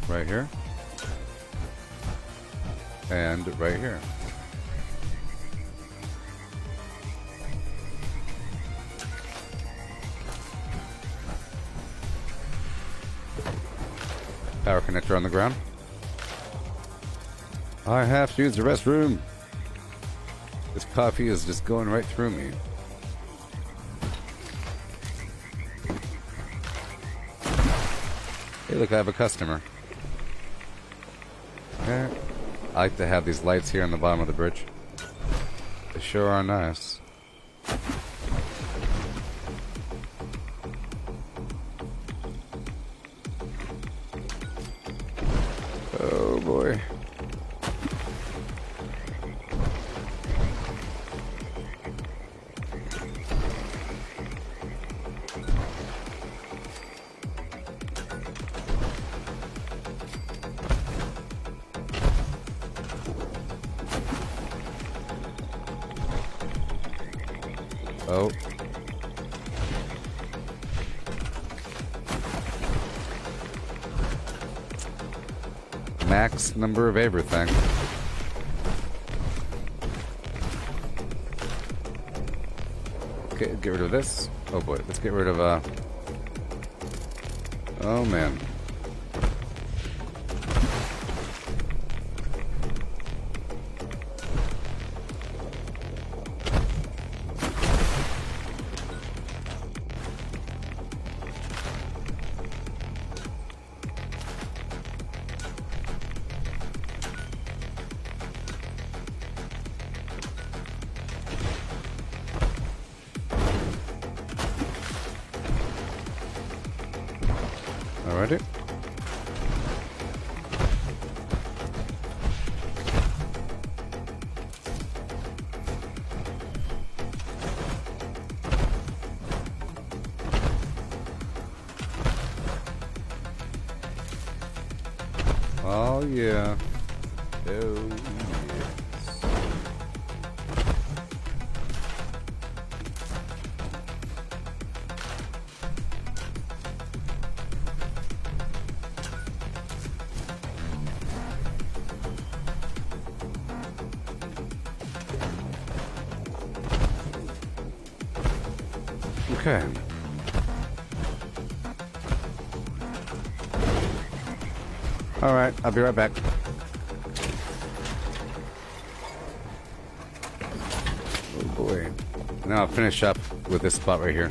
Right here. And right here. Power connector on the ground. I have to use the restroom. This coffee is just going right through me. Hey, look, I have a customer. Okay. I like to have these lights here on the bottom of the bridge. They sure are nice. Oh boy. Oh. Max number of everything. Okay, get rid of this. Oh boy, let's get rid of oh man. Alrighty. Oh yeah. Oh yes. Okay. All right, I'll be right back. Oh boy. Now I'll finish up with this spot right here.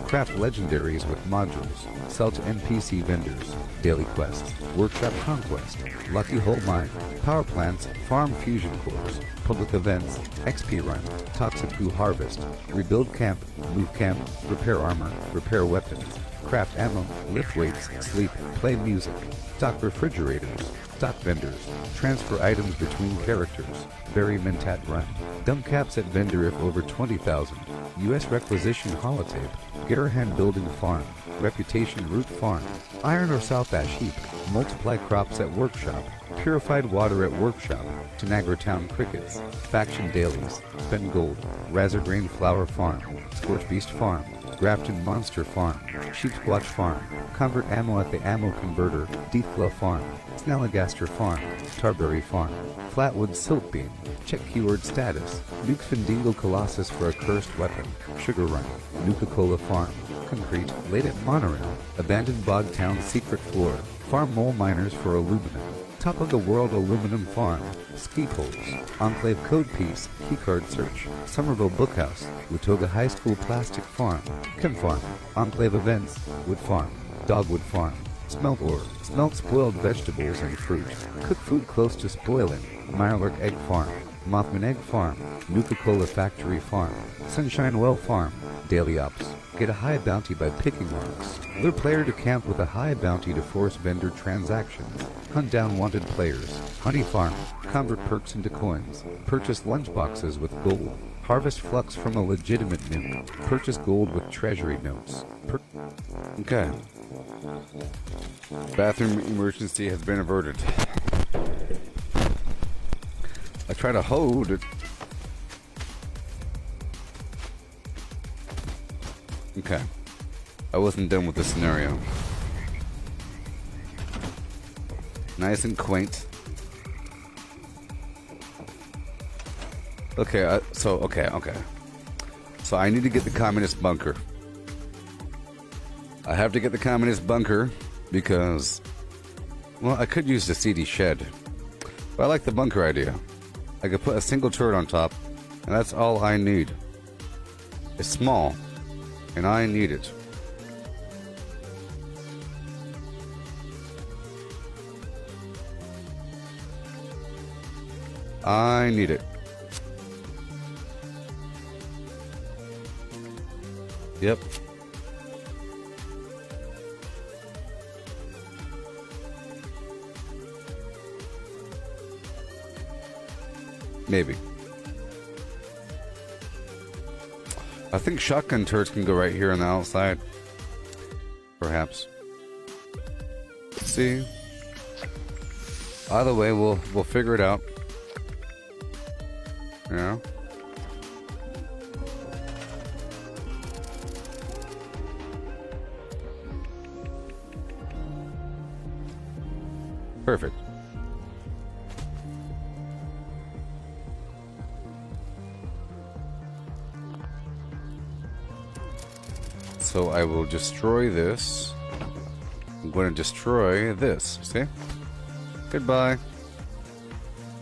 Craft legendaries with modules. Sell to NPC vendors. Daily quests. Workshop conquest. Lucky hole mine. Power plants. Farm fusion cores. Public events. XP run. Toxic goo harvest. Rebuild camp. Move camp. Repair armor. Repair weapons. Craft ammo. Lift weights. Sleep. Play music. Stock refrigerators. Stock vendors. Transfer items between characters. Bury Mentat run. Dump caps at vendor if over 20,000. U.S. requisition holotape. Garahan building farm. Reputation root farm. Iron or south ash heap. Multiply crops at workshop. Purified water at workshop. Tanagra town crickets. Faction dailies. Spend gold. Razorgrain flower farm. Scorch beast farm. Grafton monster farm. Sheep squatch farm. Convert ammo at the ammo converter. Deathglow farm. Snalligaster farm. Tarberry farm. Flatwood silt beam. Check keyword status. Nuke Findingo Colossus for a cursed weapon. Sugar Run. Nuka-Cola farm. Concrete. Latent monorail. Abandoned bog town secret floor. Farm mole miners for aluminum. Top of the world aluminum farm. Ski poles. Enclave code piece. Keycard search. Somerville Bookhouse. Watoga High School plastic farm. Chem farm. Enclave events. Wood farm. Dogwood farm. Smelt ore. Smelt spoiled vegetables and fruit. Cook food close to spoiling. Mirelurk egg farm. Mothman egg farm. Nuka-Cola factory farm. Sunshine Well farm. Daily ops. Get a high bounty by picking rocks. Lure player to camp with a high bounty to force vendor transactions. Hunt down wanted players. Honey farm. Convert perks into coins. Purchase lunchboxes with gold. Harvest flux from a legitimate nuke. Purchase gold with treasury notes. Okay. Bathroom emergency has been averted. I try to hold it. Okay. I wasn't done with the scenario. Nice and quaint. Okay, okay. So I need to get the communist bunker. I have to get the communist bunker because, well, I could use the CD shed. But I like the bunker idea. I could put a single turret on top, and that's all I need. It's small, and I need it. I need it. Yep. Maybe. I think shotgun turrets can go right here on the outside. Perhaps. Let's see. Either way, we'll figure it out. You know? Perfect. So I will destroy this. I'm going to destroy this. See? Goodbye.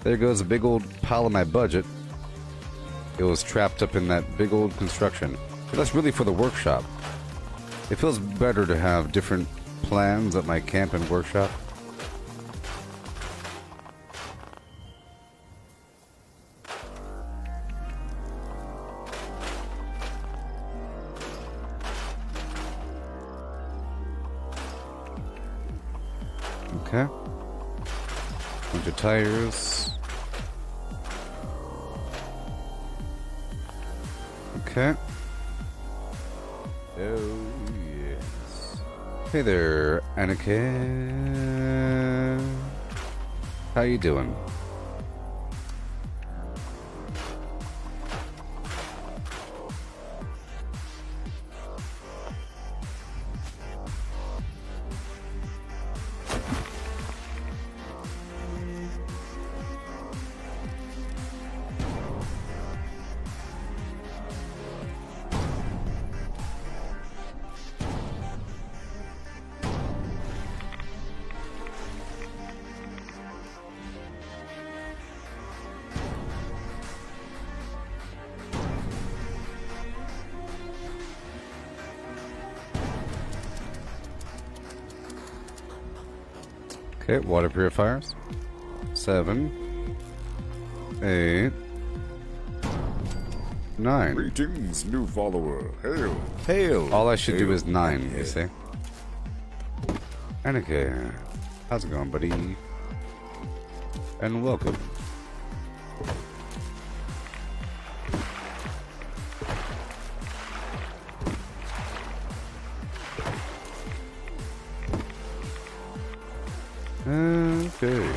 There goes a big old pile of my budget. It was trapped up in that big old construction. But that's really for the workshop. It feels better to have different plans at my camp and workshop. Okay. Bunch of tires. Okay. Oh, yes. Hey there, Anakin. How you doing? Okay, water purifiers. 7, 8, 9. Greetings, new follower. Hail. Hail. All I should do Hail. is 9, you see. Anakin, how's it going, buddy? And welcome. Okay.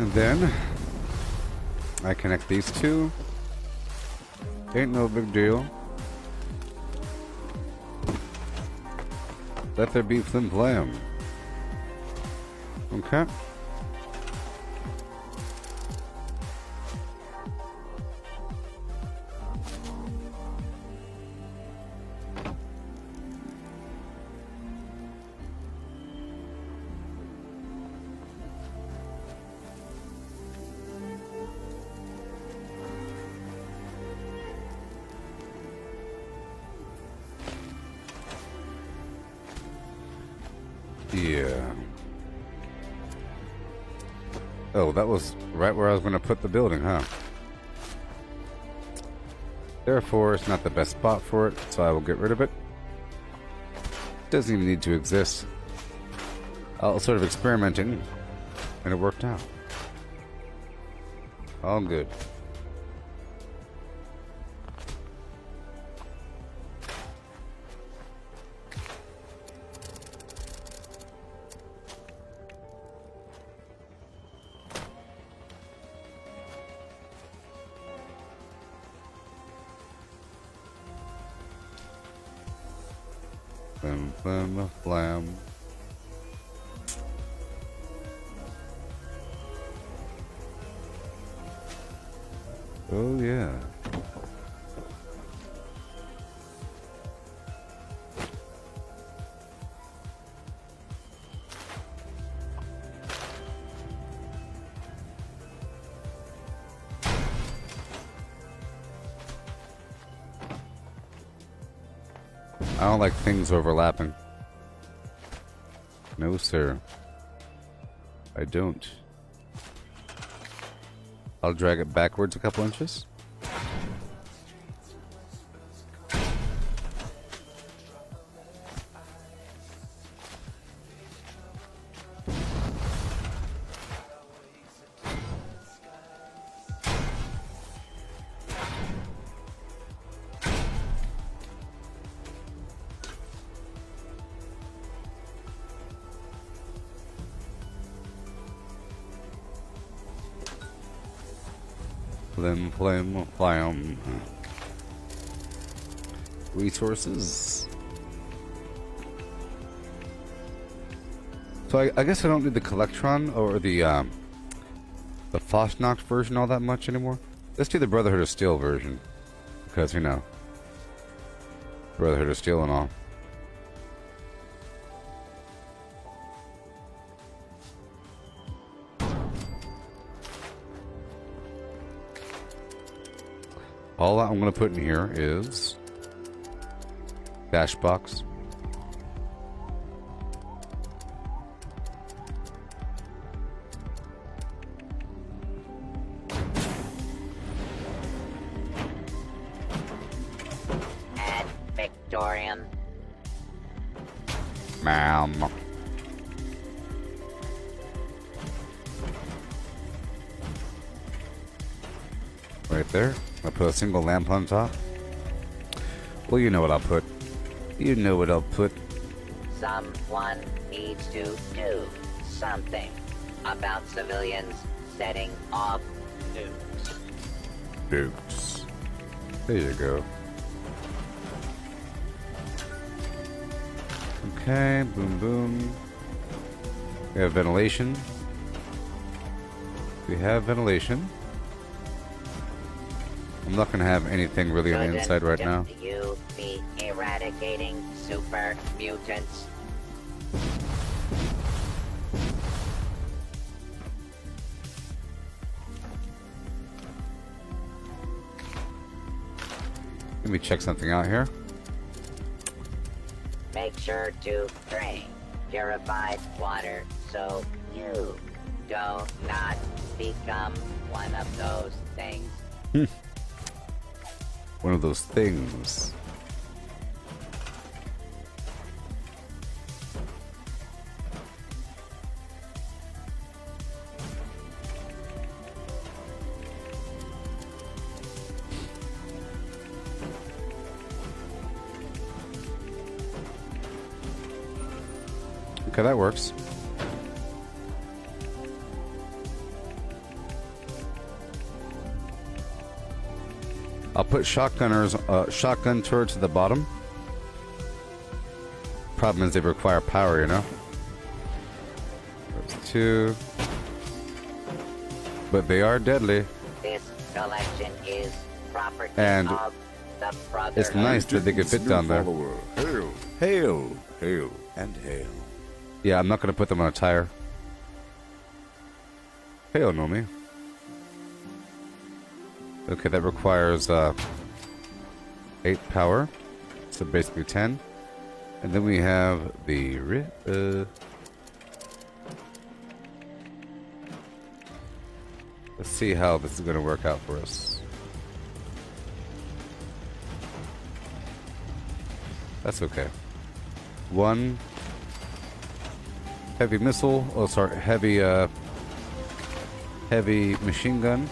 And then I connect these two. Ain't no big deal. Let there be flim flam. Okay. Yeah. Oh, that was right where I was going to put the building, huh? Therefore, it's not the best spot for it, so I will get rid of it. Doesn't even need to exist. I was sort of experimenting, and it worked out. All good. Flam, flam, flam. Oh, yeah. I don't like things overlapping. No, sir. I don't. I'll drag it backwards a couple inches. Flim, flim, flam. Resources. So I guess I don't need the Collectron or the Fosnox version all that much anymore. Let's do the Brotherhood of Steel version. Because, you know, Brotherhood of Steel and all. All I'm going to put in here is dash box. auditorium. Ma'am. Right there. I'll put a single lamp on top. Well, you know what I'll put. You know what I'll put. Someone needs to do something about civilians setting off nukes. Boots. There you go. Okay, boom, boom. We have ventilation. We have ventilation. I'm not gonna have anything really on the inside right now. Shouldn't you be eradicating super mutants? Let me check something out here. Make sure to drink purified water so you do not become one of those things. One of those things. Okay, that works. I'll put shotgun turrets at the bottom. Problem is they require power, you know? There's two. But they are deadly. This collection is property And of the Brotherhood. it's nice that they could fit down there. Hail, hail, hail, and hail. Yeah, I'm not going to put them on a tire. Hell no, me. Okay, that requires 8 power. So basically 10. And then we have the... let's see how this is going to work out for us. That's okay. 1 heavy missile. Oh, sorry, heavy machine gun.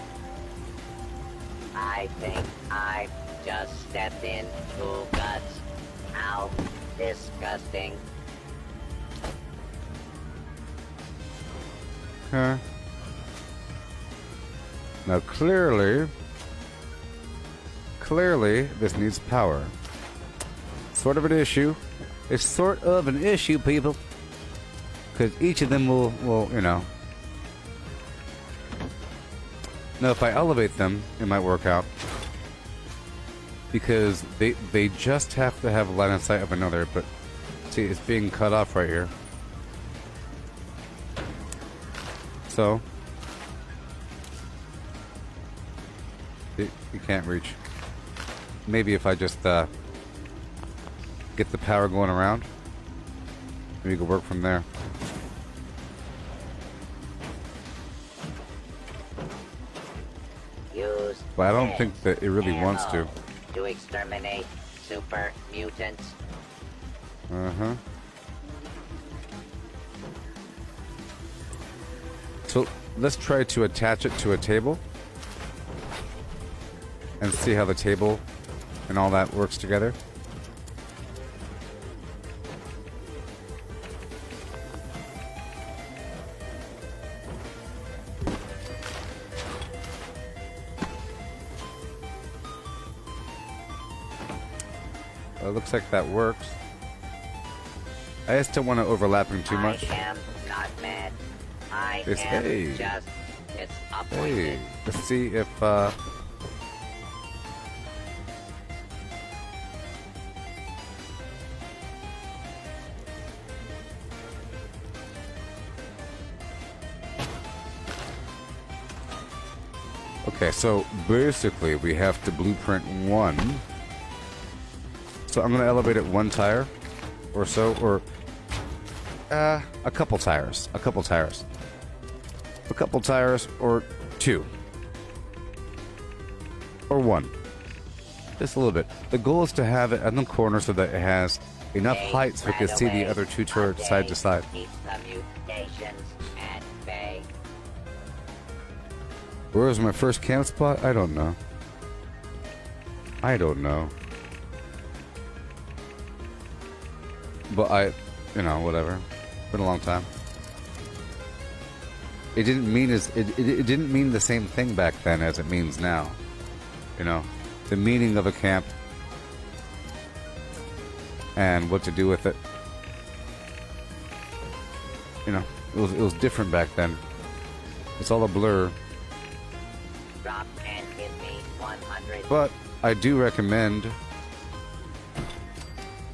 I think I just stepped in two guts. How disgusting. Okay. Now clearly, this needs power. Sort of an issue. It's sort of an issue, people. Because each of them will, you know. Now, if I elevate them, it might work out. Because they just have to have line of sight of another, but see, it's being cut off right here. So, you can't reach. Maybe if I just get the power going around, maybe we could work from there. Use But I don't think that it really wants to. To exterminate super mutants. Uh-huh. So let's try to attach it to a table and see how the table and all that works together. Looks like that works. I just don't want to overlap them too much. I am not mad. I am Hey. just disappointed. Hey, let's see if okay, so basically we have to blueprint 1. So I'm going to elevate it 1 tire or so, or a couple tires, or 2, or 1. Just a little bit. The goal is to have it on the corner so that it has enough height so we can see the other two turrets side to side. Keep communications at bay. Where was my first camp spot? I don't know. I don't know. But whatever. Been a long time. It didn't mean it didn't mean the same thing back then as it means now. You know, the meaning of a camp and what to do with it. You know, it was different back then. It's all a blur. Drop and give me 100. But I do recommend.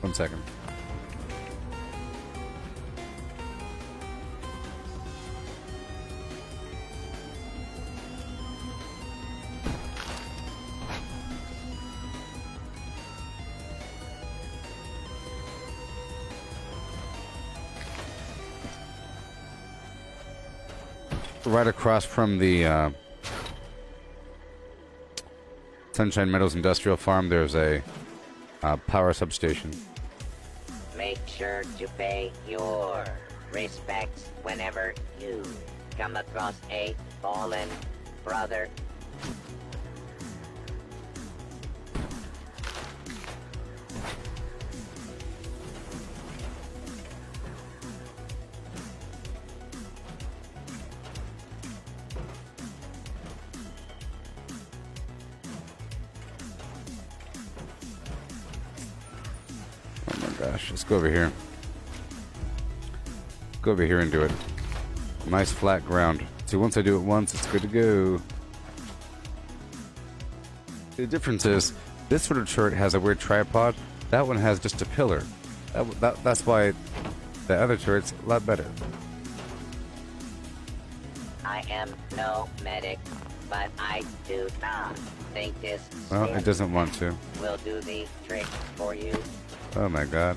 1 second. Right across from the Sunshine Meadows Industrial Farm, there's a power substation. Make sure to pay your respects whenever you come across a fallen brother. Gosh, let's go over here. Go over here and do it. Nice flat ground. See, once I do it once, it's good to go. The difference is, this sort of turret has a weird tripod. That one has just a pillar. That's why the other turret's a lot better. I am no medic, but I do not think this Well, it doesn't want to. will do the trick for you. Oh my god.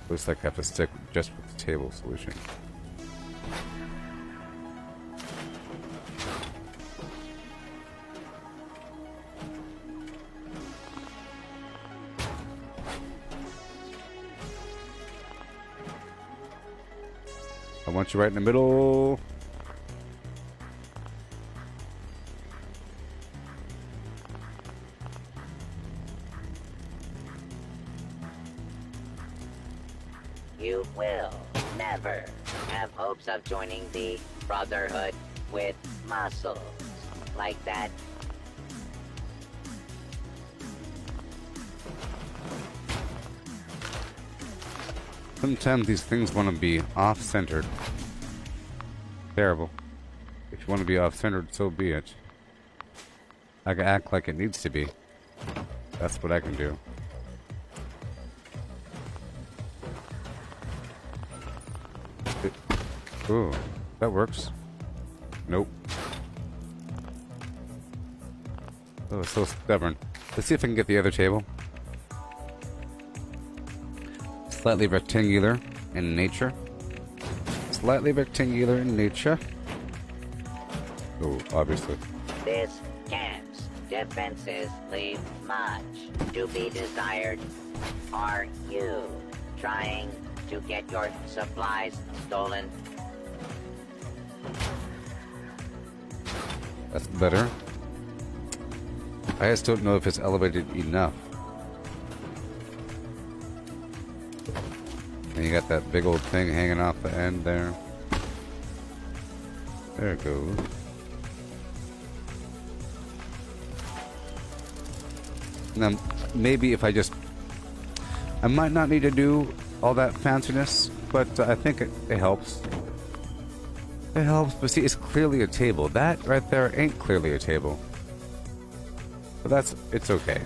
Looks like I have to stick just with the table solution. I want you right in the middle. You will never have hopes of joining the Brotherhood with muscles like that. Sometimes these things want to be off-centered. Terrible. If you want to be off-centered, so be it. I can act like it needs to be. That's what I can do. Ooh, that works. Nope. Oh, it's so stubborn. Let's see if I can get the other table. Slightly rectangular in nature. Slightly rectangular in nature. Oh, obviously. This camp's defenses leave much to be desired. Are you trying to get your supplies stolen? That's better. I just don't know if it's elevated enough. And you got that big old thing hanging off the end there. There it goes. Now, maybe if I might not need to do all that fanciness, but I think it helps. It helps, but see, it's clearly a table. That right there ain't clearly a table. But it's okay.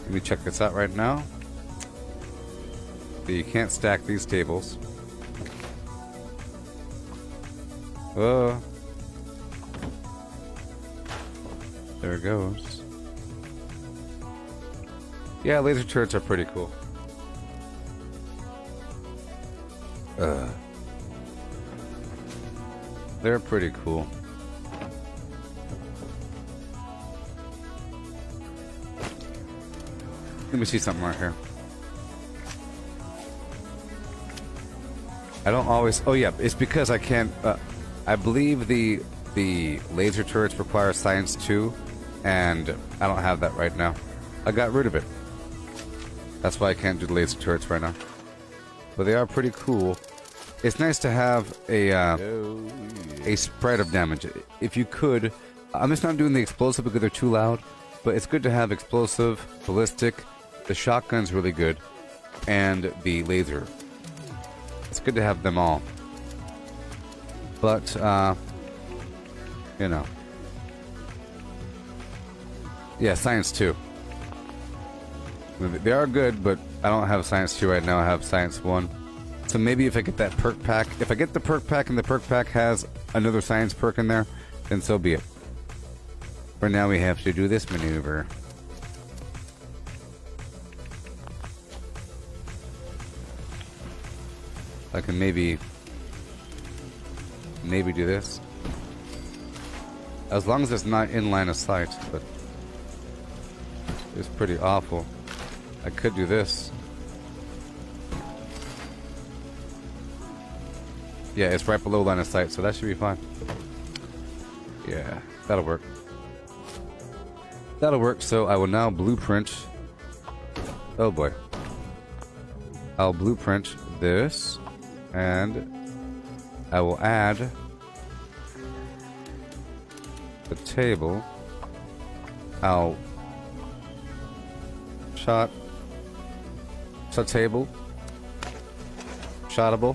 Let me check this out right now. So you can't stack these tables. Oh. There it goes. Yeah, laser turrets are pretty cool. They're pretty cool. Let me see something right here. I don't always... Oh, yeah. It's because I can't... I believe the laser turrets require Science 2, and I don't have that right now. I got rid of it. That's why I can't do the laser turrets right now. But they are pretty cool. It's nice to have a spread of damage. If you could... I'm just not doing the explosive because they're too loud, but it's good to have explosive, ballistic, the shotgun's really good, and the laser. It's good to have them all. But, you know. Yeah, Science 2. They are good, but I don't have Science 2 right now. I have Science 1. So maybe if I get that perk pack, if I get the perk pack and the perk pack has another science perk in there, then so be it. For now, we have to do this maneuver. I can maybe do this. As long as it's not in line of sight, but it's pretty awful. I could do this. Yeah, it's right below line of sight, so that should be fine. Yeah, that'll work. That'll work, so I will now blueprint. Oh boy. I'll blueprint this, and I will add the table. I'll shot table, shottable.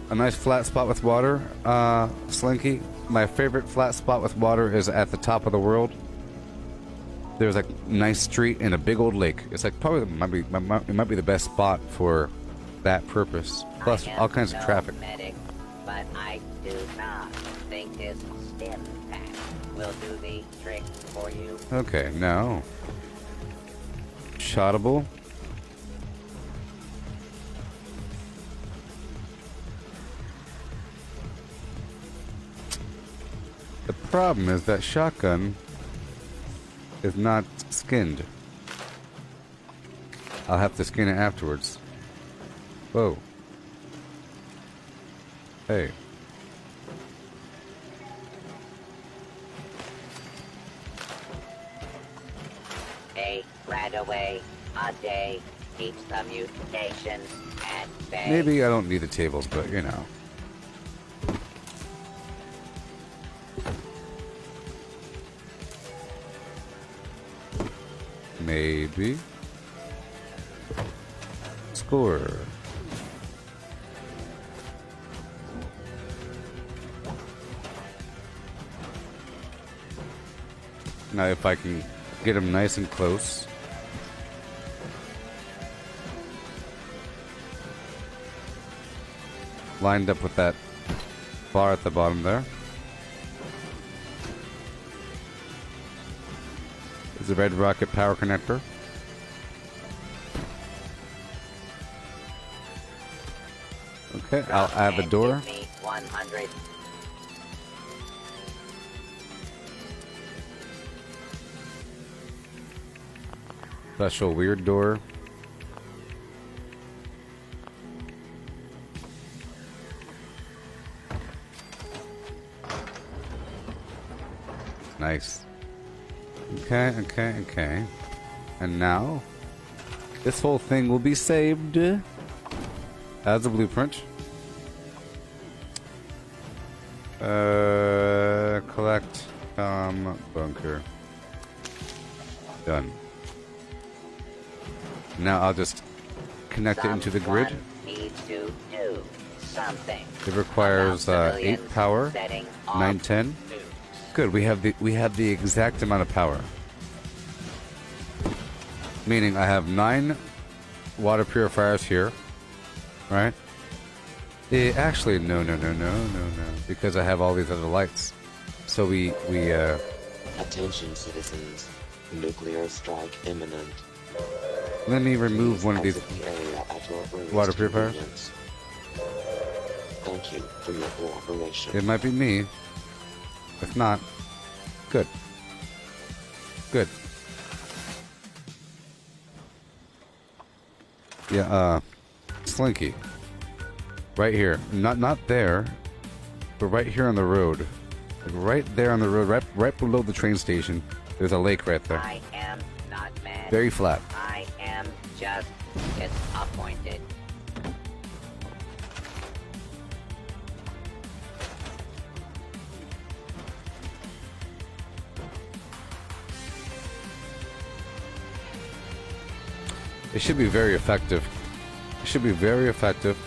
A nice flat spot with water, Slinky. My favorite flat spot with water is at the top of the world. There's a nice street and a big old lake. It's like probably it might be the best spot for that purpose. Plus all kinds of traffic. Medic, but I do not think this stim pack will do the trick for you. Okay, now shottable. The problem is that shotgun is not skinned. I'll have to skin it afterwards. Whoa. Hey. A right away a day keeps the mutations at bay. Maybe I don't need the tables, but you know. Maybe. Score. Now if I can get them nice and close. Lined up with that bar at the bottom there. The red rocket power connector. Okay, I'll add the door. 100. Special weird door. Nice. Okay. And now, this whole thing will be saved as a blueprint. Collect bunker. Done. Now I'll just connect it into the grid. Needs to do something. It requires 8 power, 9, 10. Good. We have the exact amount of power. Meaning I have 9 water purifiers here, right? Actually, no, because I have all these other lights. So we Attention citizens. Nuclear strike imminent. let me remove one of these Exit the area at your earliest water purifiers. convenience. Thank you for your cooperation. It might be me. If not, good. Good. Yeah, Slinky. Right here. Not there, but right here on the road. Like right there on the road, right below the train station. There's a lake right there. I am not mad. Very flat. I am just disappointed. It should be very effective. It should be very effective.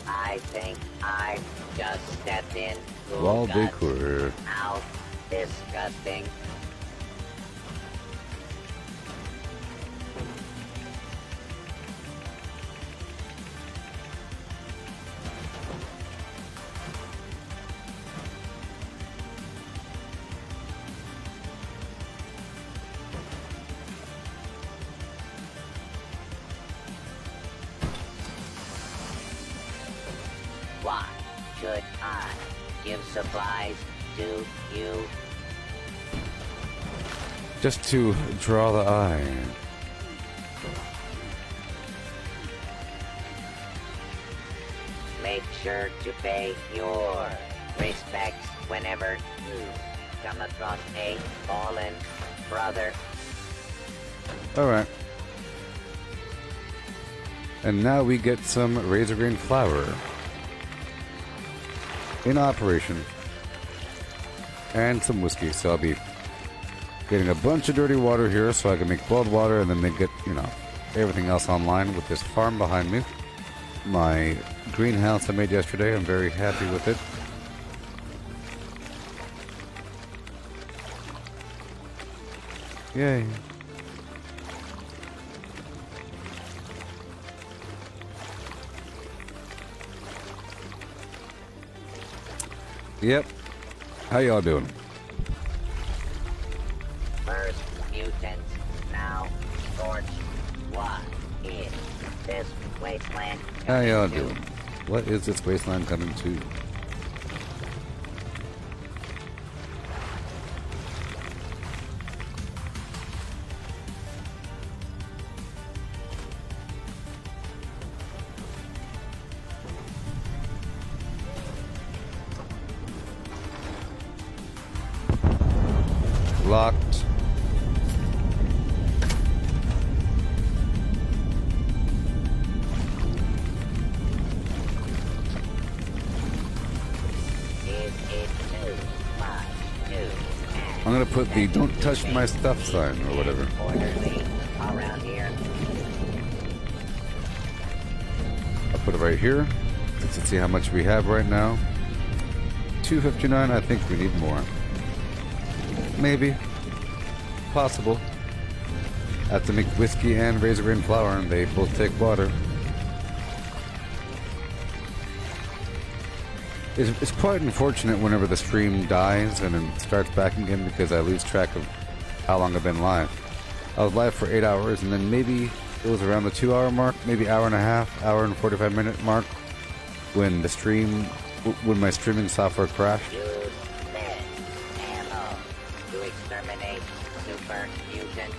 I think I just stepped in. Wall guts. decor. How disgusting. Why should I give supplies to you? Just to draw the eye. Make sure to pay your respects whenever you come across a fallen brother. Alright. And now we get some razor green flour in operation. And some whiskey, so I'll be getting a bunch of dirty water here so I can make boiled water and then they get, you know, everything else online with this farm behind me. My greenhouse I made yesterday, I'm very happy with it. Yay. Yep. How y'all doing? First mutants, now scorched. What is this wasteland? How y'all coming to? doing? What is this wasteland coming to? Locked. Is it too much to ask? I'm gonna put the "Don't touch my stuff" sign or whatever. Orderly around here. I'll put it right here. Let's see how much we have right now. 259. I think we need more. Maybe. Possible. I have to make whiskey and razor green flour, and they both take water. It's quite unfortunate whenever the stream dies and then starts back again because I lose track of how long I've been live. I was live for 8 hours, and then maybe it was around the 2-hour mark, maybe hour and a half, hour and 45-minute mark, when the stream, when my streaming software crashed. Use med ammo to exterminate super mutants.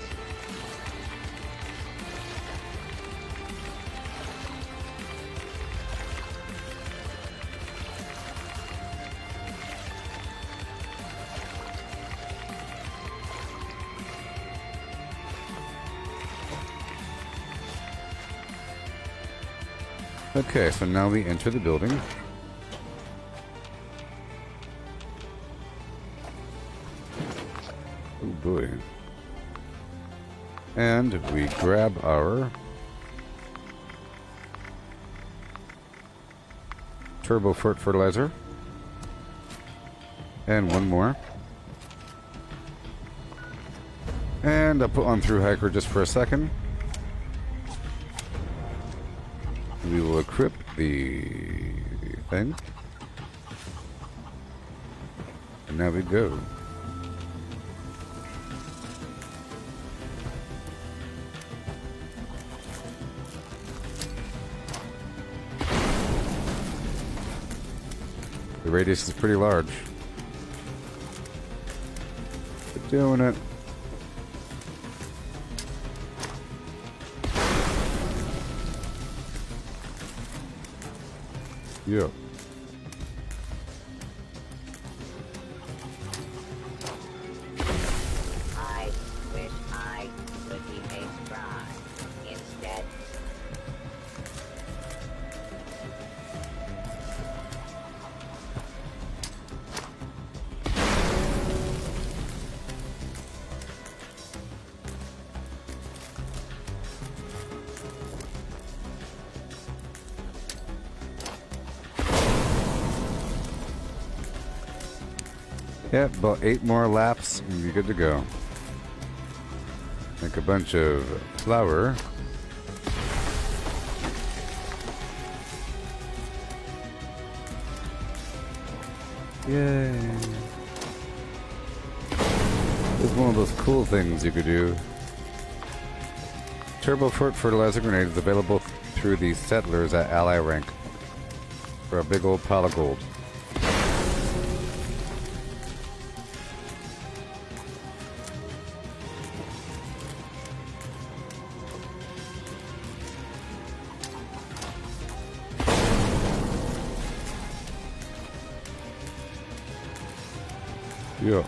Okay, so now we enter the building. Oh boy. And we grab our turbo fertilizer. And one more. And I'll put on through hiker just for a second. We will equip the thing. And now we go. The radius is pretty large. We're doing it. Yeah. I wish I could be made strong. Instead, Yeah, about 8 more laps and you're good to go. Make a bunch of flour. Yay. It's one of those cool things you could do. Turbo fertilizer grenade is available through the settlers at ally rank for a big old pile of gold. Yeah.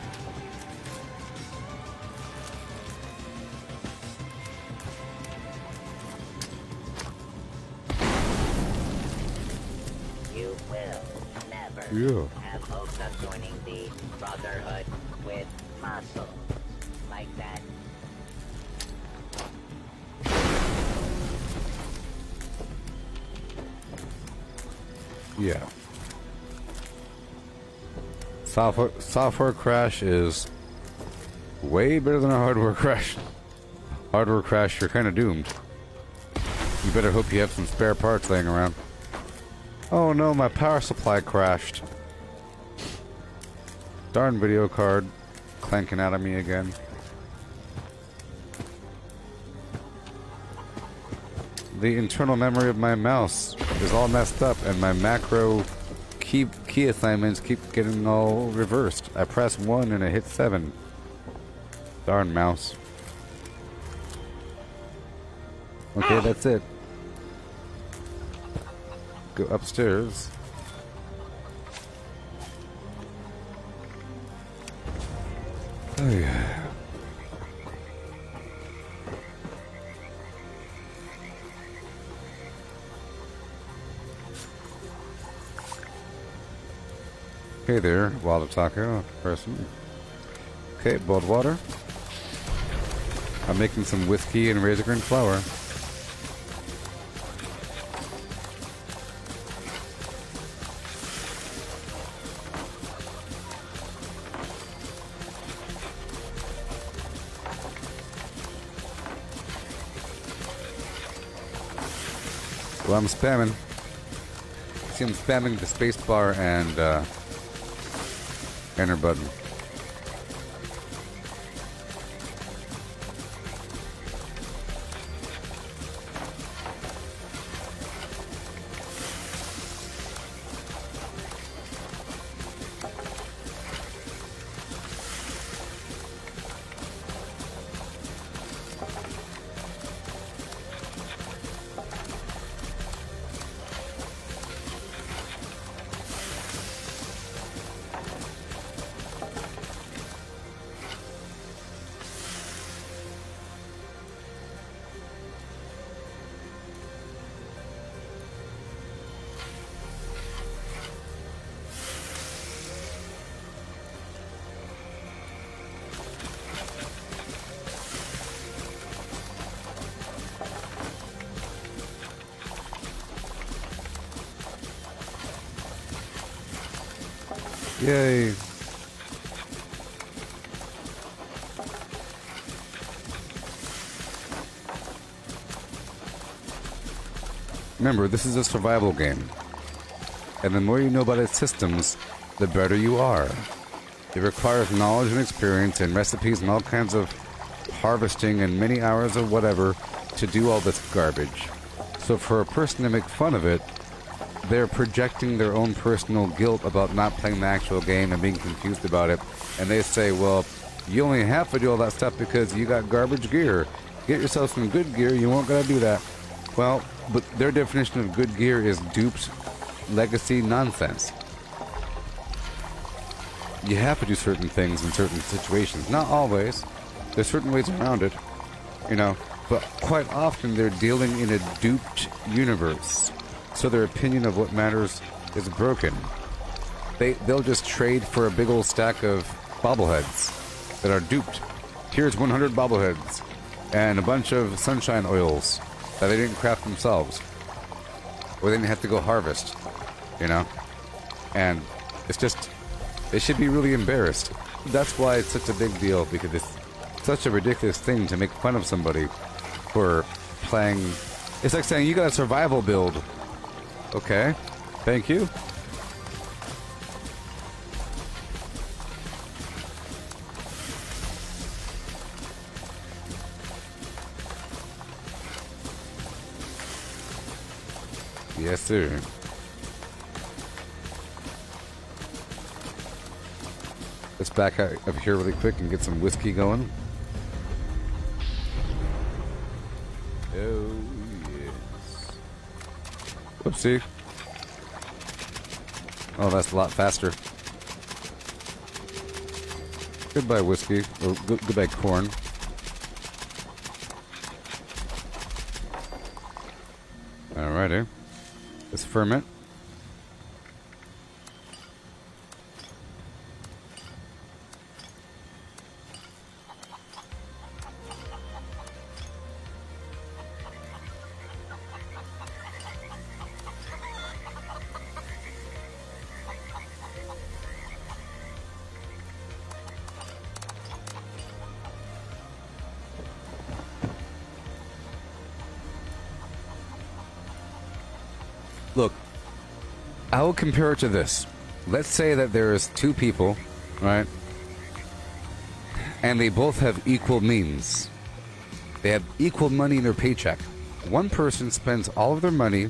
you will never Yeah. have hopes of joining the Brotherhood with muscle like that. Yeah. Software crash is way better than a hardware crash. Hardware crash, you're kind of doomed. You better hope you have some spare parts laying around. Oh no, my power supply crashed. Darn video card clanking out of me again. The internal memory of my mouse is all messed up and my macro key assignments keep getting all reversed. I press 1 and I hit 7. Darn mouse. Okay, that's it. Go upstairs. Oh yeah. Hey there, Wild Taco person. Okay, boiled water. I'm making some whiskey and razor grain flour. Well, I'm spamming. See, I'm spamming the space bar and enter button. Yay. Remember, this is a survival game. And the more you know about its systems, the better you are. It requires knowledge and experience and recipes and all kinds of harvesting and many hours of whatever to do all this garbage. So for a person to make fun of it, they're projecting their own personal guilt about not playing the actual game and being confused about it. And they say, well, you only have to do all that stuff because you got garbage gear. Get yourself some good gear, you won't gotta do that. Well, but their definition of good gear is duped legacy nonsense. You have to do certain things in certain situations. Not always. There's certain ways around it, you know. But quite often they're dealing in a duped universe. So their opinion of what matters is broken. They'll just trade for a big old stack of bobbleheads that are duped. Here's 100 bobbleheads and a bunch of sunshine oils that they didn't craft themselves. Or they didn't have to go harvest, you know. And it's just, they should be really embarrassed. That's why it's such a big deal, because it's such a ridiculous thing to make fun of somebody for playing. It's like saying you got a survival build. Okay, thank you. Yes, sir. Let's back out up here really quick and get some whiskey going. Oh, yes. Whoopsie. Oh, that's a lot faster. Goodbye, whiskey. Or goodbye, corn. Alrighty. Let's ferment. Look, I will compare it to this. Let's say that there is two people, right? And they both have equal means. They have equal money in their paycheck. One person spends all of their money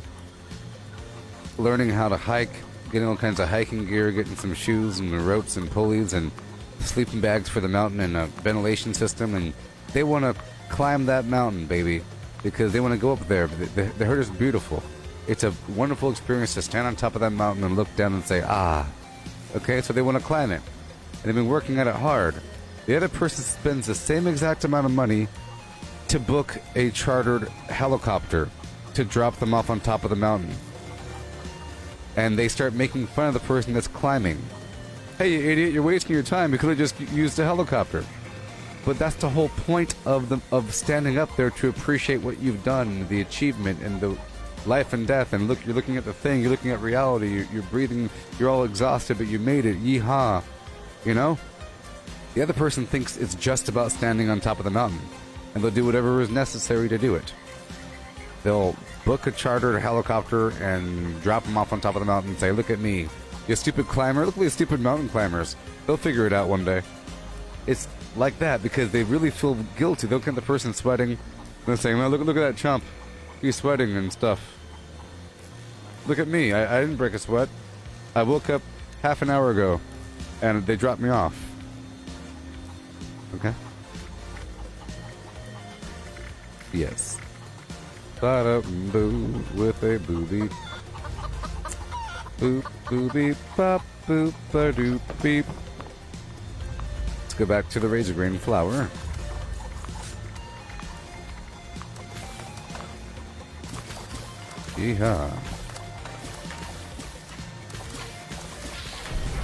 learning how to hike, getting all kinds of hiking gear, getting some shoes and ropes and pulleys and sleeping bags for the mountain and a ventilation system, and they want to climb that mountain, baby, because they want to go up there. The herd is beautiful. It's a wonderful experience to stand on top of that mountain and look down and say, ah. Okay, so they want to climb it. And they've been working at it hard. The other person spends the same exact amount of money to book a chartered helicopter to drop them off on top of the mountain. And they start making fun of the person that's climbing. Hey, you idiot, you're wasting your time. You could have just used a helicopter. But that's the whole point of standing up there, to appreciate what you've done, the achievement and the life and death, and look, you're looking at the thing, you're looking at reality, you're breathing, you're all exhausted, but you made it, yeehaw, you know? The other person thinks it's just about standing on top of the mountain, and they'll do whatever is necessary to do it. They'll book a chartered helicopter and drop them off on top of the mountain and say, look at me, you stupid climber, look at these stupid mountain climbers. They'll figure it out one day. It's like that because they really feel guilty. They'll look at the person sweating, and they're saying, well, look at that chump, he's sweating and stuff. Look at me, I didn't break a sweat. I woke up half an hour ago, and they dropped me off. Okay? Yes. Ba-da-boo with a booby. Boop, booby, bop, boop, ba-doop, beep. Let's go back to the razor grain flour. Yeehaw.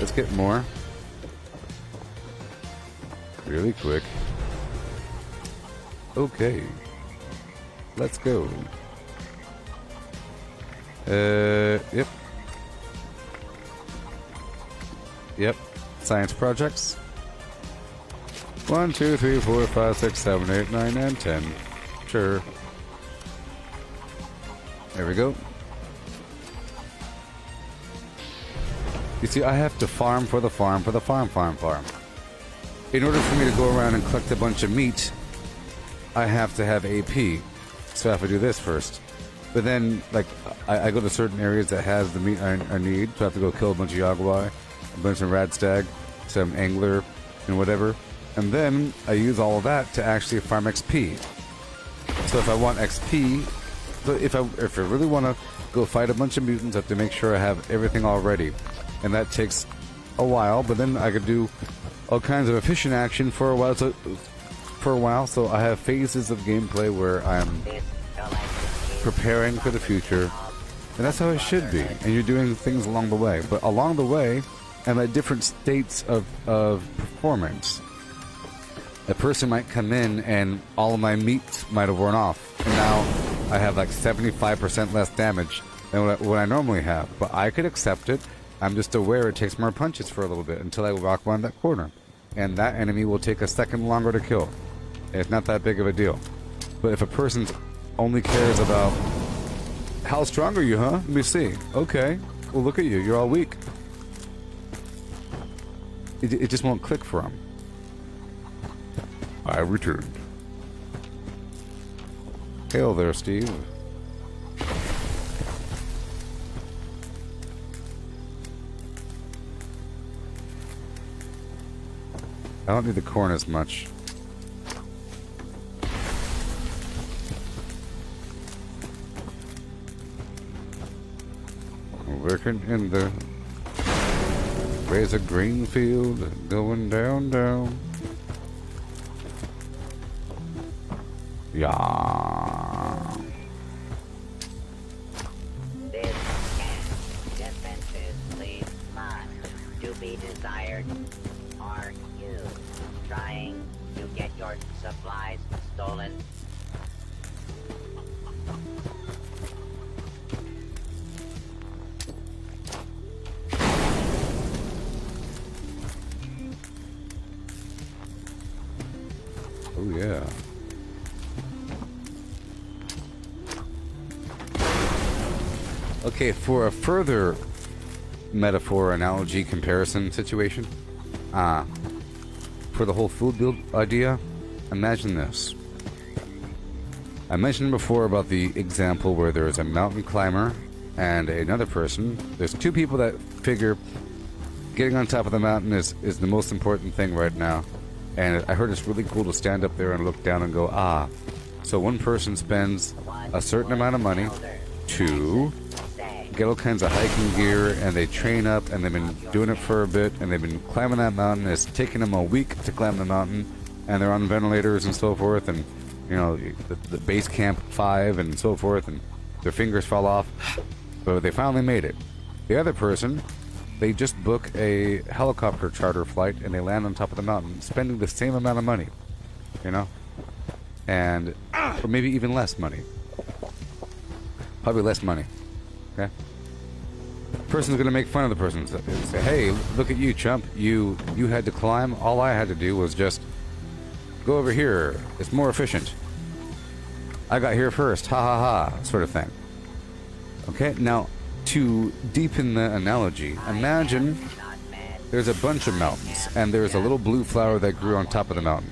Let's get more. Really quick. Okay. Let's go. Yep. Yep. Science projects. 1, 2, 3, 4, 5, 6, 7, 8, 9, and 10. Sure. There we go. You see, I have to farm for the farm for the farm. In order for me to go around and collect a bunch of meat, I have to have AP. So I have to do this first. But then, like, I go to certain areas that has the meat I need. So I have to go kill a bunch of Yagwai, a bunch of Radstag, some Angler, and whatever. And then I use all of that to actually farm XP. So if I want XP, so if I really want to go fight a bunch of mutants, I have to make sure I have everything all ready. And that takes a while, but then I could do all kinds of efficient action for a while. So I have phases of gameplay where I'm preparing for the future, and that's how it should be. And you're doing things along the way, but along the way, I'm at different states of performance. A person might come in and all of my meat might have worn off, and now I have like 75% less damage than what I normally have. But I could accept it. I'm just aware it takes more punches for a little bit until I walk around that corner, and that enemy will take a second longer to kill. It's not that big of a deal. But if a person only cares about how strong are you, huh? Let me see. Okay, well look at you. You're all weak. It just won't click for him. I returned. Hail there, Steve. I don't need the corn as much. Working in the raise a green field, going down. Yeah. This defenses leave much to be desired. Are you trying to get your supplies stolen? Oh yeah. Okay, for a further metaphor, analogy, comparison situation, for the whole food build idea, imagine this. I mentioned before about the example where there is a mountain climber and another person. There's two people that figure getting on top of the mountain is the most important thing right now. And I heard it's really cool to stand up there and look down and go, ah. So one person spends a certain amount of money to get all kinds of hiking gear, and they train up, and they've been doing it for a bit, and they've been climbing that mountain. It's taken them a week to climb the mountain, and they're on ventilators and so forth, and you know, the base camp 5 and so forth, and their fingers fall off, but they finally made it. The other person, they just book a helicopter charter flight, and they land on top of the mountain, spending the same amount of money, you know, and or maybe even less money, probably less money. Okay. Person's gonna make fun of the person. Say, "Hey, look at you, chump! You had to climb. All I had to do was just go over here. It's more efficient. I got here first. Ha ha ha!" Sort of thing. Okay. Now, to deepen the analogy, imagine there's a bunch of mountains, and there's a little blue flower that grew on top of the mountain,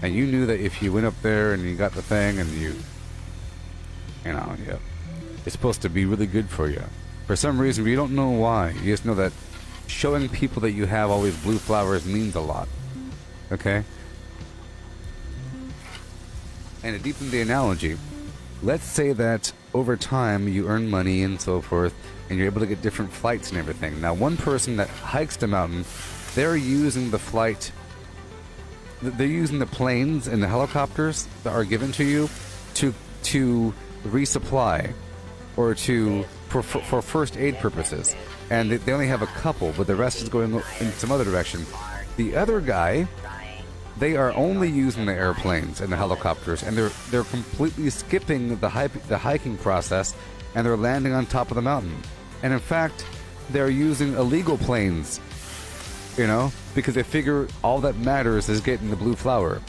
and you knew that if you went up there and you got the thing, and you know, yeah. It's supposed to be really good for you. For some reason, you don't know why. You just know that showing people that you have all these blue flowers means a lot. Okay? And to deepen the analogy, let's say that over time you earn money and so forth, and you're able to get different flights and everything. Now, one person that hikes the mountain, they're using the flight, they're using the planes and the helicopters that are given to you to resupply, or for first aid purposes, and they only have a couple, but the rest is going in some other direction. The other guy, they are only using the airplanes and the helicopters, and they're completely skipping the hiking process, and they're landing on top of the mountain. And in fact, they're using illegal planes You know? Because they figure all that matters is getting the blue flower.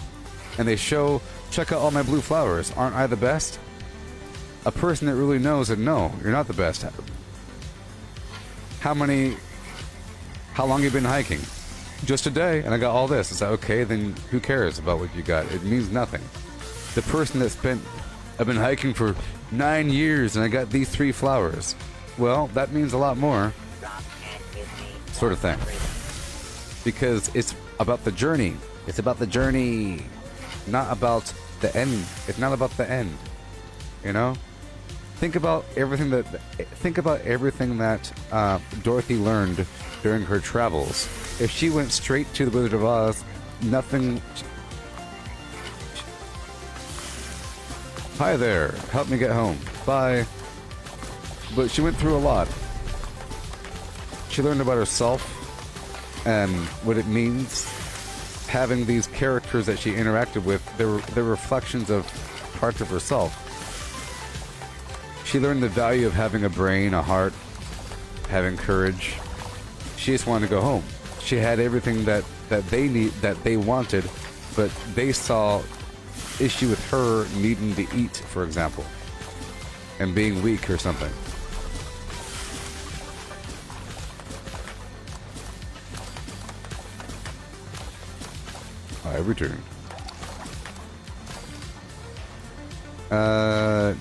And they show, check out all my blue flowers. Aren't I the best? A person that really knows that no, you're not the best. How long you been hiking? Just a day, and I got all this. Is that okay? Then who cares about what you got? It means nothing. The person that I've been hiking for 9 years and I got these 3 flowers. Well, that means a lot more. Sort of thing. Because it's about the journey. It's about the journey, not about the end. It's not about the end. You know? Think about everything that Dorothy learned during her travels. If she went straight to the Wizard of Oz, nothing. Hi there, help me get home. Bye. But she went through a lot. She learned about herself and what it means. Having these characters that she interacted with, they're reflections of parts of herself. She learned the value of having a brain, a heart, having courage. She just wanted to go home. She had everything that they wanted, but they saw issue with her needing to eat, for example, and being weak or something. I return.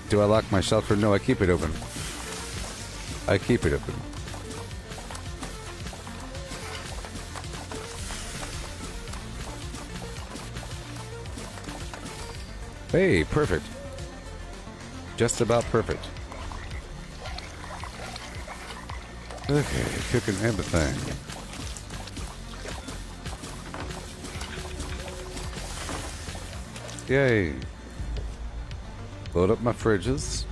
Do I lock my shelter? No, I keep it open. I keep it open. Hey, perfect. Just about perfect. Okay, cooking everything. Yay. Load up my fridges.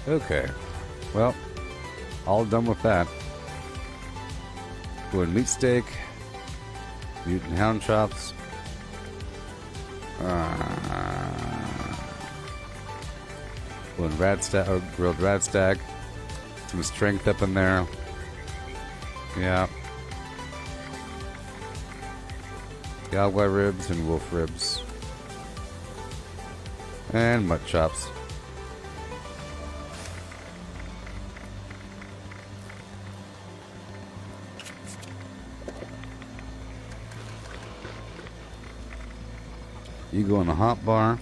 Okay. Well, all done with that. Doing meat steak, mutant hound chops. Doing grilled rad stag. Some strength up in there. Yeah. Jaguar ribs and wolf ribs. And mutt chops. You go in the hot bar.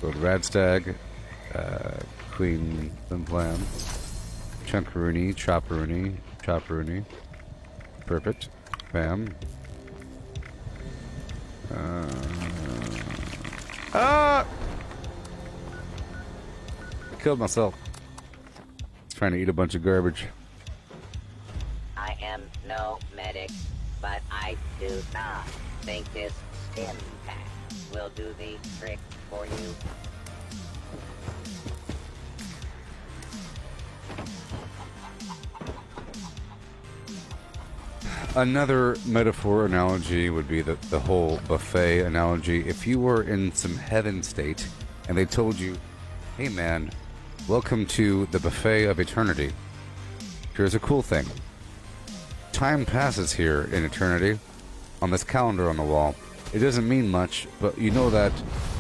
Go to Radstag, Queen Plan, Chunkaroonie, Chopperoonie. Perfect. Bam. Killed myself. Trying to eat a bunch of garbage. I am no medic, but I do not think this stim pack will do the trick for you. Another metaphor analogy would be the whole buffet analogy. If you were in some heaven state and they told you, hey man, welcome to the buffet of eternity. Here's a cool thing. Time passes here in eternity on this calendar on the wall. It doesn't mean much, but you know that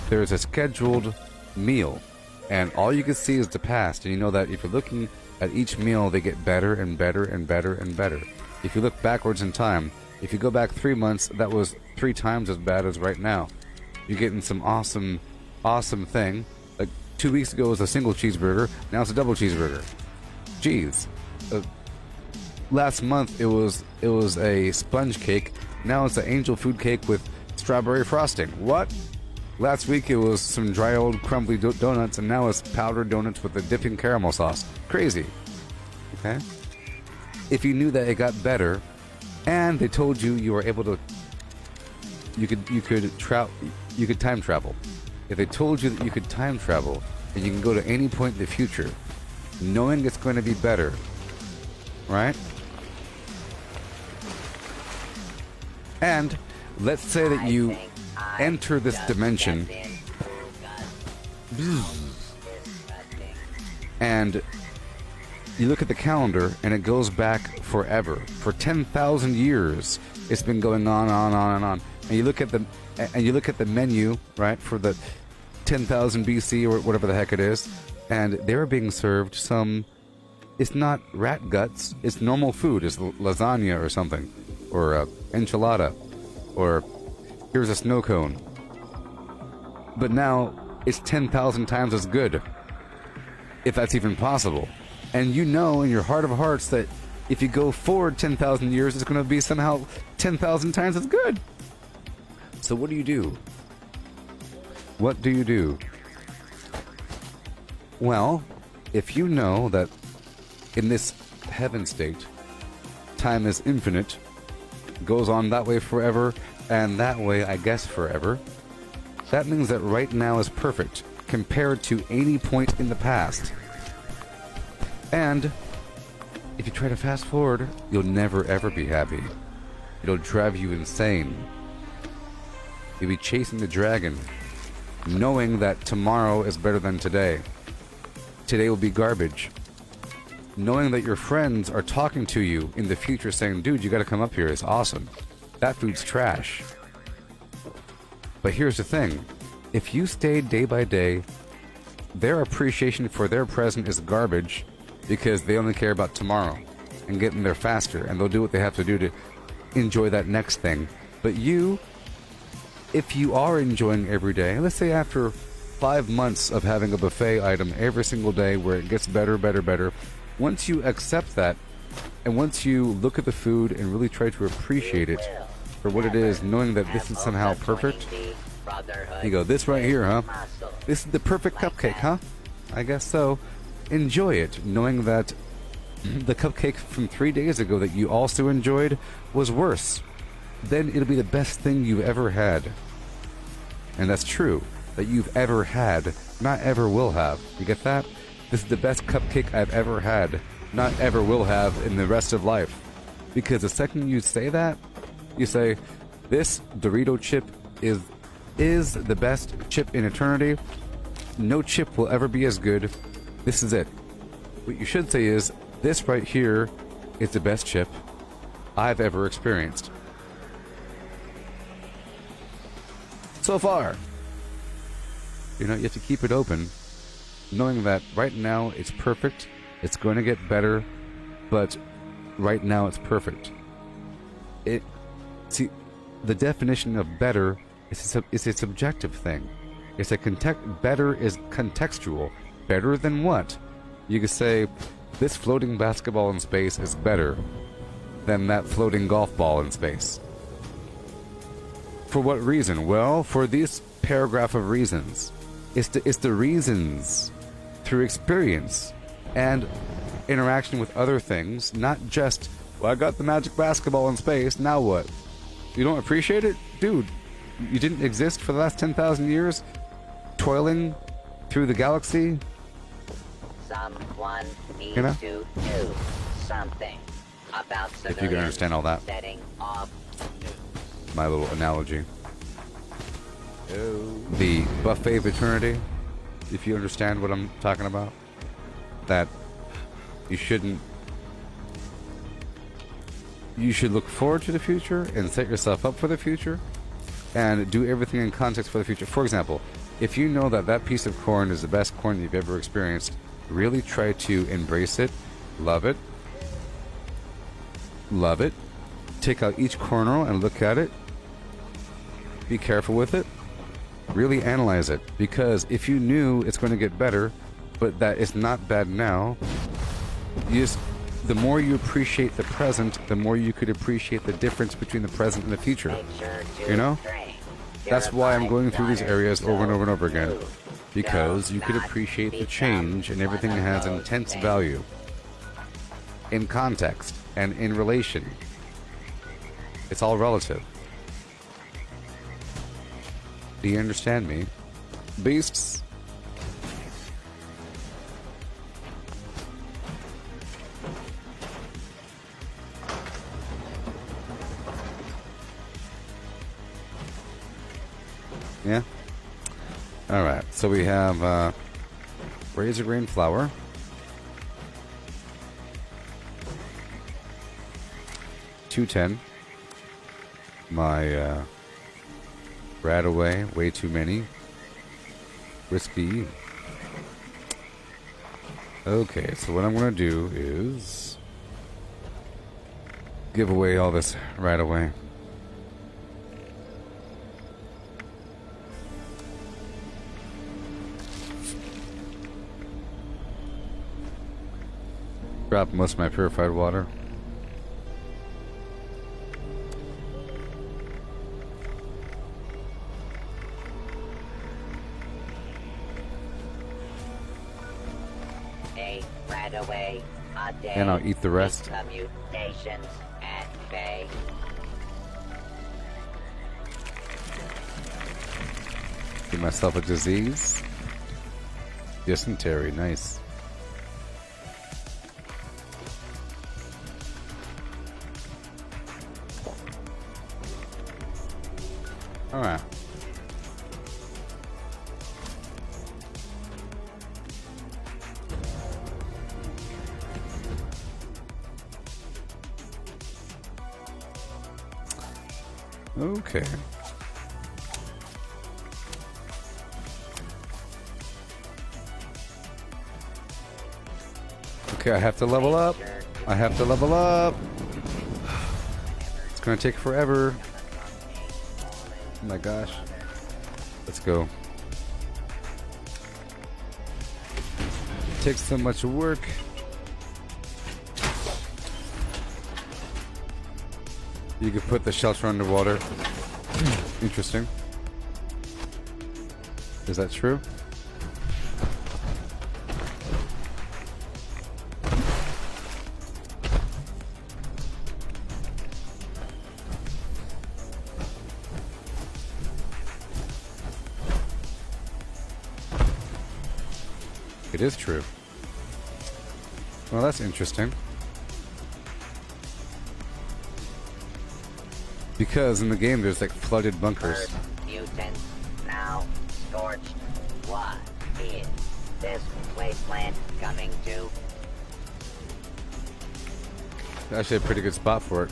there's a scheduled meal and all you can see is the past, and you know that if you're looking at each meal, they get better and better and better and better. If you look backwards in time, if you go back 3 months, that was 3 times as bad as right now. You're getting some awesome thing. Like 2 weeks ago it was a single cheeseburger, now it's a double cheeseburger. Jeez. Last month it was a sponge cake, now it's an angel food cake with strawberry frosting. What? Last week it was some dry old crumbly donuts, and now it's powdered donuts with a dipping caramel sauce. Crazy. Okay? If you knew that it got better, and they told you were able to, you could time travel. If they told you that you could time travel and you can go to any point in the future, knowing it's going to be better, right? And let's say that you enter this dimension and you look at the calendar and it goes back forever. For 10,000 years it's been going on and on. And you look at the menu, right, for the 10,000 BC or whatever the heck it is, and they're being served some, it's not rat guts, it's normal food. It's lasagna or something, or enchilada, or here's a snow cone. But now it's 10,000 times as good, if that's even possible. And you know in your heart of hearts that if you go forward 10,000 years, it's going to be somehow 10,000 times as good. So what do you do? What do you do? Well, if you know that in this heaven state, time is infinite, goes on that way forever, and that way, I guess, forever, that means that right now is perfect compared to any point in the past. And if you try to fast forward, you'll never ever be happy. It'll drive you insane. You'll be chasing the dragon, knowing that tomorrow is better than today. Today will be garbage. Knowing that your friends are talking to you in the future saying, dude, you gotta come up here, it's awesome. That food's trash. But here's the thing. If you stay day by day, their appreciation for their present is garbage because they only care about tomorrow and getting there faster, and they'll do what they have to do to enjoy that next thing. But you, if you are enjoying every day, let's say after 5 months of having a buffet item every single day where it gets better, once you accept that, and once you look at the food and really try to appreciate it for what it is, knowing that this is somehow perfect, you go, this right here, huh? This is the perfect cupcake, huh? I guess so. Enjoy it, knowing that the cupcake from 3 days ago that you also enjoyed was worse. Then it'll be the best thing you've ever had. And that's true, that you've ever had, not ever will have. You get that? This is the best cupcake I've ever had, not ever will have in the rest of life. Because the second you say that, you say, this Dorito chip is the best chip in eternity. No chip will ever be as good. This is it. What you should say is, this right here is the best chip I've ever experienced. So far. You know, you have to keep it open, knowing that right now it's perfect, it's going to get better, but right now it's perfect. See, the definition of better is a subjective thing. It's better is contextual. Better than what? You could say, this floating basketball in space is better than that floating golf ball in space. For what reason? Well, for this paragraph of reasons. It's the reasons through experience and interaction with other things, not just, well, I got the magic basketball in space, now what? You don't appreciate it? Dude, you didn't exist for the last 10,000 years? Toiling through the galaxy? Someone needs You know? to do something about If you can understand all that. setting off My little analogy. The buffet of eternity, if you understand what I'm talking about, that you should look forward to the future and set yourself up for the future and do everything in context for the future. For example, if you know that that piece of corn is the best corn you've ever experienced, really try to embrace it, love it, take out each kernel and look at it, be careful with it, really analyze it, because if you knew it's going to get better, but that it's not bad now, the more you appreciate the present, the more you could appreciate the difference between the present and the future. You know? That's why I'm going through these areas over and over and over again, because you could appreciate the change, and everything has intense value in context and in relation. It's all relative. Do you understand me? Beasts? Yeah? Alright, so we have razor grain flour. $2.10. My rat away, way too many. Risky. Okay, so what I'm gonna do is give away all this right away. Drop most of my purified water. Right away, a day. And I'll eat the rest. Commutations at bay. Give myself a disease. Dysentery, nice. Alright. Okay. Okay, I have to level up. I have to level up. It's gonna take forever. Oh my gosh. Let's go. It takes so much work. You could put the shelter underwater. Interesting. Is that true? It is true. Well, that's interesting. Because in the game there's like flooded bunkers. Mutant, now scorched. What is this wasteland coming to? Actually a pretty good spot for it.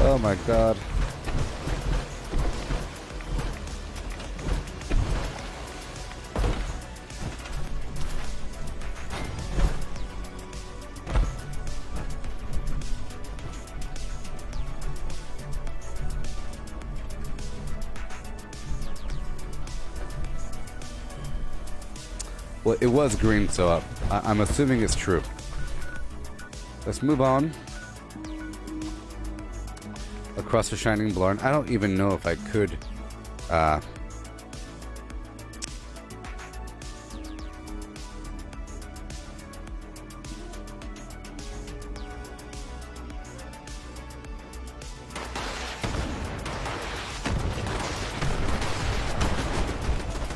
Oh my god. Well, it was green, so I'm assuming it's true. Let's move on. Across the Shining Blarn. I don't even know if I could...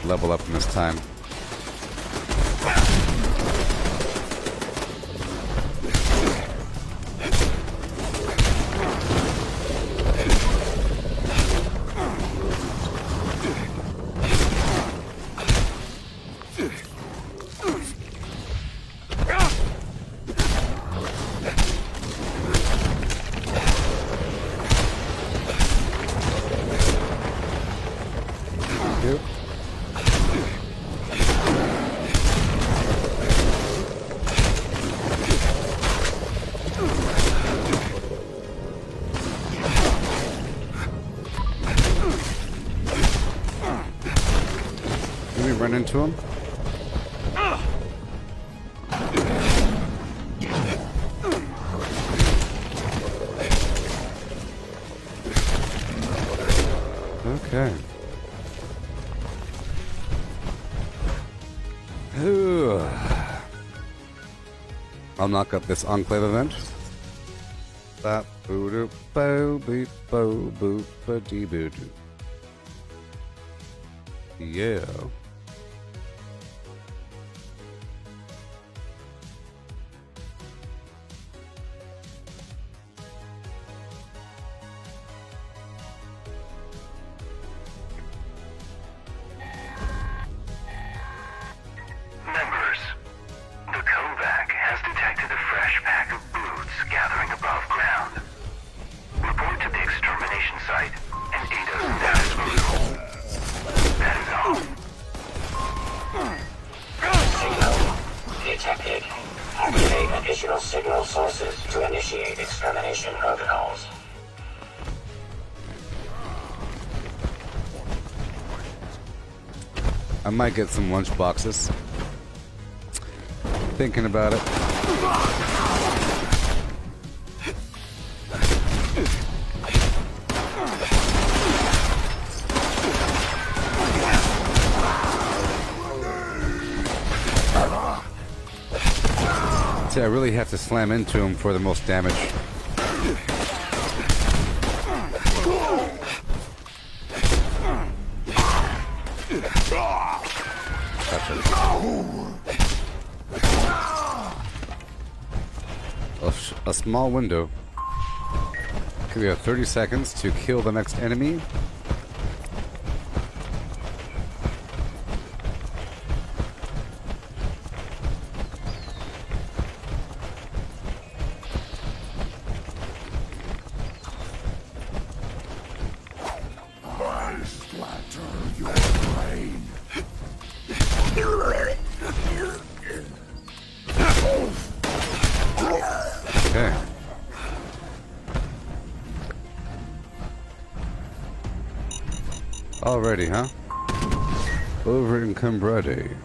level up in this time. Run into him. Okay. I'll knock up this Enclave event. Bop boo doo bo beep bo boop ba dee boo doo. Yeah. sources to initiate extermination protocols. I might get some lunch boxes. Thinking about it. See, I really have to slam into him for the most damage. A small window. Okay, we have 30 seconds to kill the next enemy. Okay. Alrighty, huh? Over in Cumbrade.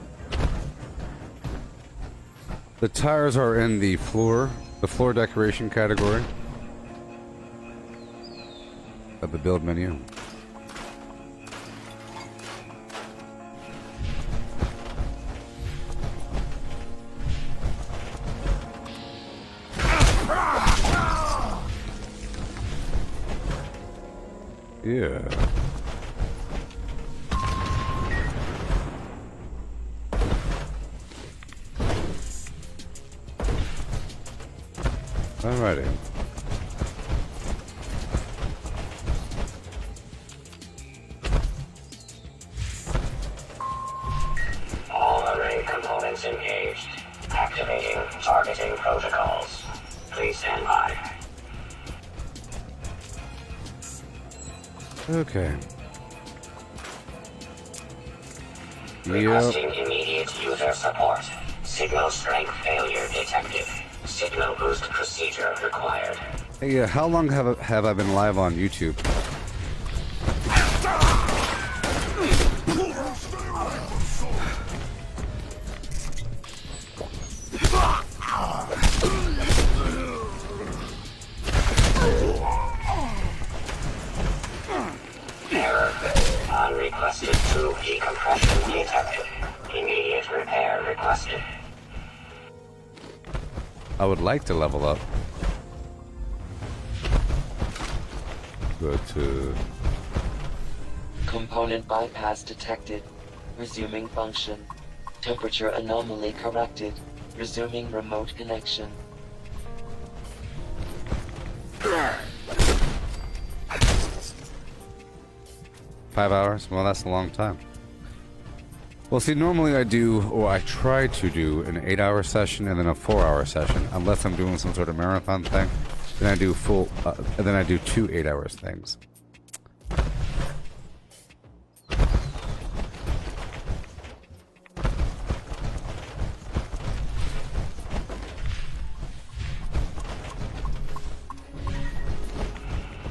The tires are in the floor decoration category of the build menu. Yeah. Alrighty. All array components engaged. Activating targeting protocols. Please stand by. Okay. Requesting immediate user support. Signal strength failure detected. Signal boost procedure required. Hey, how long have I been live on YouTube? Error. Unrequested tube decompression detected. Immediate repair requested. I would like to level up. But, Component bypass detected. Resuming function. Temperature anomaly corrected. Resuming remote connection. $5 hours? Well, that's a long time. Well, see, normally I do, or I try to do, an 8-hour session and then a 4-hour session, unless I'm doing some sort of marathon thing. Then I do and then I do 2 8-hour things.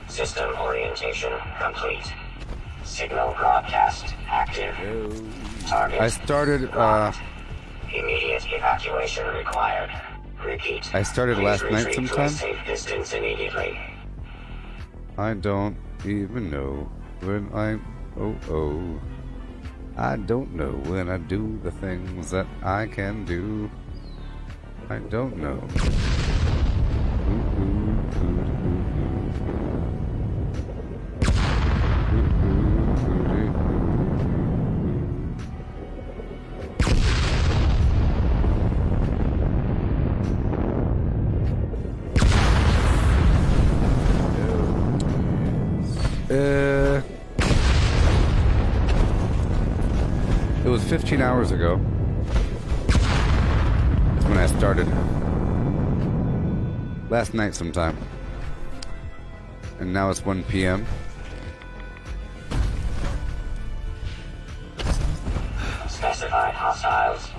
System orientation complete. Signal broadcast active. Target. I started, blocked. Immediate evacuation required. Repeat. I started last Please night retreat sometime. to a safe distance immediately. I don't even know when I don't know when I do the things that I can do. I don't know. It was 15 hours ago. That's when I started. Last night sometime. And now it's 1 p.m. Specified hostiles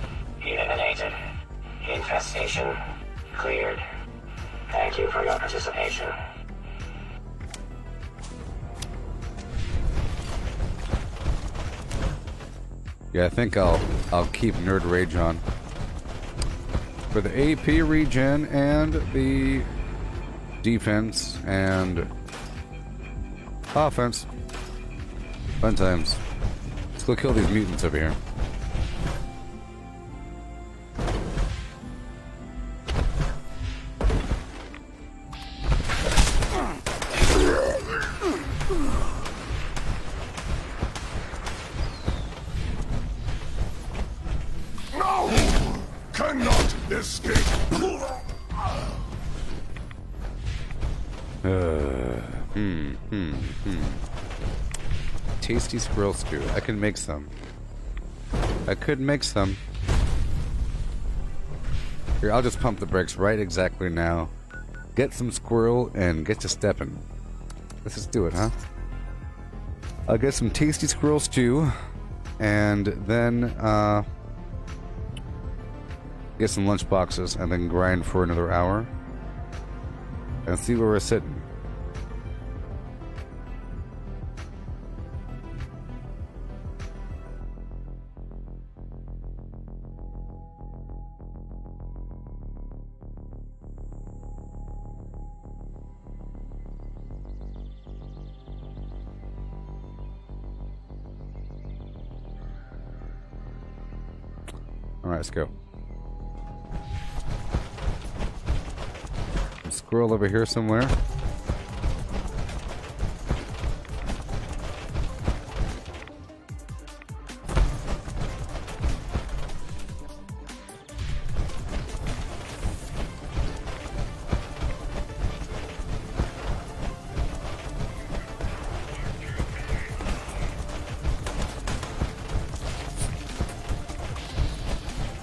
eliminated. Infestation cleared. Thank you for your participation. Yeah, I think I'll keep Nerd Rage on. For the AP regen and the defense and offense. Fun times. Let's go kill these mutants over here. Cannot escape. Tasty squirrel stew. I can make some. I could make some. Here, I'll just pump the brakes right exactly now. Get some squirrel and get to stepping. Let's just do it, huh? I'll get some tasty squirrel stew and then get some lunch boxes and then grind for another hour and see where we're sitting. All right, let's go. Squirrel over here somewhere.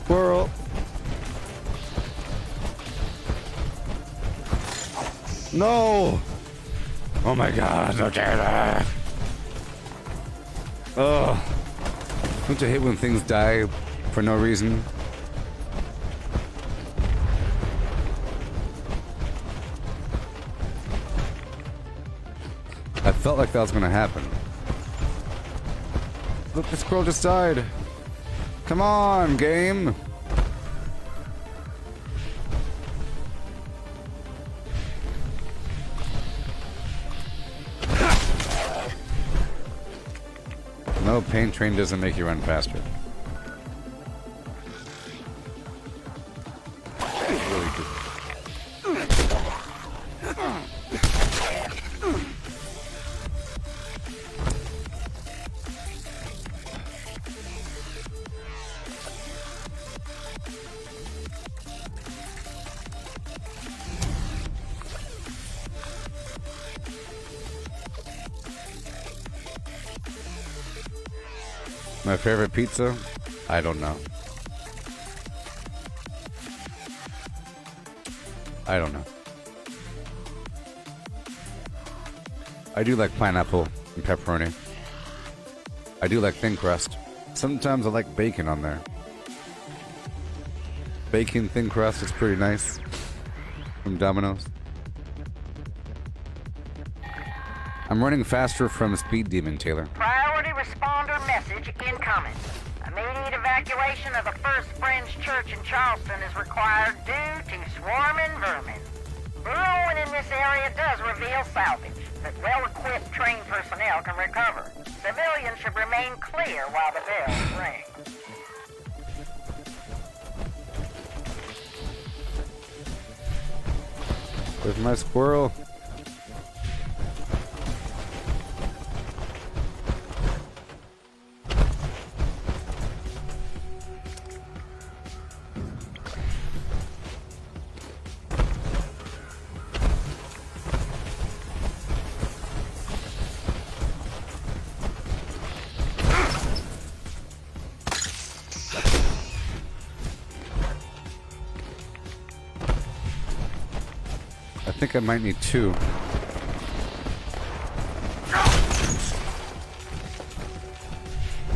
Squirrel. No! Oh my god, okay. Ugh. Don't you hate when things die for no reason? I felt like that was gonna happen. Look, the squirrel just died. Come on, game! No, pain train doesn't make you run faster. Really good. My favorite pizza? I don't know. I don't know. I do like pineapple and pepperoni. I do like thin crust. Sometimes I like bacon on there. Bacon thin crust is pretty nice. From Domino's. I'm running faster from Speed Demon, Taylor. Priority responder message incoming. Immediate evacuation of the First Friends Church in Charleston is required due to swarming vermin. Burrowing in this area does reveal salvage that well-equipped trained personnel can recover. Civilians should remain clear while the bells ring. Where's my squirrel? I think I might need two.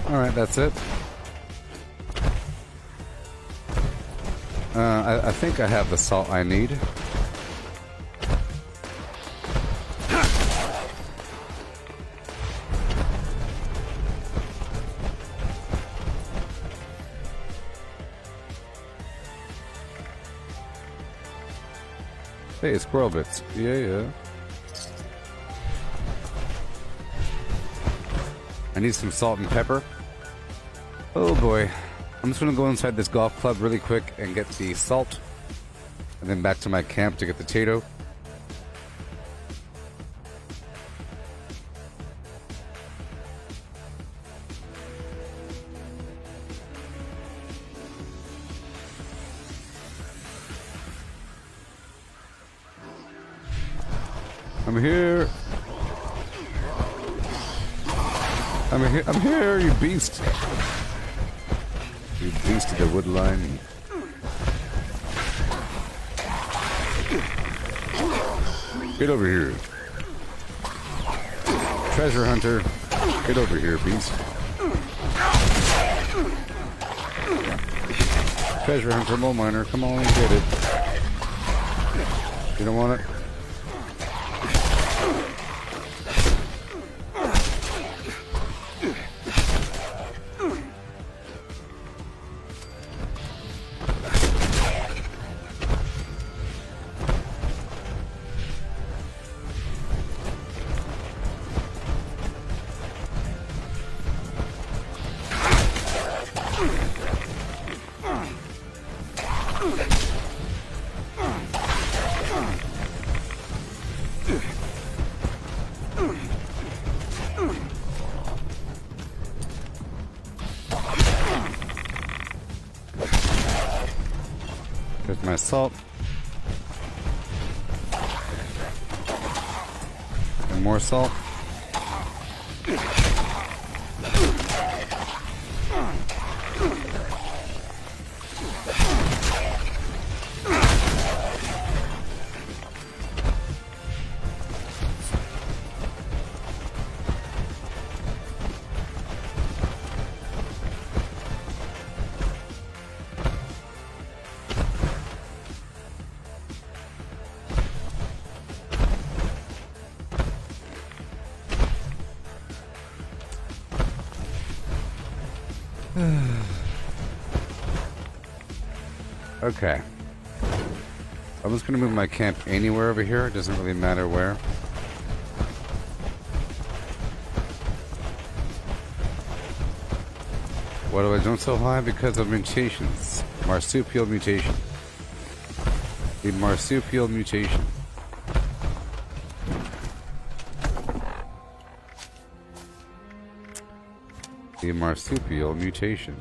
Alright, that's it. I think I have the salt I need. Hey, squirrel bits. Yeah, yeah. I need some salt and pepper. Oh boy. I'm just gonna go inside this golf club really quick and get the salt. And then back to my camp to get the potato. I'm here. I'm here, you beast. You beast of the woodline. Get over here. Treasure hunter. Get over here, beast. Treasure hunter, mole miner. Come on, get it. You don't want it? There's my salt. And more salt. Okay. I'm just gonna move my camp anywhere over here. It doesn't really matter where. Why do I jump so high? Because of mutations. Marsupial mutation. The marsupial mutation. The marsupial mutation.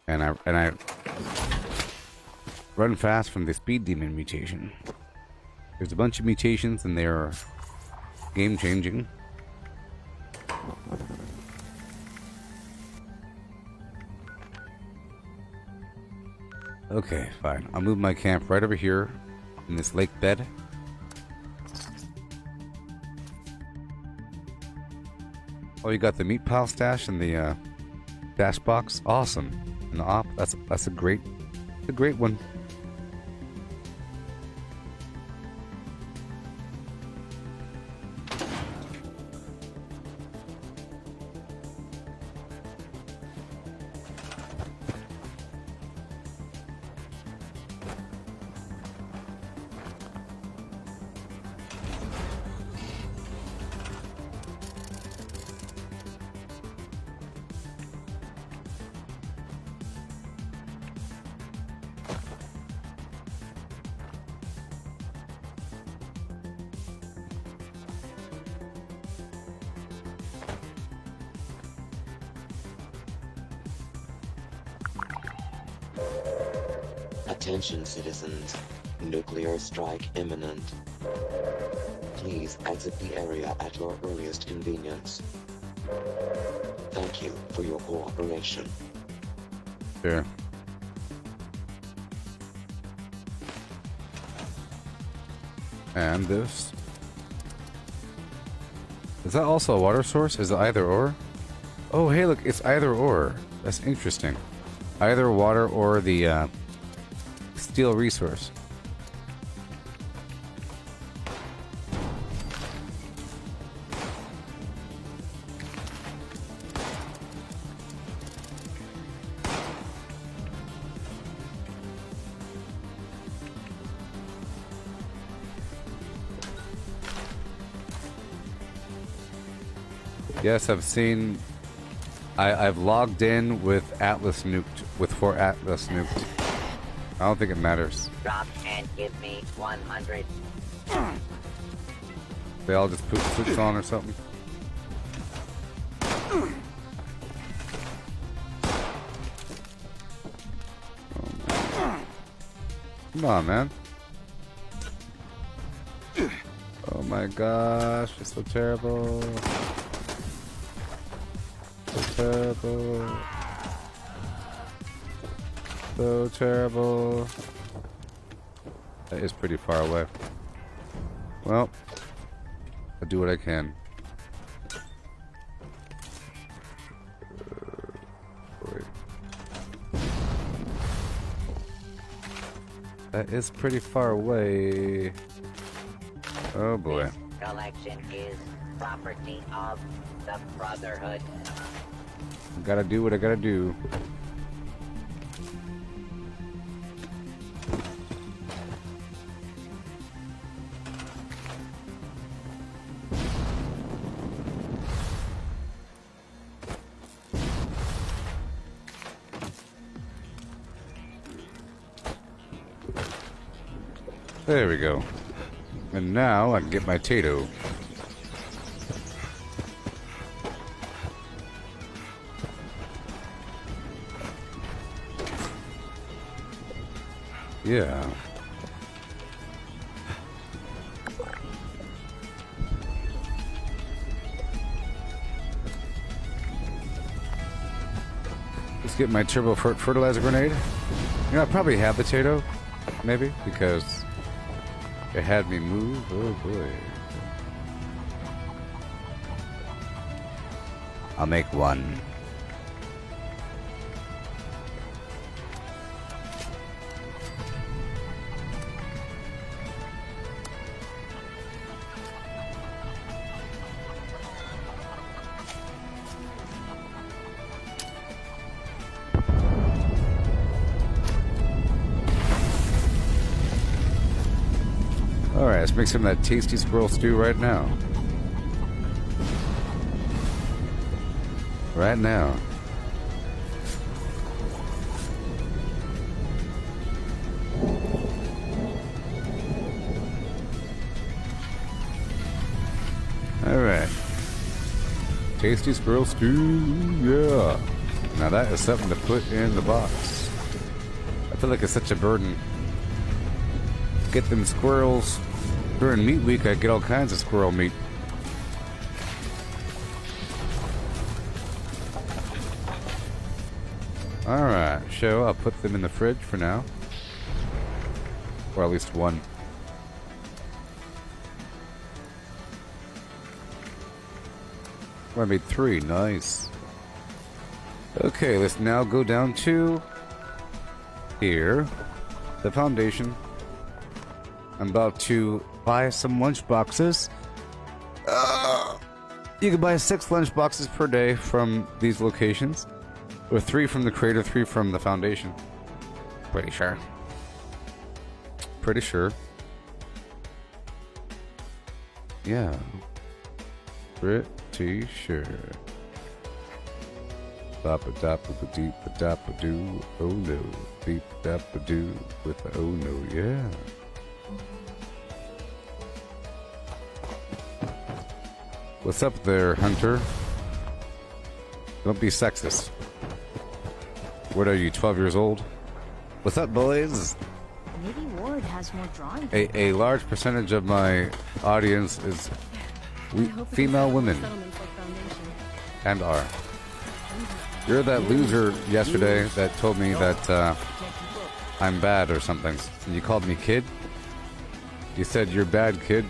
And I run fast from the speed demon mutation. There's a bunch of mutations and they're game changing. Okay, fine. I'll move my camp right over here in this lake bed. Oh, you got the meat pile stash in the dash box. Awesome. And the op. That's a great one. Attention citizens, nuclear strike imminent. Please exit the area at your earliest convenience. Thank you for your cooperation. Sure. And this. Is that also a water source? Is it either or? Oh, hey, look, it's either or. That's interesting. Either water or the steel resource. Yes, I've seen. I've logged in with Atlas nuked, with 4 Atlas nuked. I don't think it matters. Drop and give me 100. They all just put suits on or something. Come on, man. Oh my gosh, it's so terrible. So terrible. So terrible. That is pretty far away. Well, I'll do what I can. Wait. That is pretty far away. Oh boy. This collection is property of the Brotherhood. Gotta do what I gotta do. There we go. And now I can get my Tato. Yeah. Let's get my turbo fertilizer grenade. You know, I probably have the Tato, maybe, because it had me move. Oh boy. I'll make one. Alright, let's make some of that tasty squirrel stew right now. Right now. Alright. Tasty squirrel stew, yeah. Now that is something to put in the box. I feel like it's such a burden. Get them squirrels. During meat week, I get all kinds of squirrel meat. Alright, so I'll put them in the fridge for now. Or at least one. Oh, I made 3, nice. Okay, let's now go down to here. The foundation. I'm about to buy some lunch boxes. You can buy 6 lunch boxes per day from these locations. Or 3 from the creator, 3 from the foundation. Pretty sure. Pretty sure. Yeah. Pretty sure. Bop-a-dop-a-deep-a-dop-a-doo. Oh no. Beep-dop-a-doo with the oh no, yeah. What's up there, Hunter? Don't be sexist. What are you, 12 years old? What's up, boys? Maybe Ward has more drawing. A large percentage of my audience is female women. And are. You're that loser yesterday that told me that I'm bad or something. And you called me kid? You said you're bad, kid.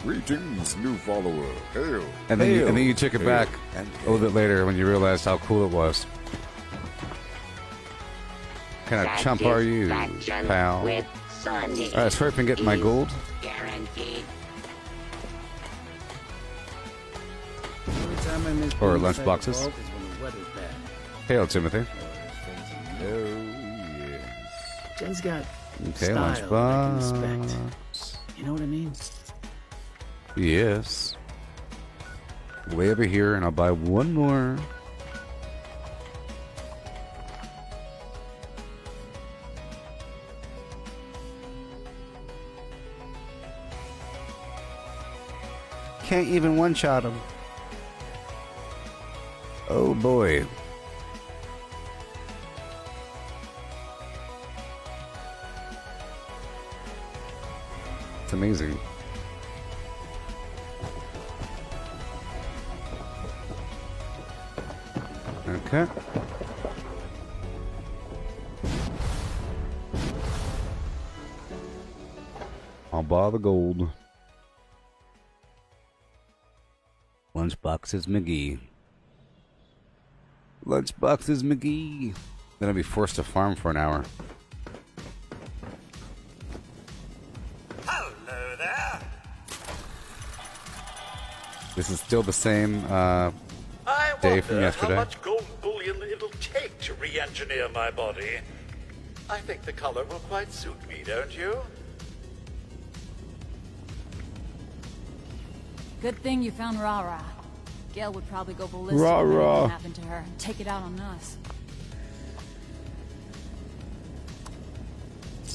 Greetings, new follower. Hail. And then you took it back a little bit later when you realized how cool it was. What kind of chump are you, pal? Alright, let's hurry up and get my gold. Or lunch boxes. Hail, Timothy. Oh, yes. Jen's got Okay, style lunch that I can box. respect. You know what I mean? Yes. way over here, and I'll buy one more. Can't even one-shot him. Oh boy. It's amazing. Okay. I'll buy the gold. Lunchboxes McGee. Lunchboxes McGee. Then I'll be forced to farm for an hour. Hello there. This is still the same I day from wonder yesterday. how much gold bullion it'll take to re-engineer my body. I think the color will quite suit me, don't you? Good thing you found Rara. Gail would probably go ballistic if Rara. anything happened to her. Take it out on us.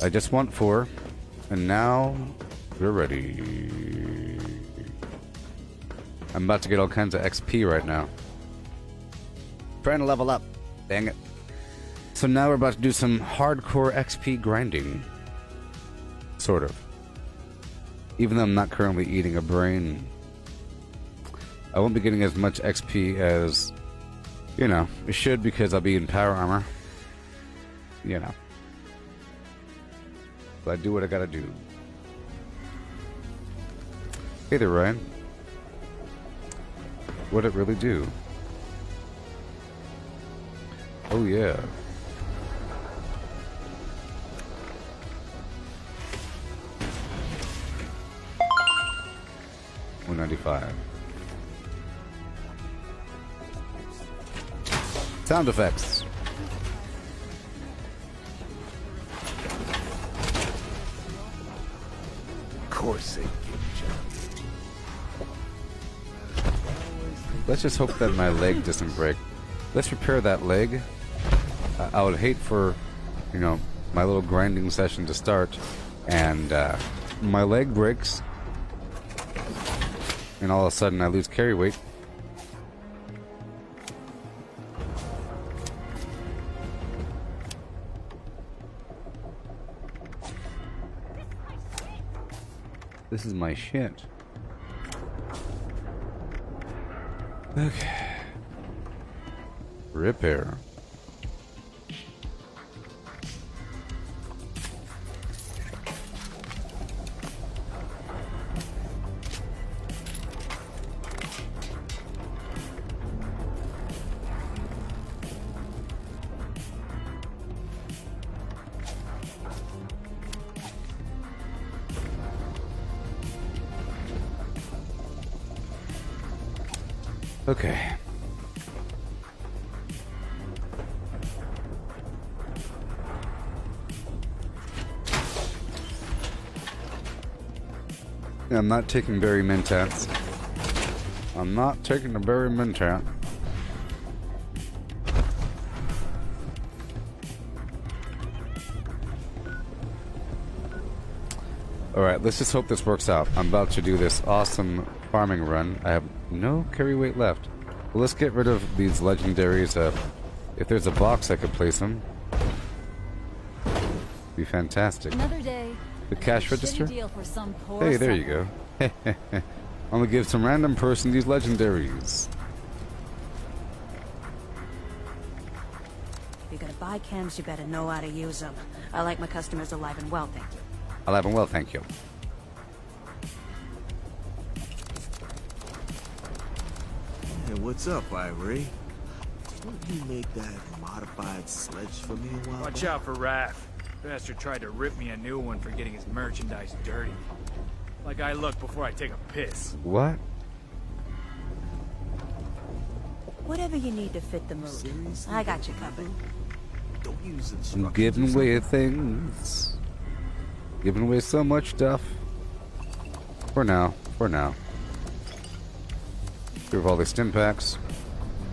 I just want 4, and now we're ready. I'm about to get all kinds of XP right now. Trying to level up. Dang it. So now we're about to do some hardcore XP grinding. Sort of. Even though I'm not currently eating a brain, I won't be getting as much XP as, you know, it should, because I'll be in power armor. You know. But I do what I gotta do. Hey there, Ryan. What'd it really do? Oh yeah. $195. Sound effects. Of course they get you. Let's just hope that my leg doesn't break. Let's repair that leg. I would hate for, you know, my little grinding session to start and my leg breaks and all of a sudden I lose carry weight. This is my shit. Okay. Repair. Okay. I'm not taking berry mentats. I'm not taking the berry mentat. Alright, let's just hope this works out. I'm about to do this awesome farming run. I have no carry weight left. Well, let's get rid of these legendaries. If there's a box I could place them, be fantastic. Another day. The cash register? Deal for some poor Hey, there you go. I'm gonna give some random person these legendaries. If you're gonna buy chems, you better know how to use them. I like my customers alive and well, thank you. Alive and well, thank you. Hey, what's up, Ivory? Didn't you make that modified sledge for me a while Watch back? out for Raph. Bastard tried to rip me a new one for getting his merchandise dirty. Like I look before I take a piss. What? Whatever you need to fit the mood. Seriously? I got you covered. Don't use I'm instructions. giving away things. Giving away so much stuff. For now. For now. We have all the stim packs.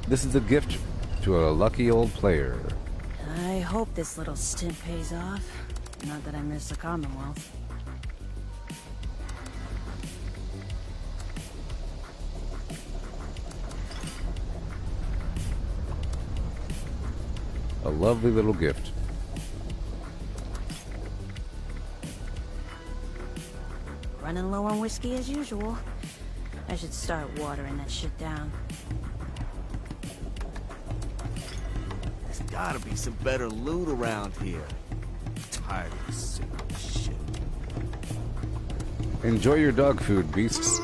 This is a gift to a lucky old player. I hope this little stint pays off. Not that I miss the Commonwealth. A lovely little gift. Running low on whiskey as usual. I should start watering that shit down. There's gotta be some better loot around here. I'm tired of this simple shit. Enjoy your dog food, beasts.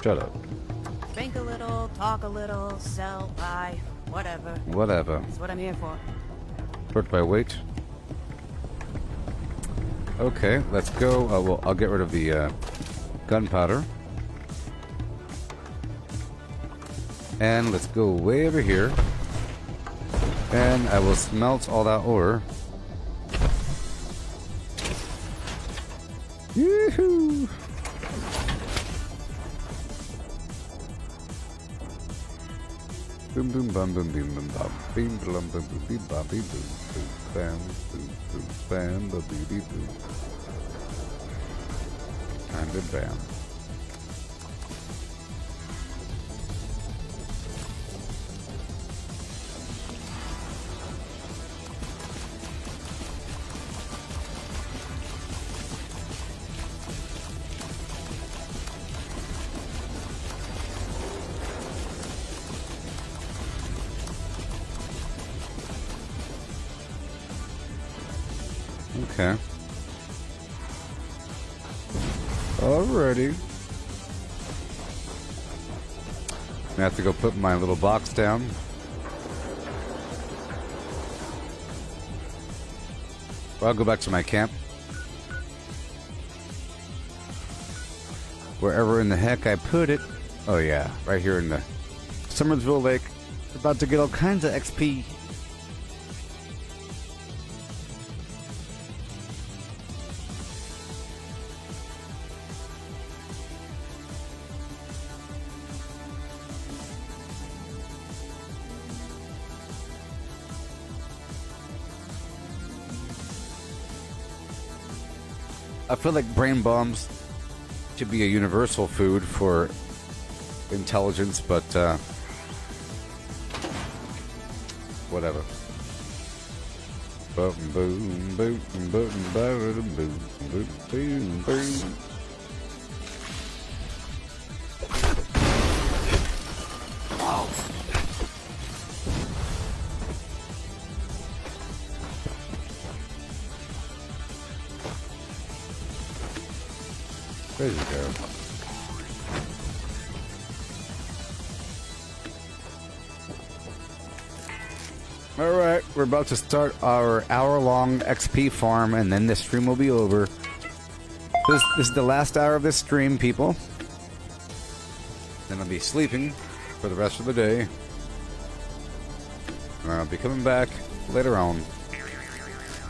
Shut up. Drink a little, talk a little, sell, buy, whatever. Whatever. That's what I'm here for. Sort by weight. Okay, let's go. Well, I'll get rid of the gunpowder. And let's go way over here. And I will smelt all that ore. Yoo-hoo! Boom boom bum boom boom boom bum beam blum boom boom beam bum beam boom boom bam boom boom bam boom boom beam boom and a bam. Okay. Alrighty. I have to go put my little box down. Well, I'll go back to my camp. Wherever in the heck I put it. Oh yeah, right here in the Summersville Lake. About to get all kinds of XP. I feel like brain bombs should be a universal food for intelligence, but whatever. Boom, boom, boom, boom, boom, boom, boom, boom, boom. There you go. Alright, we're about to start our hour-long XP farm, and then this stream will be over. This is the last hour of this stream, people. Then I'll be sleeping for the rest of the day. And I'll be coming back later on.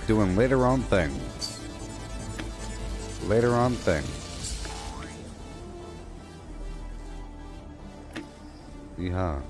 Doing later on things. Later on things. Yeah.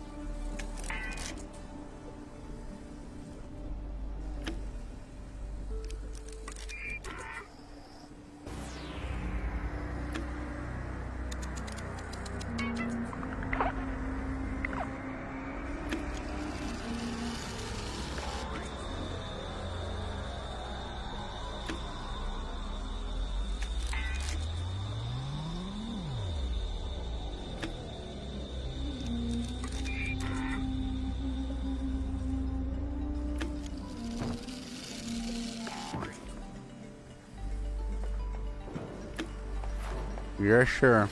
Yeah, sure.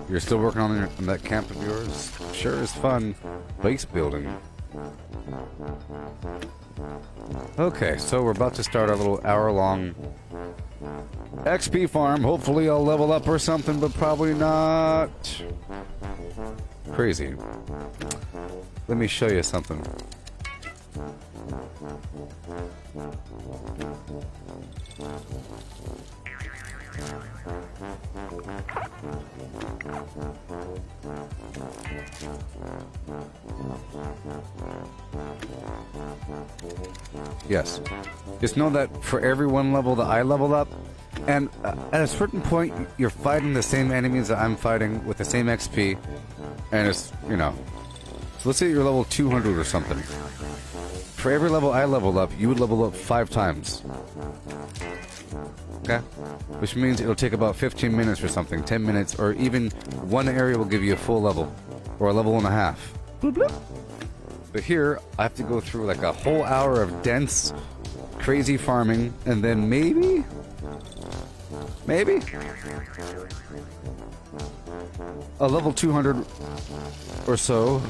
You're still working on that camp of yours? Sure is fun. Base building. Okay, so we're about to start our little hour-long XP farm. Hopefully I'll level up or something, but probably not. Crazy. Let me show you something. Yes. Just know that for every one level that I level up, and at a certain point, you're fighting the same enemies that I'm fighting with the same XP, and it's, you know. So let's say you're level 200 or something. For every level I level up, you would level up 5 times. Okay? Which means it'll take about 15 minutes or something, 10 minutes, or even one area will give you a full level, or a level and a half. Bloop, bloop. But here, I have to go through like a whole hour of dense, crazy farming, and then maybe a level 200 or so.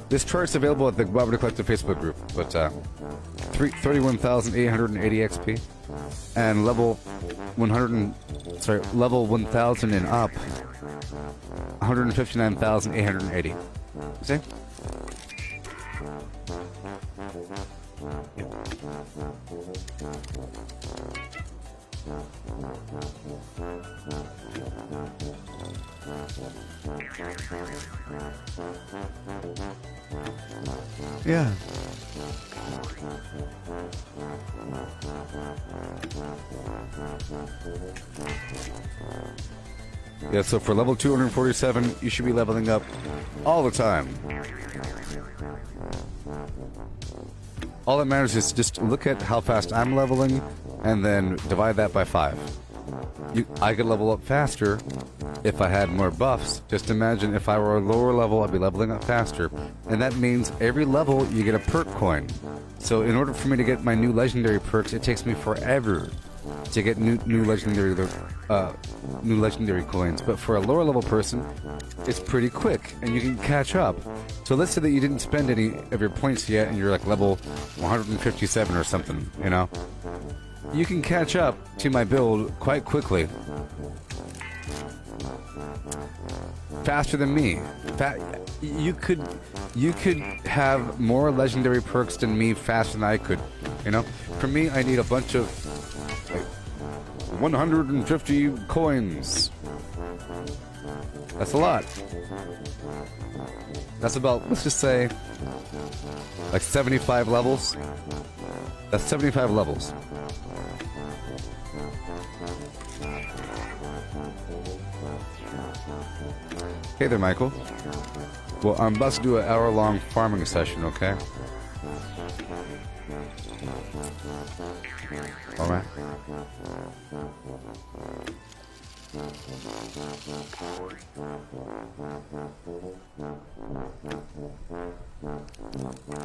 This chart's available at the Barbara Collective Facebook group, but 31,880 XP, and level 1000 and up, 159,880. See? Yeah. Yeah, so for level 247, you should be leveling up all the time. All that matters is just look at how fast I'm leveling and then divide that by 5. I could level up faster if I had more buffs. Just imagine if I were a lower level, I'd be leveling up faster. And that means every level you get a perk coin. So in order for me to get my new legendary perks, it takes me forever to get new legendary coins. But for a lower level person, it's pretty quick and you can catch up. So let's say that you didn't spend any of your points yet and you're like level 157 or something, you know? You can catch up to my build quite quickly. Faster than me. You could have more legendary perks than me faster than I could, you know? For me, I need a bunch of like 150 coins. That's a lot. That's about, let's just say, like 75 levels. That's 75 levels. Hey there, Michael. Well, I'm about to do an hour-long farming session, okay? Alright.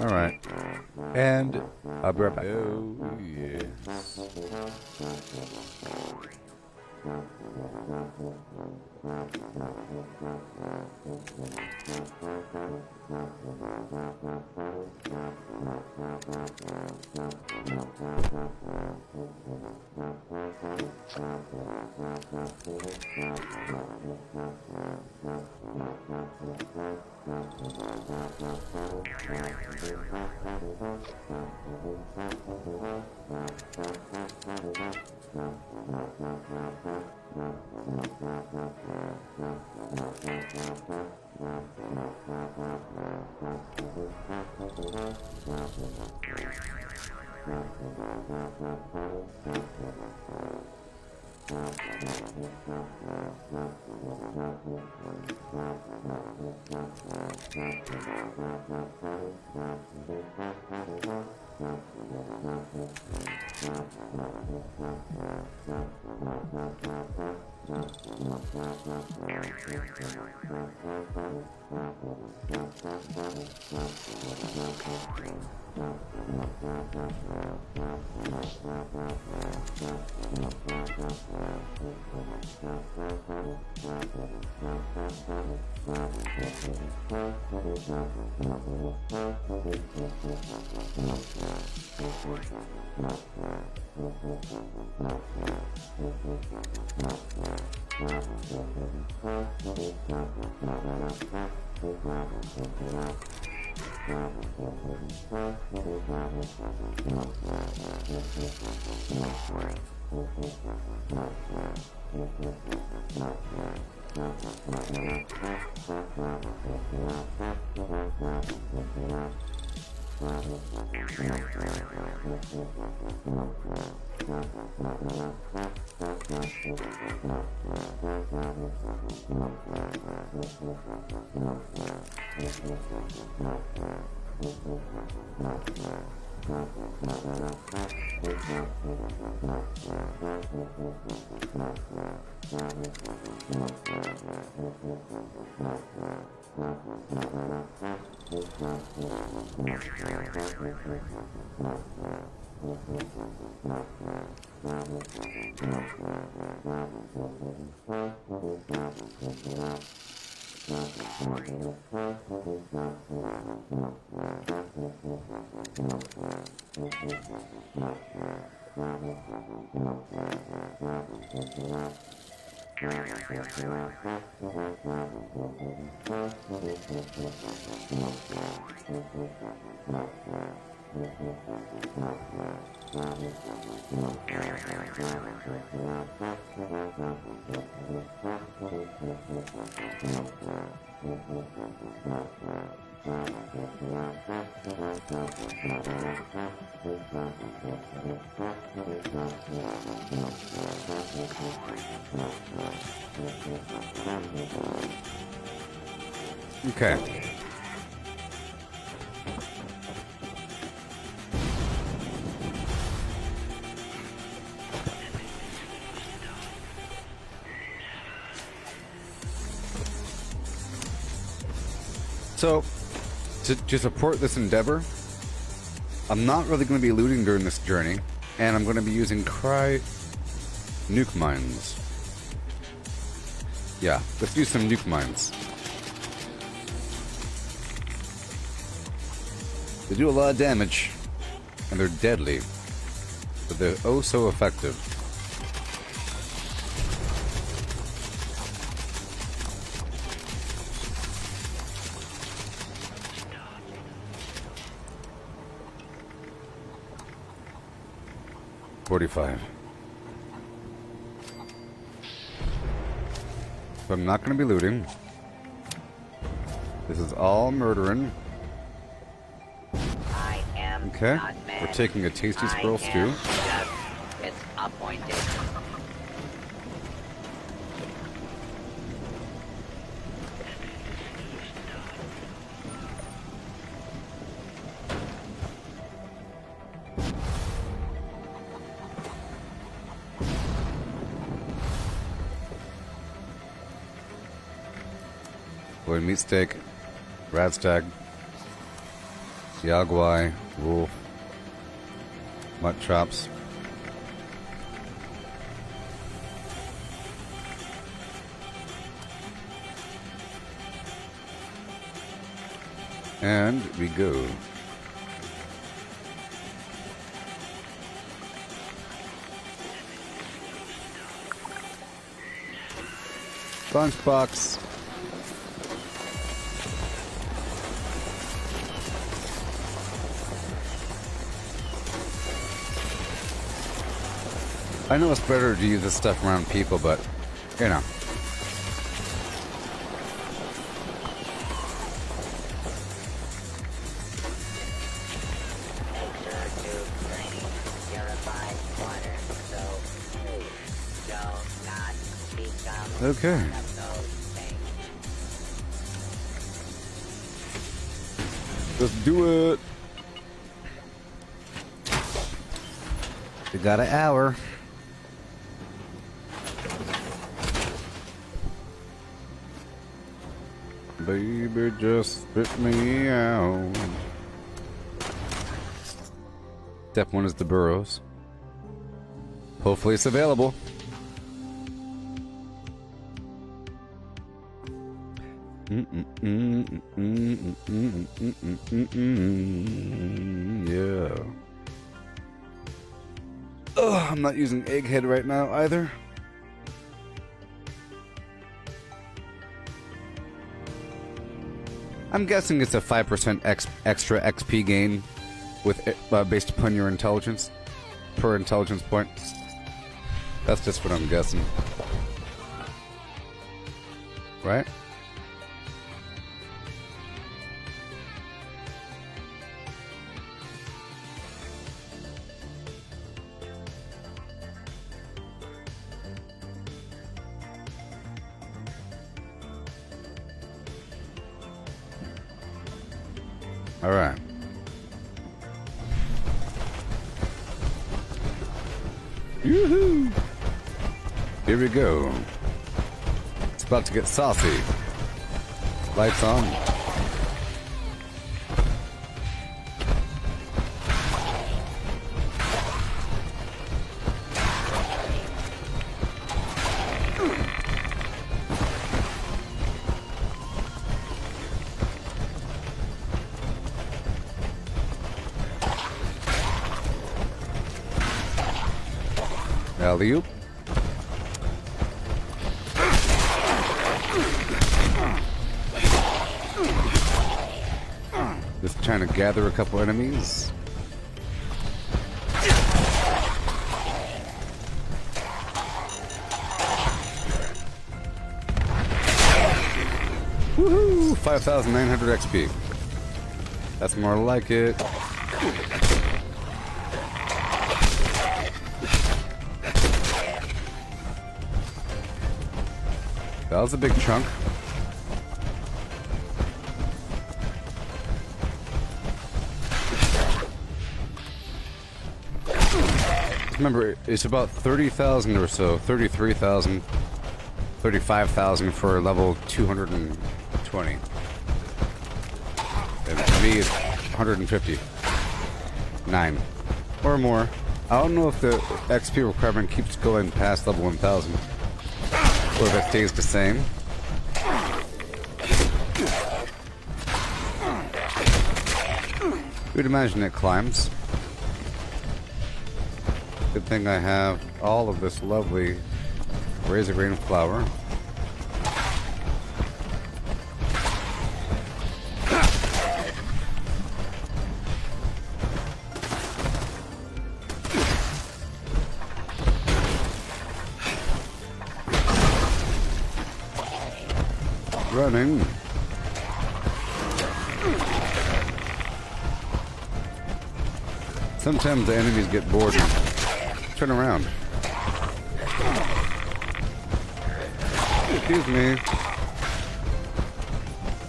Alright. And I'll be right back. Oh, yes. Okay. So, to support this endeavor, I'm not really going to be looting during this journey, and I'm going to be using nuke mines. Yeah, let's use some nuke mines. They do a lot of damage, and they're deadly, but they're oh so effective. $45. So I'm not going to be looting. This is all murdering. Okay, we're taking a tasty squirrel stew. It's appointed. Boy, meat steak, rat stag, yaguai, wolf, mutt chops. And we go. Lunchbox. I know it's better to use this stuff around people, but, you know. Okay. Let's do it. We got an hour. Baby, just spit me out. Step 1 is the burrows. Hopefully it's available. Yeah. Oh, I'm not using egghead right now either. I'm guessing it's a 5% extra XP gain with based upon your intelligence per intelligence point. That's just what I'm guessing. Right? All right. Yoo-hoo! Here we go. It's about to get saucy. Lights on. Alley-oop. Just trying to gather a couple enemies. Woohoo! 5,900 XP. That's more like it. That was a big chunk. Remember, it's about 30,000 or so, 33,000, 35,000 for level 220. And for me, it's 159 or more. I don't know if the XP requirement keeps going past level 1,000. Or if it stays the same. You'd imagine it climbs. Good thing I have all of this lovely razor green flour. Running. Sometimes the enemies get bored and turn around. Excuse me.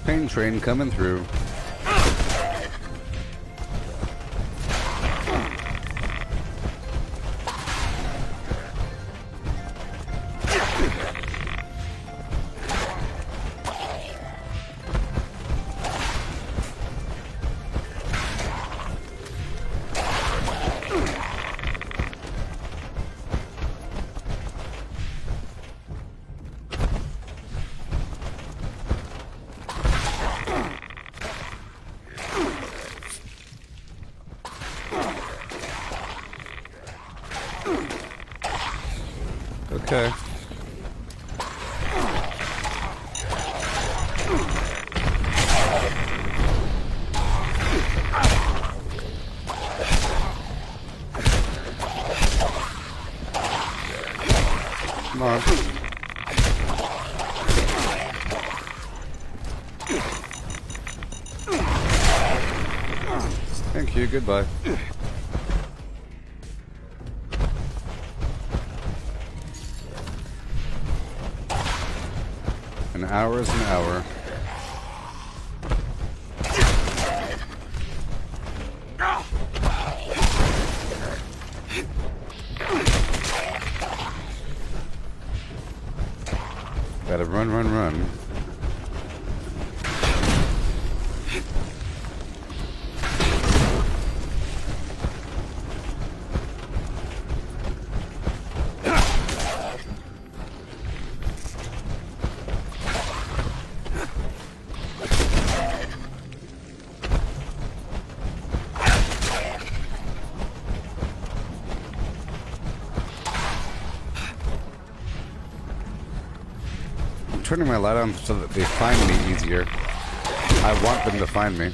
Pain train coming through. Okay. Come on. Thank you, goodbye. An hour is an hour. Gotta run, run, run. Turning my light on so that they find me easier. I want them to find me.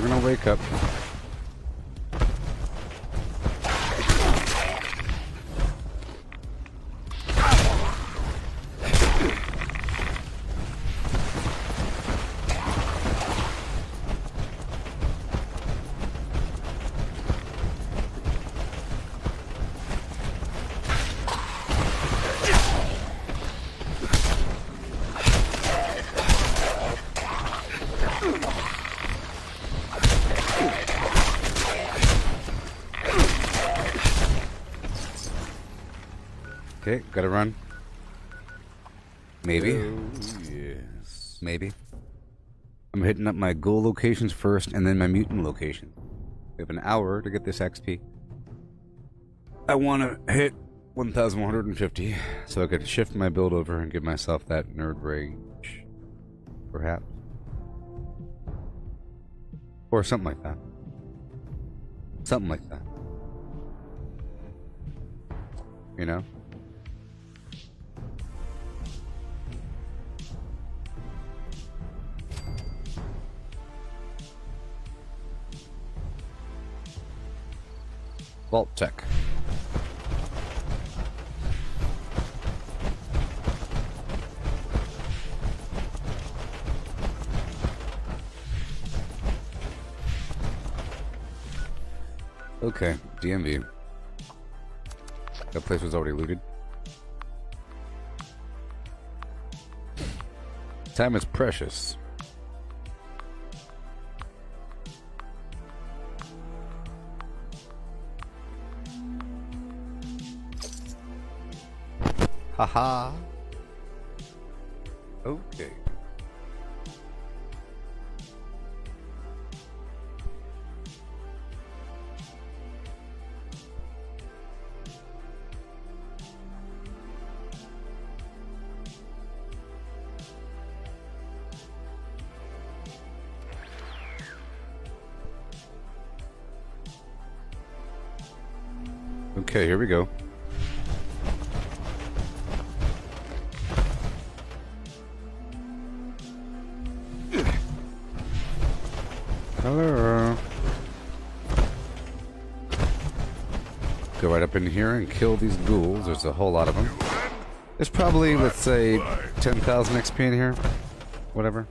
gonna wake up. Okay, gotta run. Maybe. Oh, yes. Maybe. I'm hitting up my ghoul locations first and then my mutant location. We have an hour to get this XP. I want to hit 1,150 so I could shift my build over and give myself that nerd rage. Perhaps. Or something like that. Something like that. You know? Vault check. Okay, DMV. That place was already looted. Time is precious. Haha. Okay. Okay, here we go. Hello. Go right up in here and kill these ghouls. There's a whole lot of them. There's probably, let's say, 10,000 XP in here. Whatever.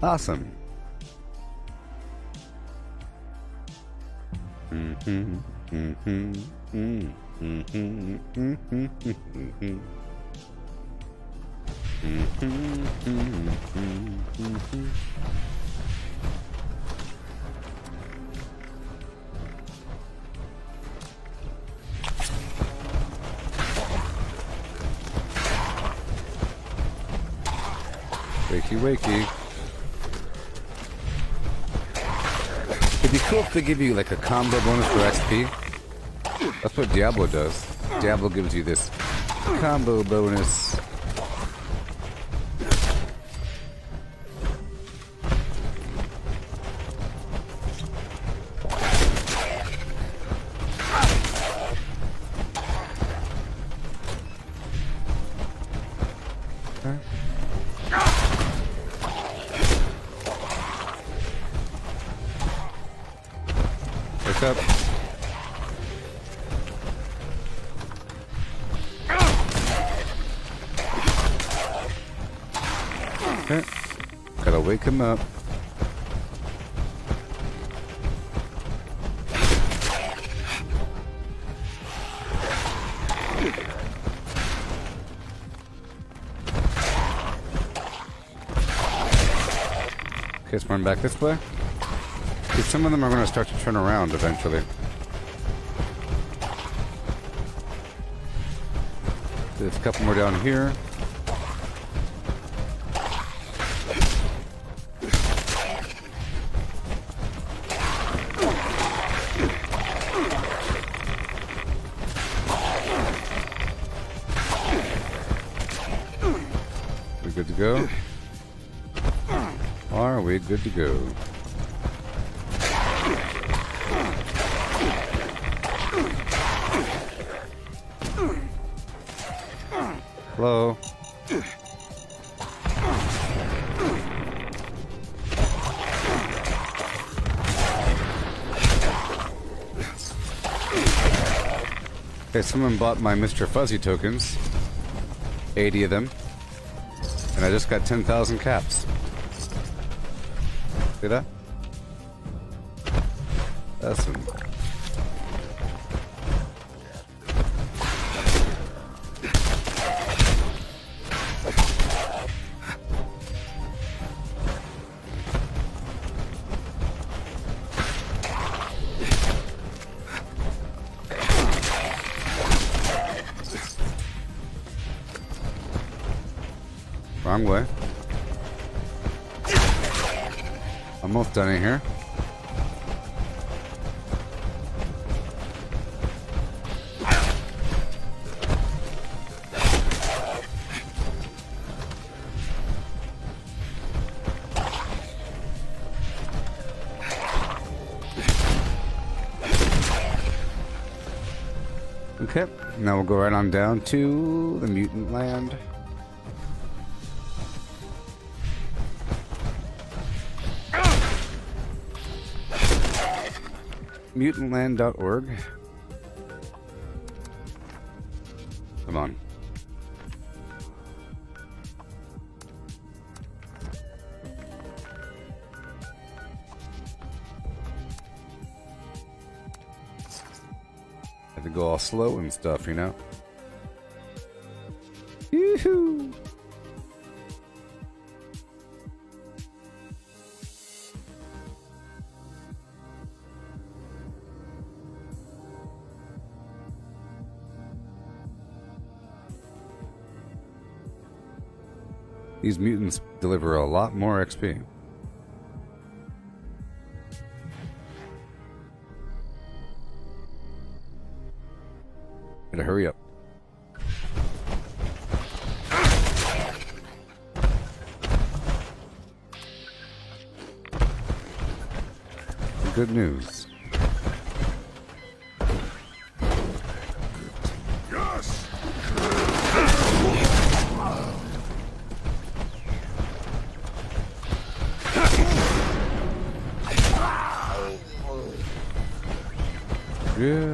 Awesome. Wakey, wakey. It'd be cool if they give you like a combo bonus for XP. That's what Diablo does. Diablo gives you this combo bonus. Wake up. Okay. Gotta wake him up. Okay, let's run back this way. See, some of them are going to start to turn around eventually. There's a couple more down here. We're good to go. upgrade good to go. Hello. Okay, someone bought my Mr. Fuzzy tokens. 80 of them. And I just got 10,000 caps. See that? Awesome. Wrong way. Almost done in here. Okay, now we'll go right on down to the mutant land. Mutantland.org. Come on. Had to go all slow and stuff, you know? Yoo-hoo! These mutants deliver a lot more XP. Gotta hurry up. Good news. Yes. Yeah.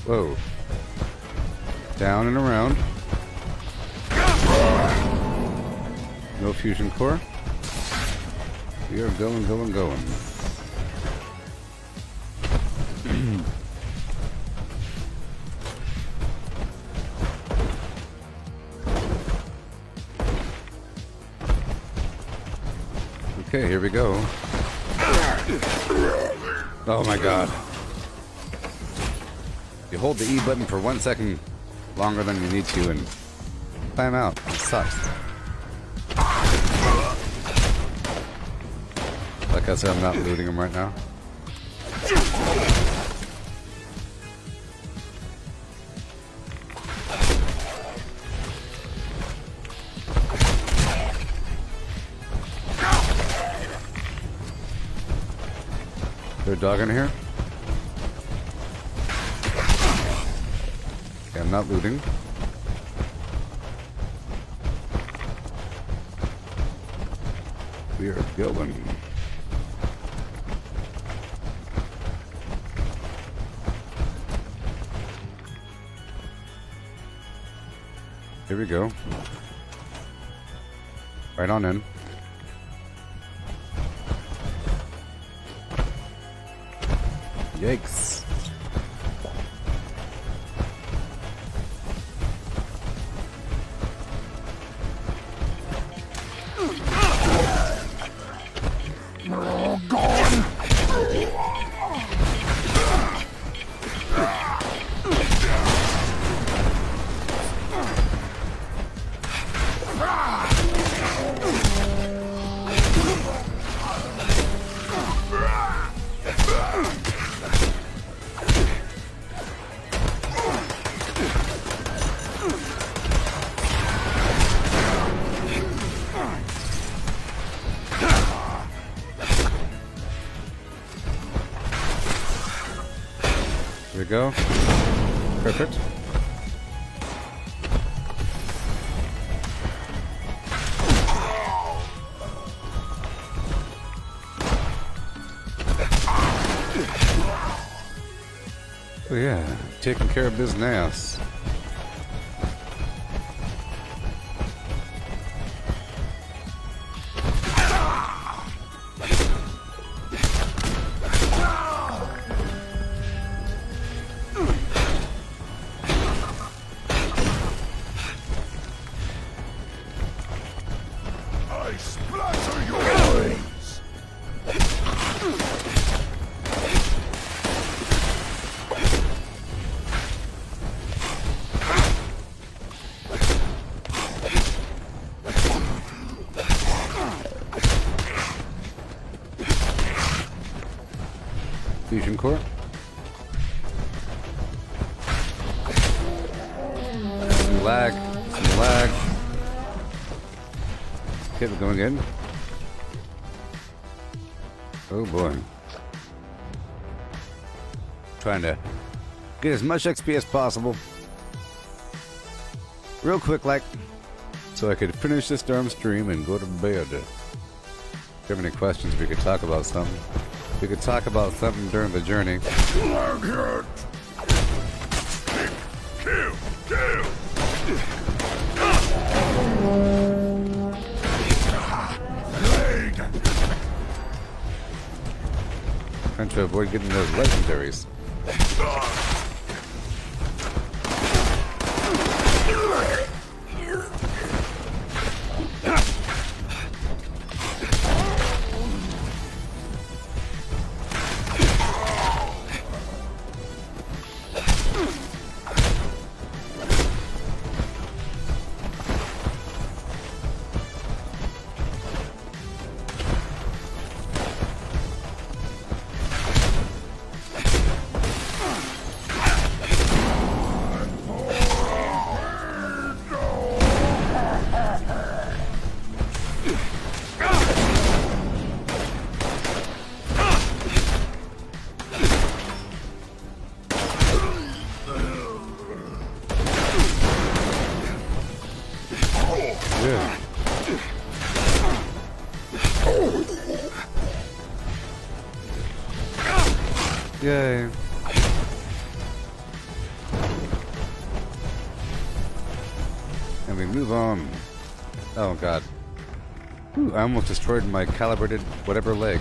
Whoa. Down and around. No fusion core. We are going. Okay, here we go. Oh my god. You hold the E button for 1 second longer than you need to and time out. It sucks. Like I said, I'm not looting them right now. Is there a dog in here? Okay, I'm not looting. We are going. Here we go. Right on in. Yikes. There we go. Perfect. Oh yeah, taking care of business. I splatter your brains. Fusion core. Some lag. Some lag. Okay, we're going in. Oh boy. Trying to get as much XP as possible. Real quick, like, so I could finish this darn stream and go to bed. If you have any questions, we could talk about something. We could talk about something during the journey. Kill! Kill! Trying to avoid getting those legendaries. Yeah. Yay. And we move on. Oh god. Ooh, I almost destroyed my calibrated whatever leg.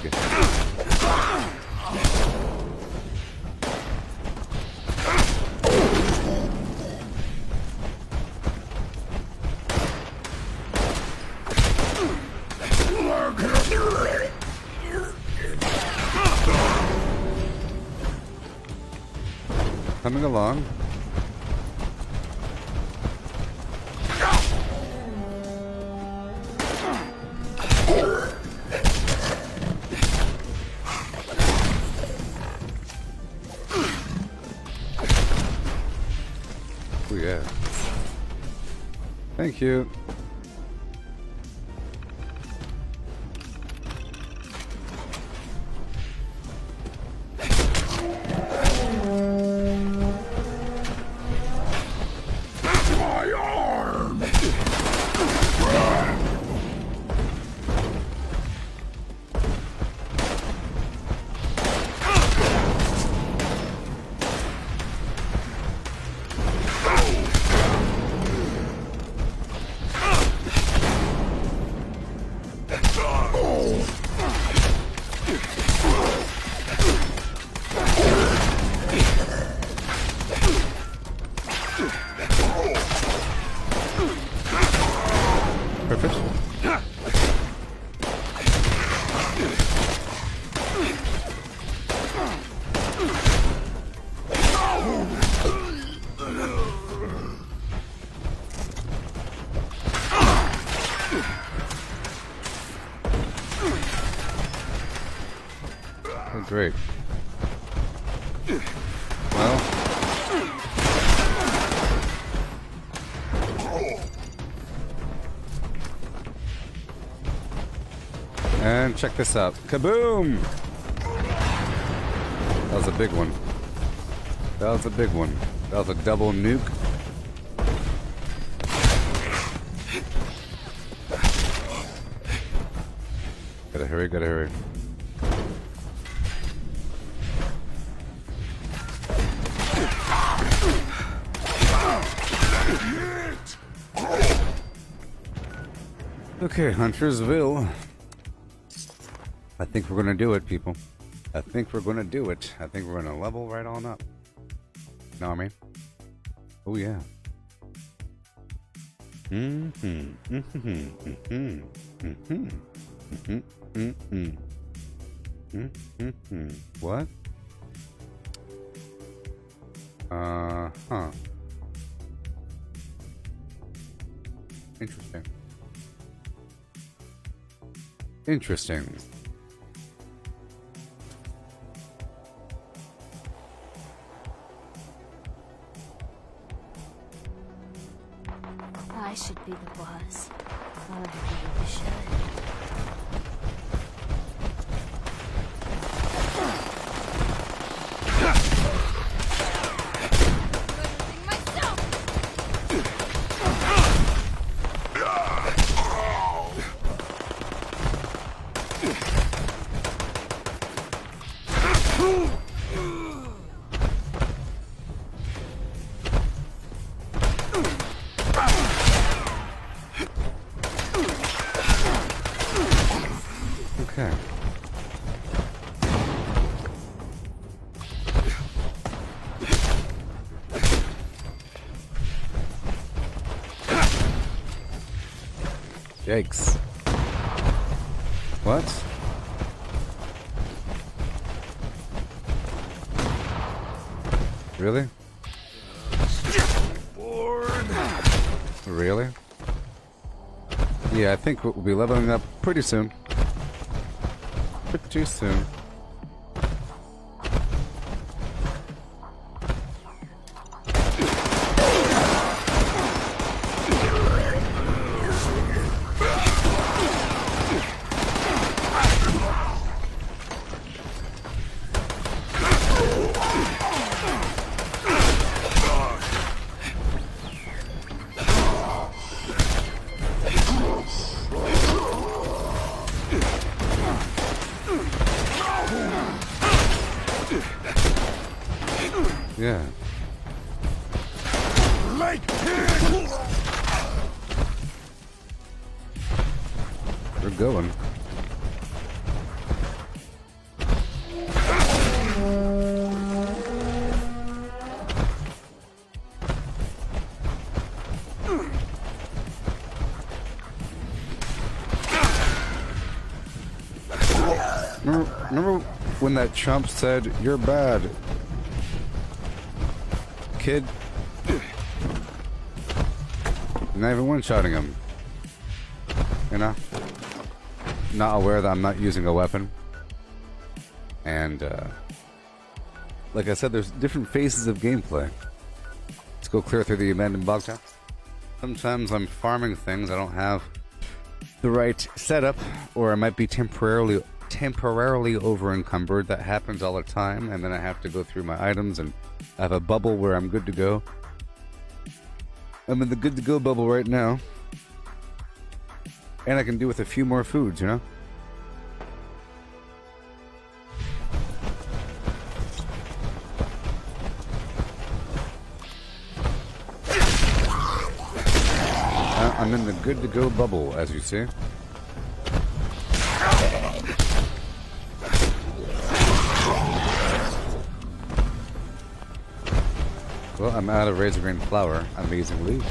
Coming along. Oh yeah. Thank you. Great. Well. And check this out. Kaboom! That was a big one. That was a big one. That was a double nuke. Gotta hurry, gotta hurry. Okay, Huntersville. I think we're gonna do it, people. I think we're gonna do it. I think we're gonna level right on up. Know what I mean? Oh yeah. What? Huh. Interesting. Interesting. I should be the boss. Or you should. Okay. Yikes. What? Really? Really? Yeah, I think we'll be leveling up pretty soon. Pretty soon. Yeah. We're going. Remember when that chump said, "You're bad, kid"? Not even one-shotting him. You know? Not aware that I'm not using a weapon. And, like I said, there's different phases of gameplay. Let's go clear through the abandoned bog town. Sometimes I'm farming things, I don't have the right setup, or I might be temporarily over encumbered. That happens all the time, and then I have to go through my items, and I have a bubble where I'm good to go. I'm in the good to go bubble right now, and I can do with a few more foods, you know. I'm in the good to go bubble, as you see. Well, I'm out of razor grain flour, amazingly.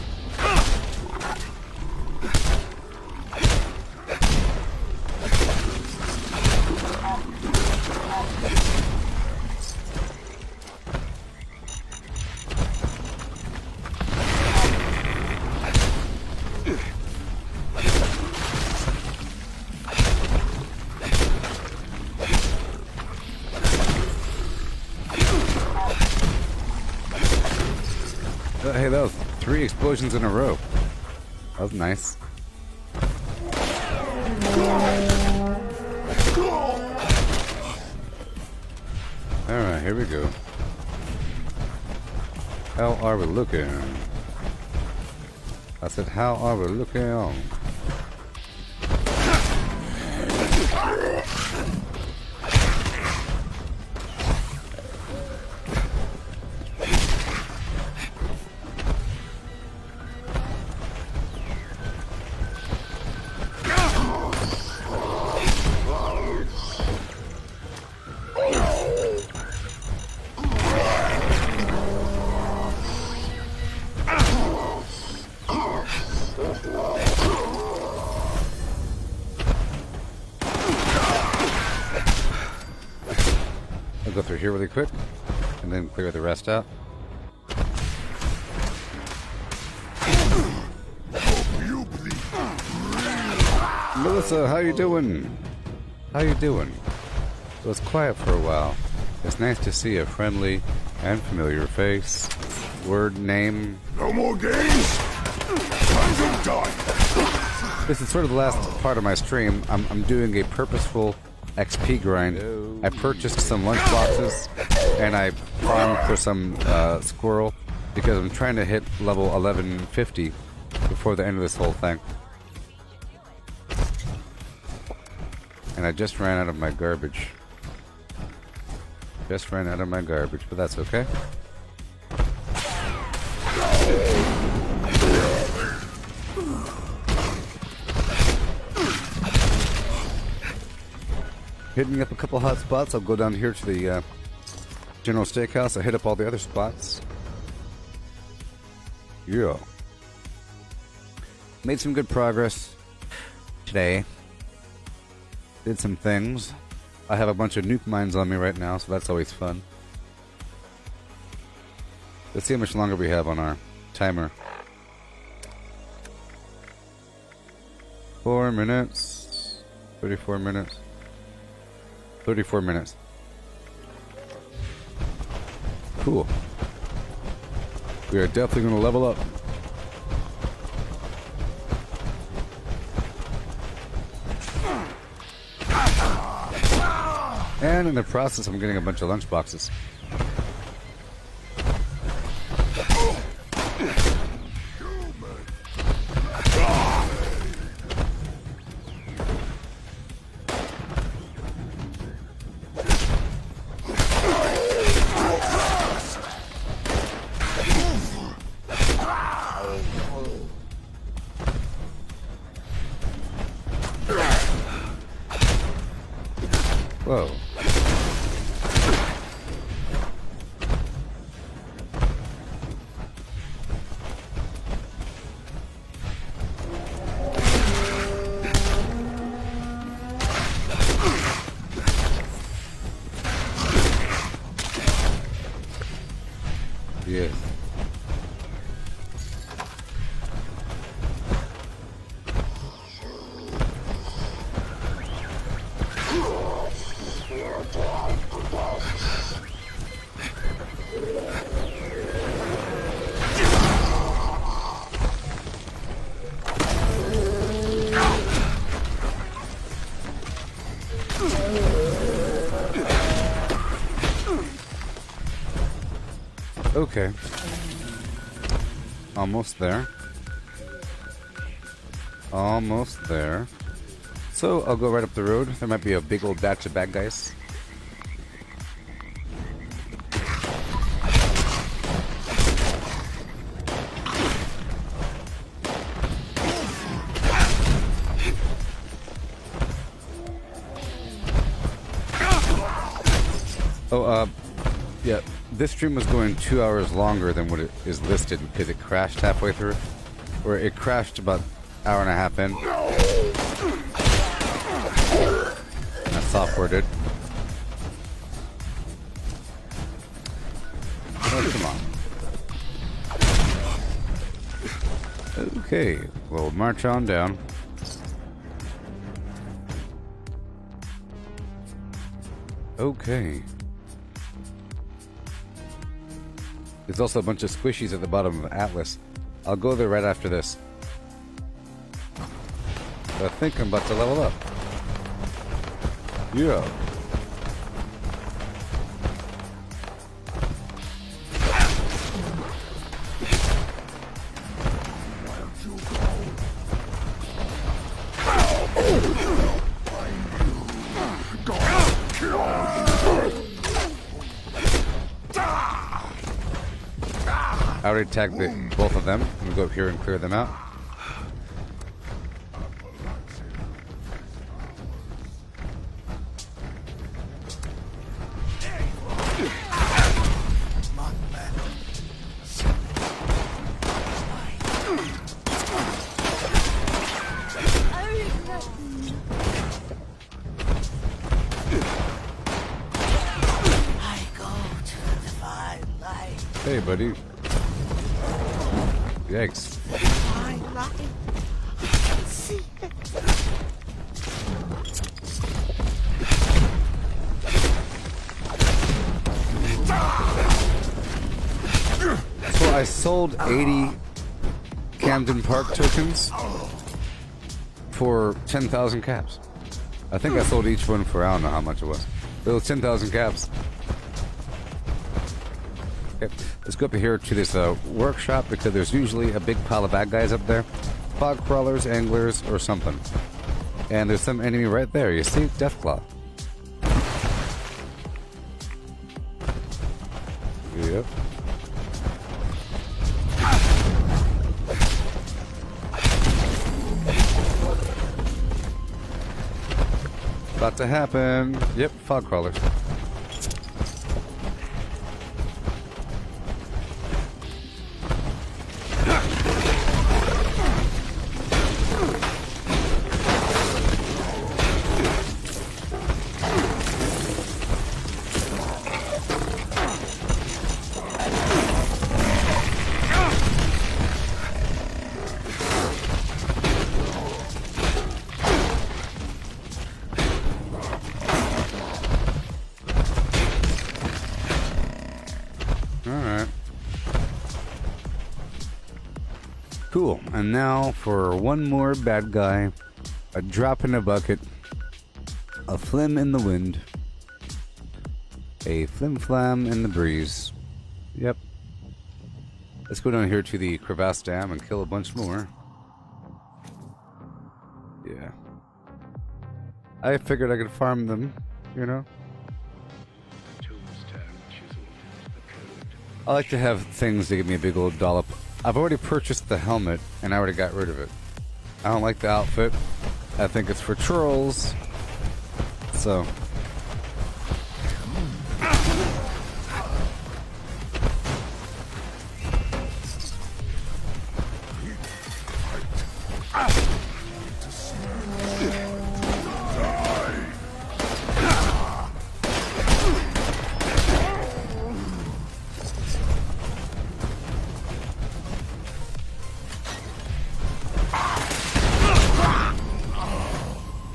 Hey, that was 3 explosions in a row. That was nice. Alright, here we go. How are we looking? I said, how are we looking? Go through here really quick and then clear the rest out. Melissa, how you doing? How you doing? It was quiet for a while. It's nice to see a friendly and familiar face. Word, name. No more games? I'm done. This is sort of the last part of my stream. I'm doing a purposeful XP grind. I purchased some lunch boxes and I farmed for some squirrel because I'm trying to hit level 1150 before the end of this whole thing. And I just ran out of my garbage. Just ran out of my garbage, but that's okay. Hitting up a couple hot spots. I'll go down here to the General Steakhouse. I hit up all the other spots. Yeah. Made some good progress today. Did some things. I have a bunch of nuke mines on me right now, so that's always fun. Let's see how much longer we have on our timer. 4 minutes. 34 minutes. 34 minutes. Cool. We are definitely going to level up. And in the process, I'm getting a bunch of lunch boxes. Whoa. Yes. Okay. Almost there. Almost there. So, I'll go right up the road. There might be a big old batch of bad guys. Oh, yeah. This stream was going 2 hours longer than what it is listed because it crashed halfway through. Or it crashed about an hour and a half in. That software did. Oh, come on. Okay, we'll march on down. Okay. There's also a bunch of squishies at the bottom of Atlas. I'll go there right after this. I think I'm about to level up. Yeah. I already tagged both of them. I'm gonna go up here and clear them out. Hey, buddy. Yikes. So I sold 80 Camden Park tokens for 10,000 caps. I think I sold each one for, I don't know how much it was. It was 10,000 caps. Okay, let's go up here to this workshop because there's usually a big pile of bad guys up there. Fog crawlers, anglers, or something. And there's some enemy right there. You see? Deathclaw. Yep. About to happen. Yep, fog crawlers. Cool, and now for one more bad guy, a drop in a bucket, a flim in the wind, a flim-flam in the breeze. Yep. Let's go down here to the crevasse dam and kill a bunch more. Yeah. I figured I could farm them, you know? I like to have things that give me a big old dollop. I've already purchased the helmet, and I already got rid of it. I don't like the outfit. I think it's for trolls. So.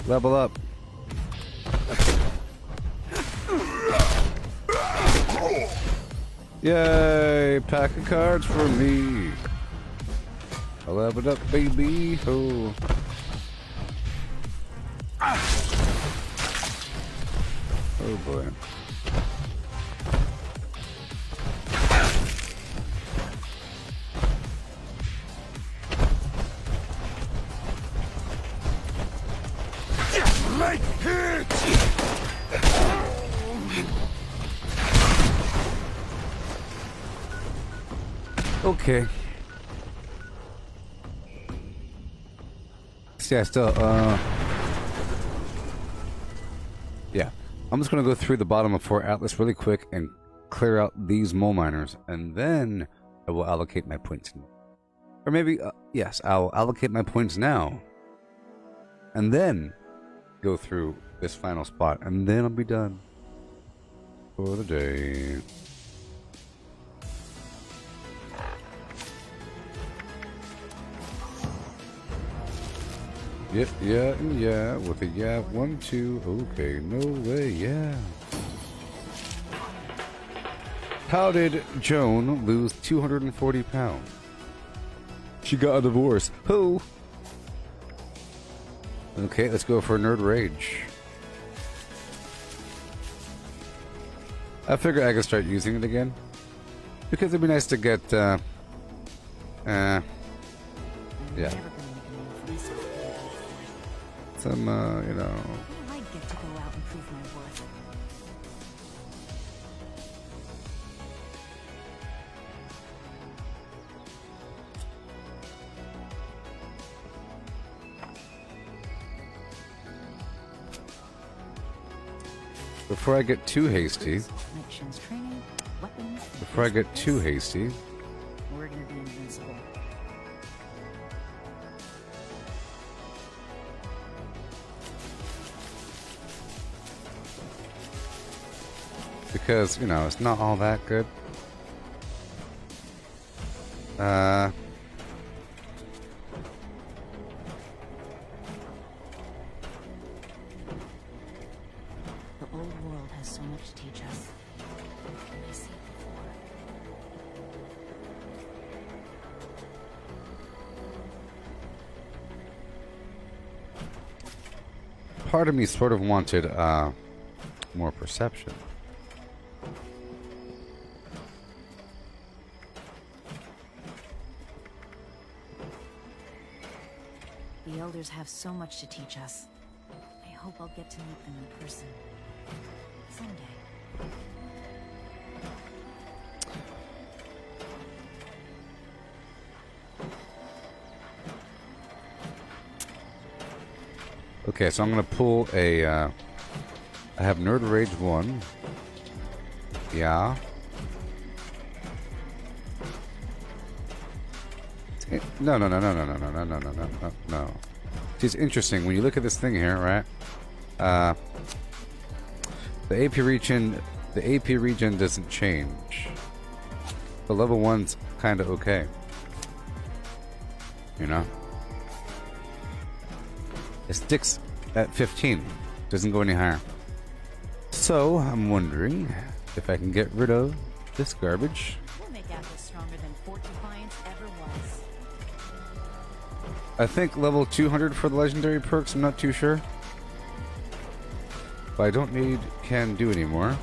Level up. Yay! Pack of cards for me. I leveled up, baby. Oh. Oh boy. Make hit! Okay. See, I still, yeah. I'm just gonna go through the bottom of Fort Atlas really quick and clear out these mole miners, and then I will allocate my points. Or maybe, yes, I'll allocate my points now. And then go through this final spot, and then I'll be done for the day. Yep, yeah, and yeah, with a yeah, 1, 2, okay, no way, yeah. How did Joan lose 240 pounds? She got a divorce. Who? Okay, let's go for Nerd Rage. I figure I could start using it again. Because it'd be nice to get, yeah. Some, you know... I get to go out and prove my worth. Before I get too hasty, Connections, training, weapons. before I get too hasty, We're gonna be invincible. because, you know, it's not all that good. The old world has so much to teach us. I see it before. Part of me sort of wanted, more perception. The elders have so much to teach us. I hope I'll get to meet them in person. Someday. Okay, so I'm gonna pull a, I have Nerd Rage 1. Yeah. No. See, it's interesting when you look at this thing here, right? The AP region doesn't change. The level 1's kind of okay. You know? It sticks at 15. Doesn't go any higher. So, I'm wondering if I can get rid of this garbage. We'll make Atlas stronger than Fort Defiance ever was. I think level 200 for the legendary perks, I'm not too sure. But I don't need can do anymore.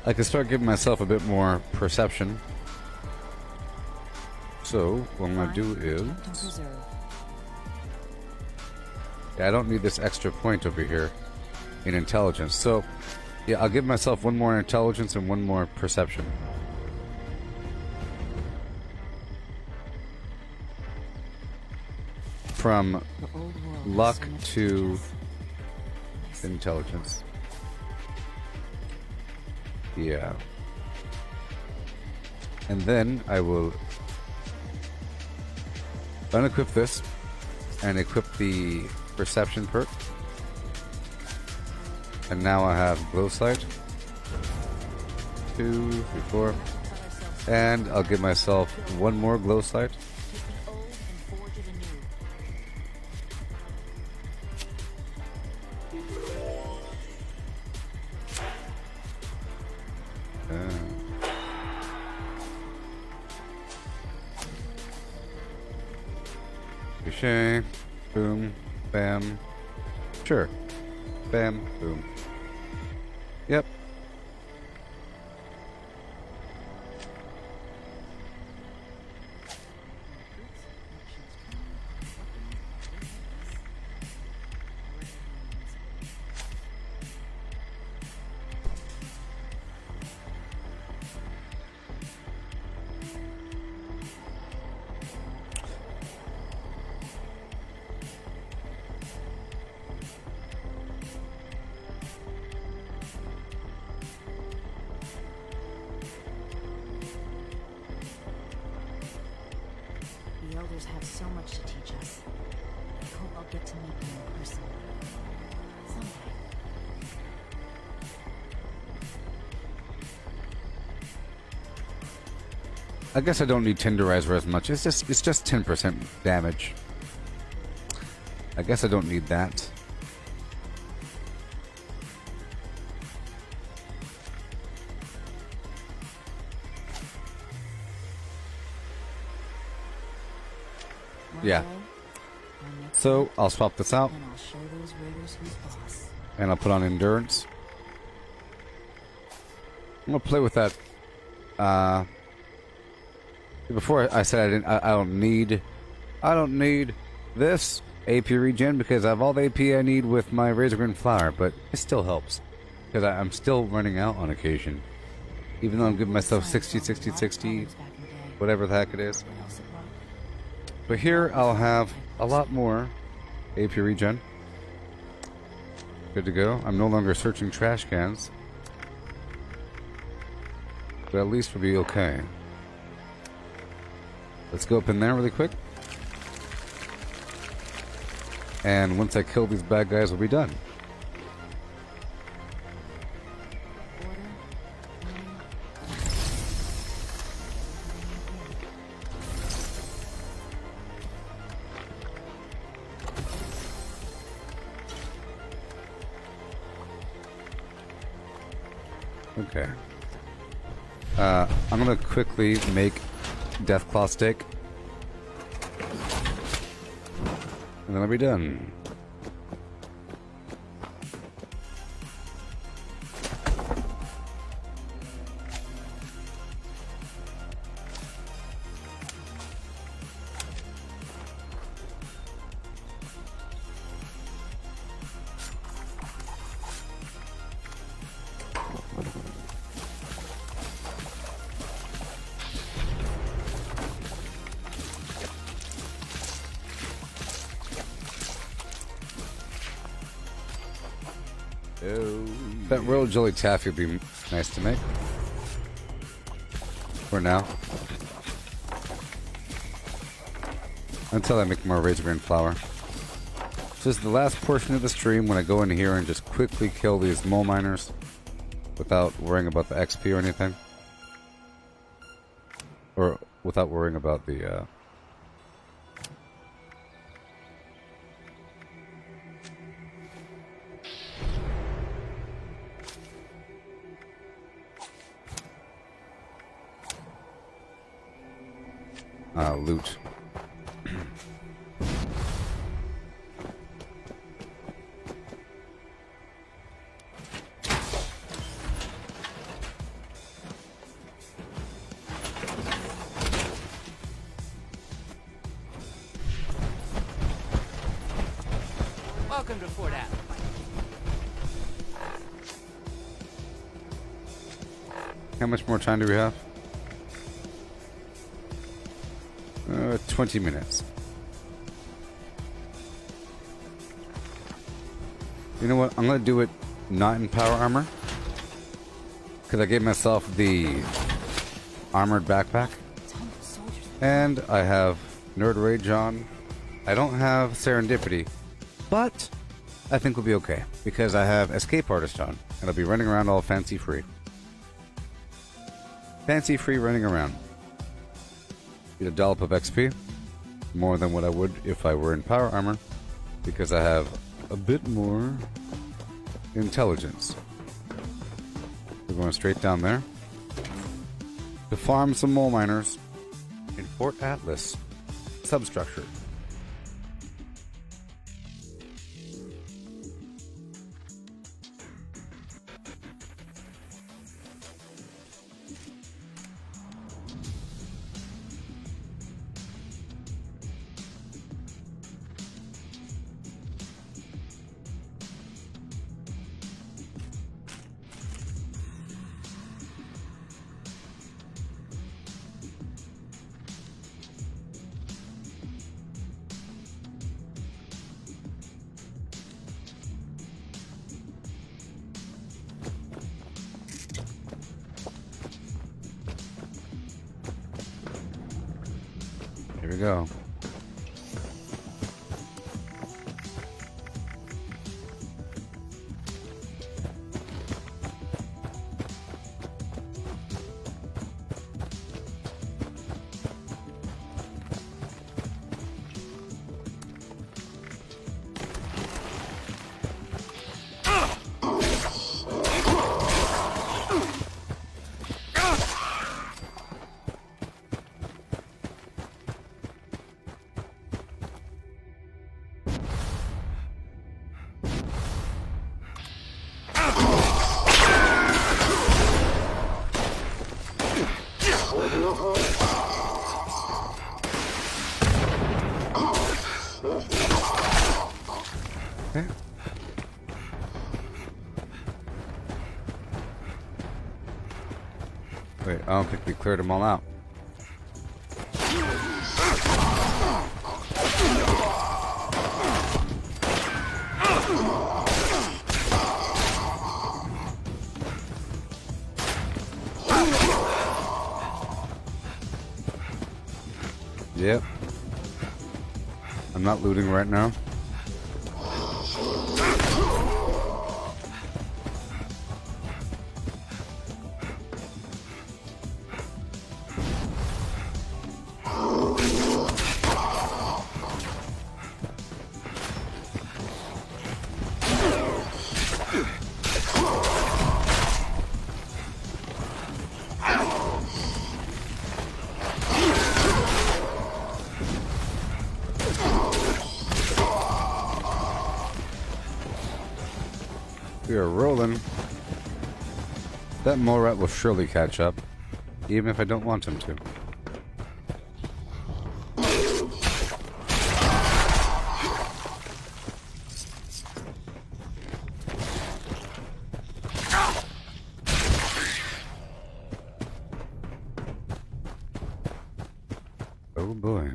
I can start giving myself a bit more perception. So, what I'm going to do is... Yeah, I don't need this extra point over here in intelligence. So, yeah, I'll give myself one more intelligence and one more perception. From luck to intelligence. Yeah. And then I will unequip this and equip the perception perk. And now I have glow sight. 2, 3, 4. And I'll give myself one more glow sight. Ricochet, boom, bam, sure, bam, boom. Yep. The elders have so much to teach us. I hope I'll get to meet them in person. Someday. I guess I don't need Tenderizer as much. It's just 10% damage. I guess I don't need that. Yeah. So I'll swap this out. And I'll show those raiders who's boss. And I'll put on endurance. I'm gonna play with that. Before I said I don't need this AP regen because I have all the AP I need with my Razor Green Flower, but it still helps because I'm still running out on occasion. Even though I'm giving myself 60, 60, 60, whatever the heck it is. But here I'll have a lot more AP regen. Good to go. I'm no longer searching trash cans. But at least we'll be okay. Let's go up in there really quick. And once I kill these bad guys, we'll be done. Okay. I'm gonna quickly make Deathclaw Steak. And then I'll be done. That royal jelly taffy would be nice to make. For now. Until I make more Razor Green Flower. This is the last portion of the stream when I go in here and just quickly kill these mole miners without worrying about the XP or anything. Or without worrying about the loot. Welcome to Fort Atlas. How much more time do we have? 20 minutes. You know what? I'm going to do it not in power armor. Because I gave myself the armored backpack. And I have Nerd Rage on. I don't have Serendipity. But I think we'll be okay. Because I have Escape Artist on. And I'll be running around all fancy free. Fancy free running around. Get a dollop of XP. More than what I would if I were in power armor. Because I have a bit more intelligence. We're going straight down there. To farm some mole miners in Fort Atlas. Substructure. Here we go. Okay. Wait, I don't think we cleared them all out. Yep. I'm not looting right now. We are rolling. That Morat will surely catch up, even if I don't want him to. Oh boy.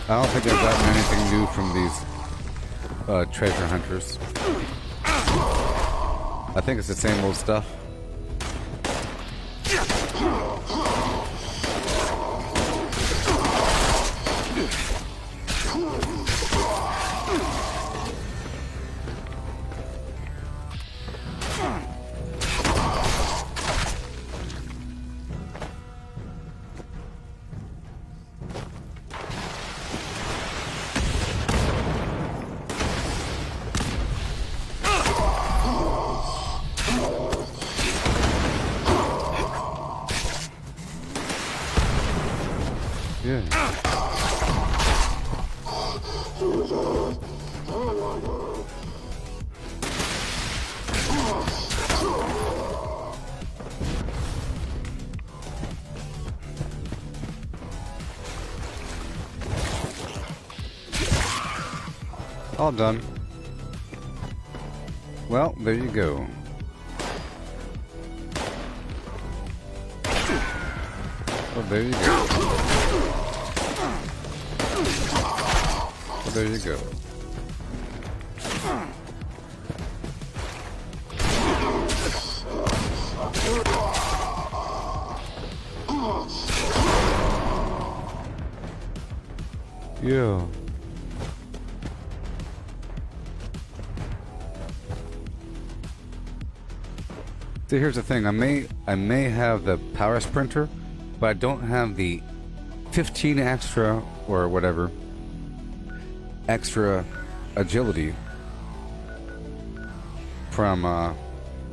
I don't think I've gotten anything new from these treasure hunters. I think it's the same old stuff. All done. Well, there you go. Oh, there you go. Oh, there you go. Yeah. See, here's the thing. I may have the power sprinter, but I don't have the 15 extra or whatever extra agility from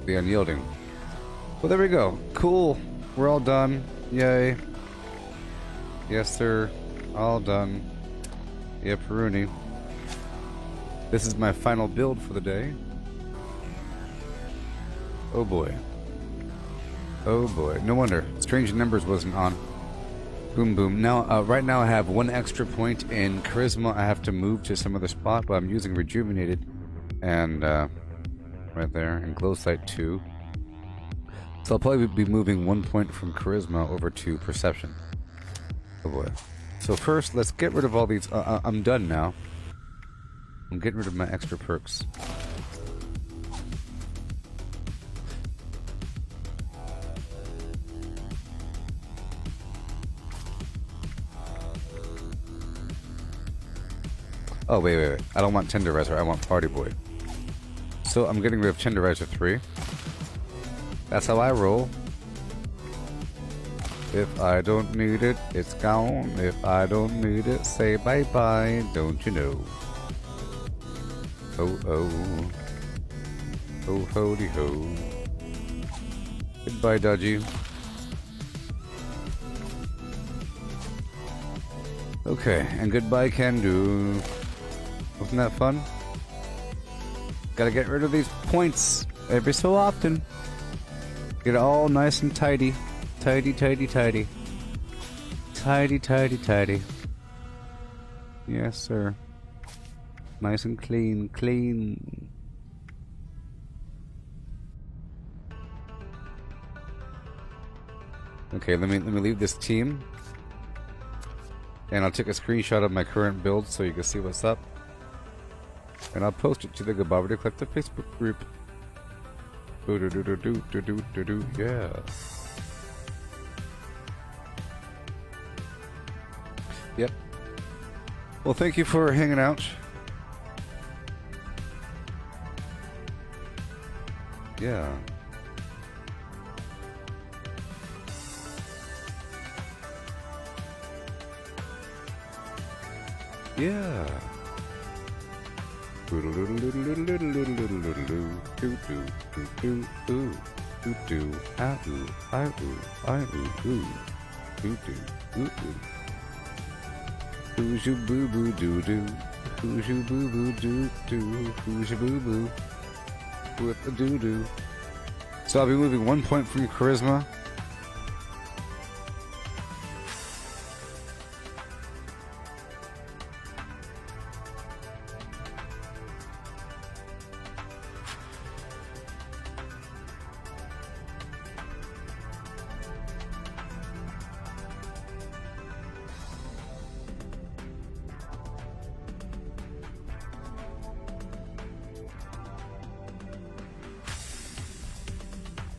the unyielding. Well, there we go. Cool. We're all done. Yay. Yes, sir. All done. Yeah, Peruni. This is my final build for the day. Oh boy. Oh boy. No wonder. Strange Numbers wasn't on. Boom boom. Now, right now I have one extra point in Charisma. I have to move to some other spot, but I'm using Rejuvenated. And, right there. And Glow Sight 2. So I'll probably be moving 1 point from Charisma over to Perception. Oh boy. So first, let's get rid of all these. I'm done now. I'm getting rid of my extra perks. Oh, wait. I don't want Tenderizer. I want Party Boy. So I'm getting rid of Tenderizer 3. That's how I roll. If I don't need it, it's gone. If I don't need it, say bye-bye. Don't you know? Oh, oh. Oh, ho-de-ho. Goodbye, Dodgy. Okay, and goodbye can do. Wasn't that fun? Gotta get rid of these points every so often. Get it all nice and tidy. Tidy, tidy, tidy. Tidy, tidy, tidy. Yes, sir. Nice and clean, clean. Okay, let me leave this team. And I'll take a screenshot of my current build so you can see what's up. And I'll post it to the Gabavity Collective Facebook group. Yeah. Yep. Well, thank you for hanging out. Yeah. Yeah. Who's your boo boo doo doo? Who's your boo boo doo doo? Who's your boo boo with the doo doo? So I'll be moving 1 point from charisma.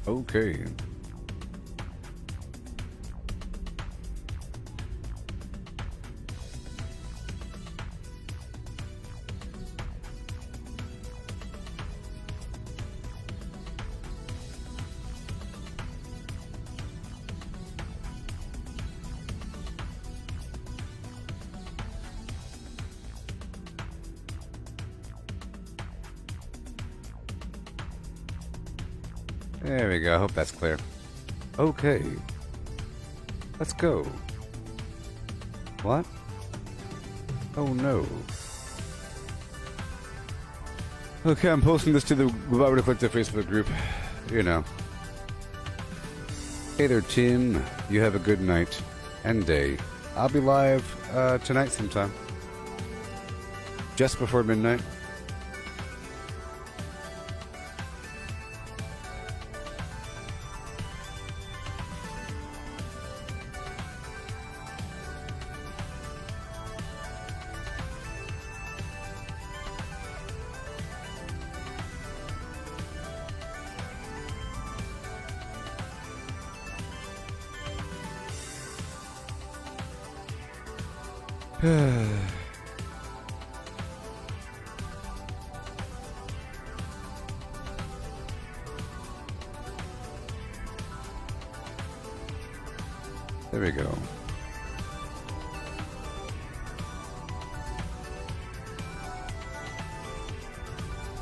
Okay. There we go. I hope that's clear. Okay. Let's go. What? Oh no. Okay, I'm posting this to the Gabavity Collective Facebook group. You know. Hey there, Tim. You have a good night and day. I'll be live tonight sometime. Just before midnight. There we go.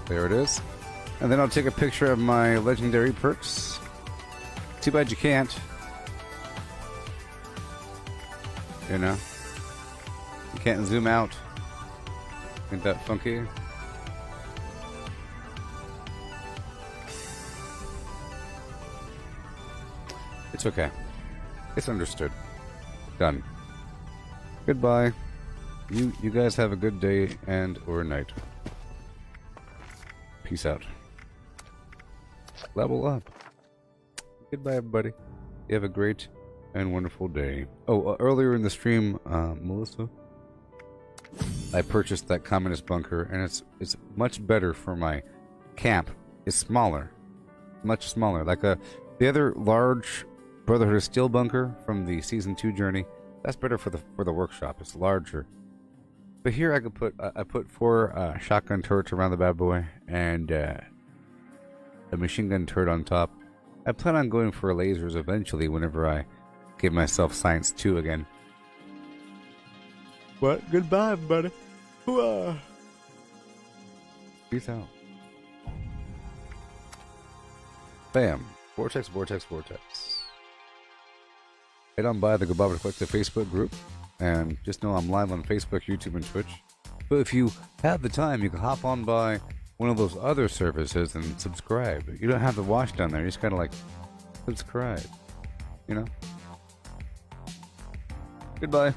There it is. And then I'll take a picture of my legendary perks. Too bad you can't. You know? You can't zoom out. Ain't that funky? It's okay. It's understood. Done. Goodbye. You guys have a good day and or night. Peace out. Level up. Goodbye, everybody. You have a great and wonderful day. Oh, earlier in the stream, Melissa, I purchased that communist bunker, and it's much better for my camp. It's smaller, much smaller. Like the other large Brotherhood of Steel bunker from the Season 2 journey. That's better for the workshop. It's larger. But here I could put I put 4 shotgun turrets around the bad boy and a machine gun turret on top. I plan on going for lasers eventually whenever I give myself Science 2 again. But goodbye, everybody. Peace out. Bam. Vortex, vortex, vortex. Head on by the Gabavity Collective Facebook group. And just know I'm live on Facebook, YouTube, and Twitch. But if you have the time, you can hop on by one of those other services and subscribe. You don't have to watch down there. You just gotta like subscribe. You know? Goodbye.